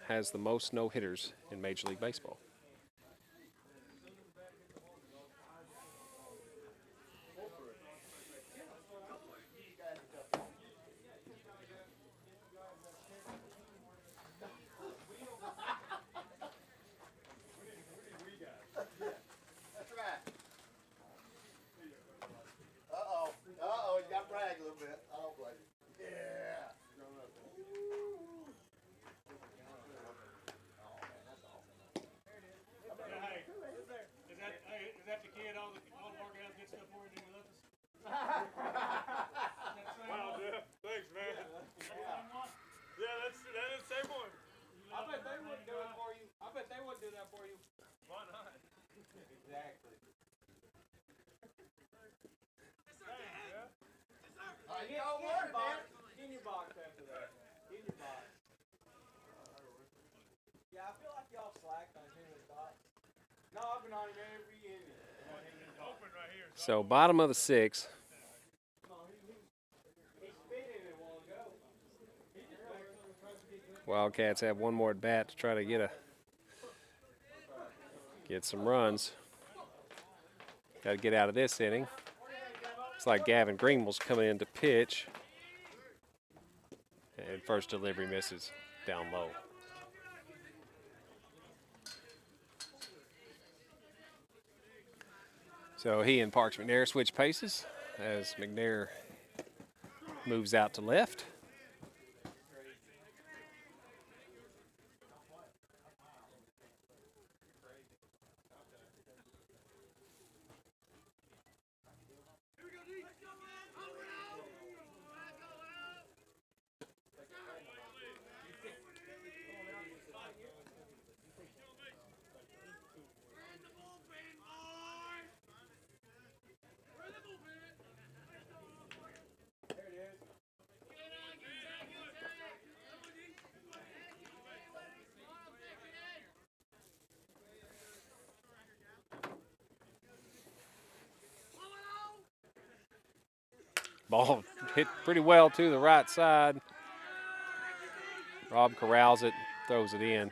has the most no-hitters in Major League Baseball? Wow, Jeff. Thanks, man. Yeah, that is the same one. I bet they wouldn't do it for you. I bet they wouldn't do that for you. Why not? Exactly. Get in your box after that. Get in your box. Yeah, I feel like y'all slacked on Henry's box. No, I've been on him every inning. Open right here. So bottom of the 6th. He's spinning it a while ago. Wildcats have one more at bat to try to get some runs. Got to get out of this inning. Looks like Gavin Greenwell's coming in to pitch. And first delivery misses down low. So he and Parks McNair switch paces as McNair moves out to left. Ball hit pretty well to the right side. Rob corrals it, throws it in.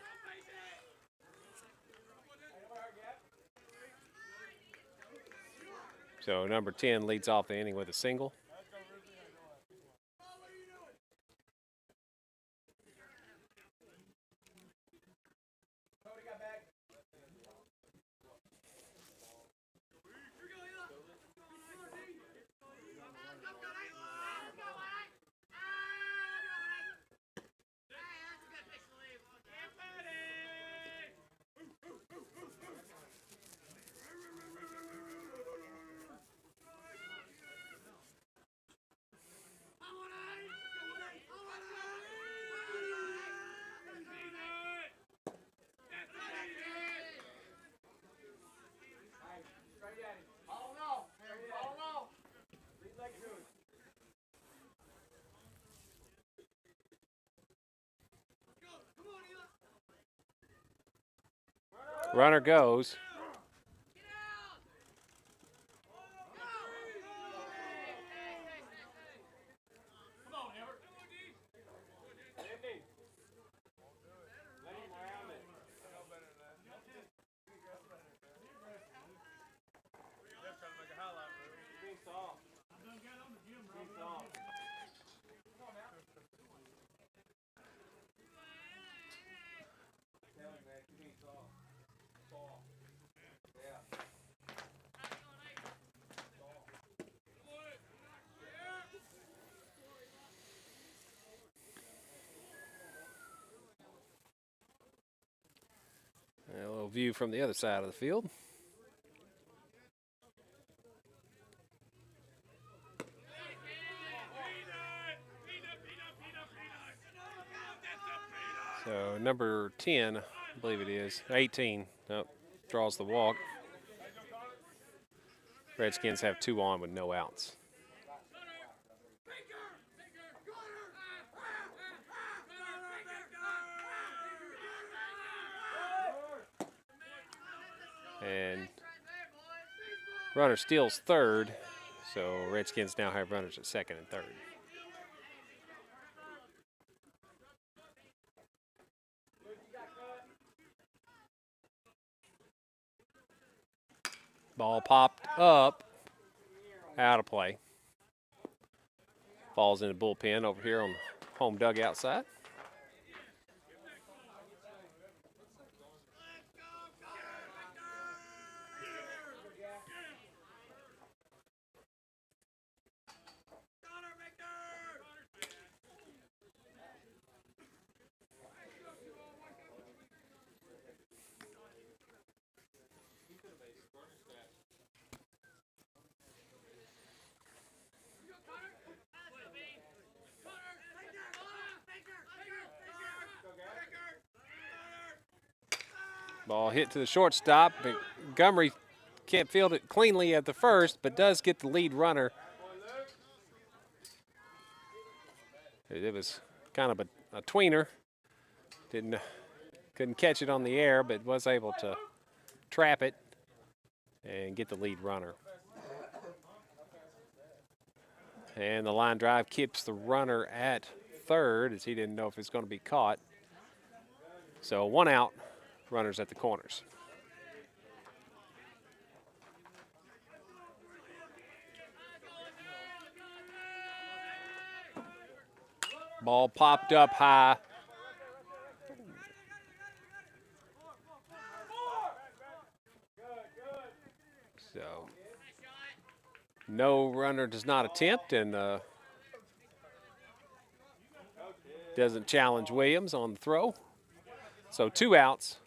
So number 10 leads off the inning with a single. Runner goes. A little view from the other side of the field. So number 10, I believe it is, 18, nope, draws the walk. Redskins have 2 on with no outs. And runner steals third, so Redskins now have runners at second and third. Ball popped up, out of play. Falls in the bullpen over here on the home dugout side. Ball hit to the shortstop. Montgomery can't field it cleanly at the first, but does get the lead runner. It was kind of a tweener. Couldn't catch it on the air, but was able to trap it and get the lead runner. And the line drive keeps the runner at third, as he didn't know if it's going to be caught. So 1 out, runners at the corners. Ball popped up high. So no runner does not attempt, and doesn't challenge Williams on the throw. So 2 outs.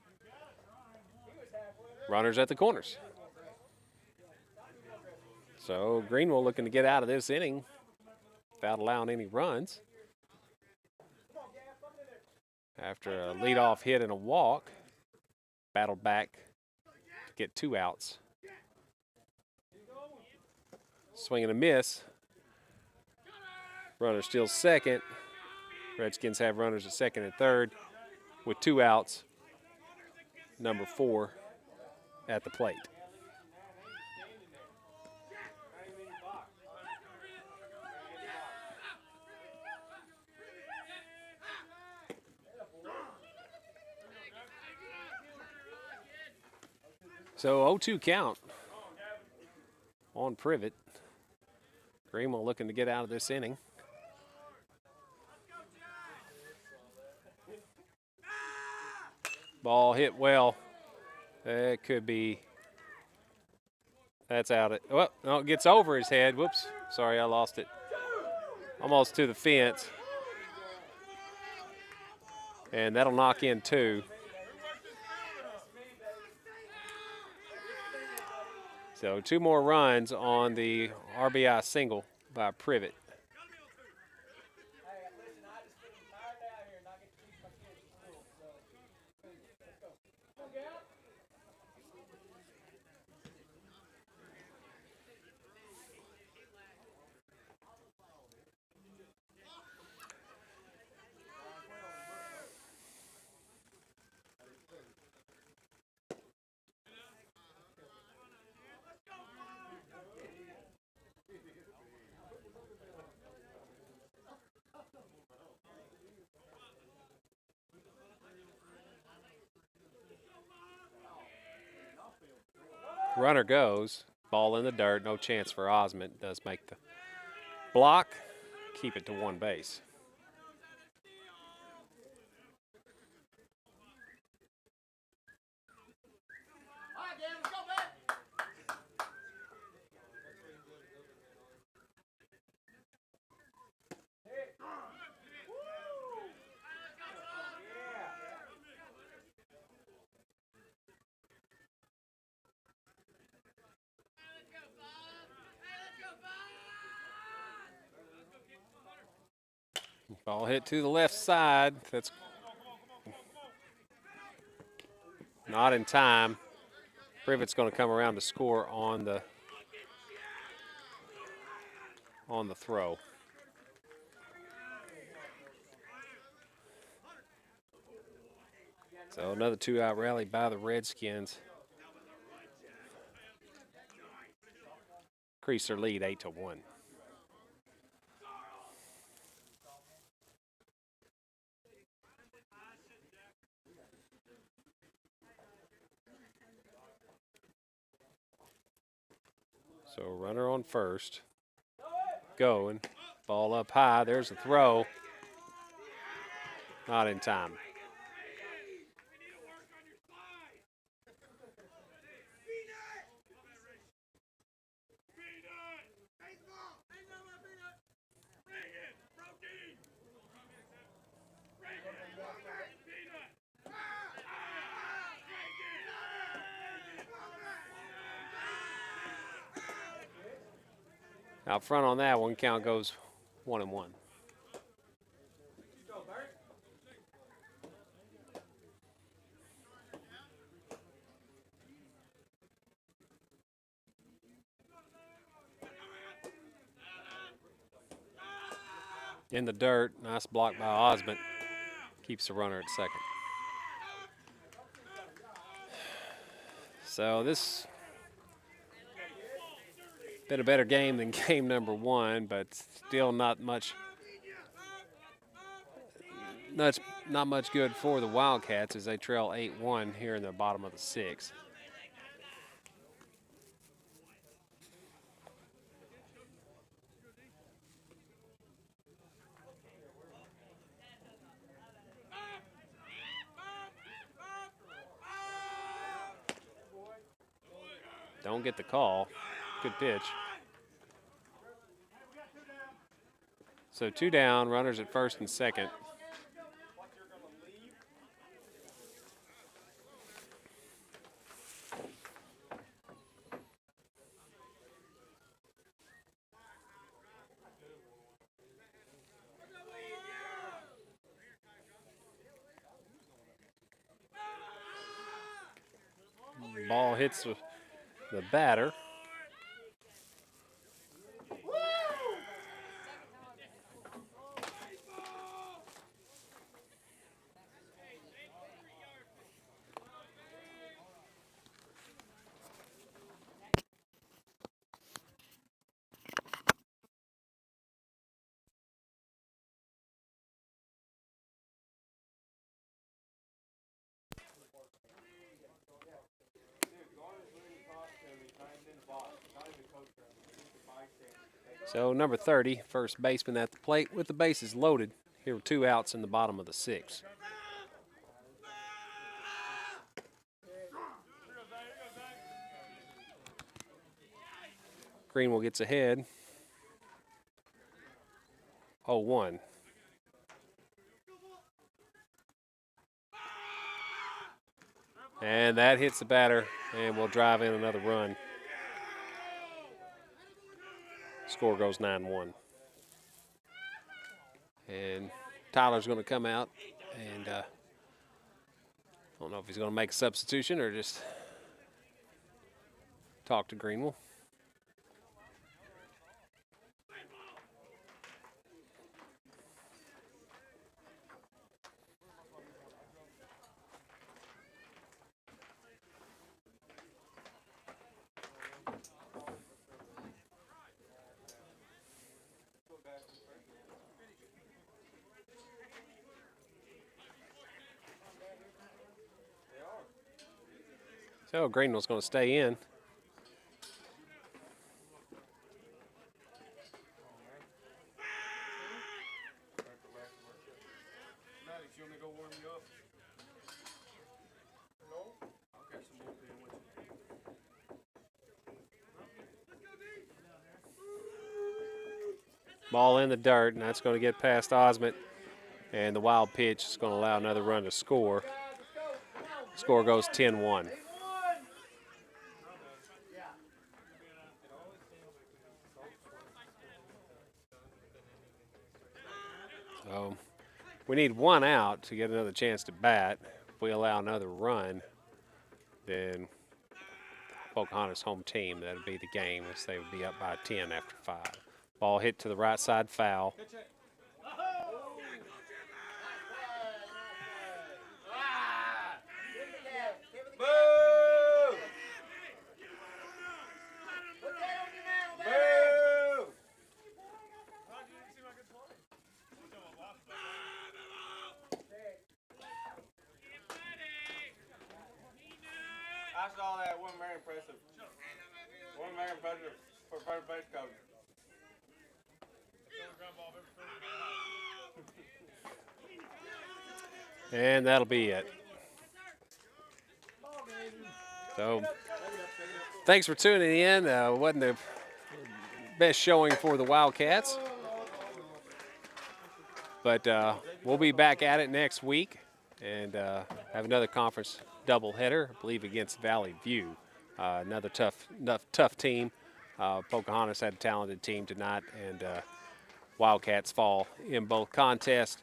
Runners at the corners. So Greenwell looking to get out of this inning without allowing any runs. After a leadoff hit and a walk, battled back to get 2 outs. Swing and a miss. Runner steals second. Redskins have runners at second and third with 2 outs. Number 4 at the plate. So 0-2 count on Privet. Greenwell looking to get out of this inning. Ball hit well. It could be. That's out. Well, no, it gets over his head. Whoops. Sorry, I lost it. Almost to the fence. And that'll knock in 2. So 2 more runs on the RBI single by Privet. Runner goes. Ball in the dirt. No chance for Osmond. Does make the block. Keep it to one base. Ball hit to the left side. That's not in time. Privet's going to come around to score on the throw. So another 2-out rally by the Redskins. Increase their lead 8-1. So runner on first. Going. Ball up high. There's a throw. Not in time. Out front on that one, count goes 1-1. In the dirt, nice block by Osmond. Keeps the runner at second. So this been a better game than game number one, but still not much good for the Wildcats as they trail 8-1 here in the bottom of the sixth. Don't get the call. Good pitch. So 2 down, runners at first and second. Ball hits the batter. So number 30, first baseman at the plate with the bases loaded. Here were 2 outs in the bottom of the sixth. Greenwell gets ahead. 0-1. And that hits the batter and will drive in another run. Score goes 9-1. And Tyler's going to come out, and I don't know if he's going to make a substitution or just talk to Greenwell. So Greenwell's going to stay in. Ball in the dirt, and that's going to get past Osment. And the wild pitch is going to allow another run to score. Score goes 10-1. So we need one out to get another chance to bat. If we allow another run, then Pocahontas home team, that would be the game, as they would be up by 10 after 5. Ball hit to the right side, foul. I saw that. Wasn't very impressive. Wasn't very impressive for first base coach. And that'll be it. So, thanks for tuning in. Wasn't the best showing for the Wildcats, but we'll be back at it next week and have another conference doubleheader, I believe, against Valley View. Another tough team. Pocahontas had a talented team tonight, and Wildcats fall in both contests.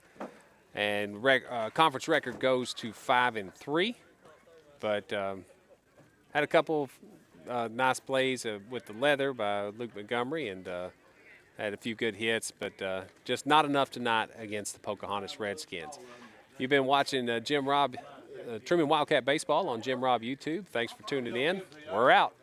And conference record goes to 5-3, but had a couple of nice plays with the leather by Luke Montgomery, and had a few good hits, but just not enough tonight against the Pocahontas Redskins. You've been watching Truman Wildcat Baseball on Jim Robb YouTube. Thanks for tuning in. We're out.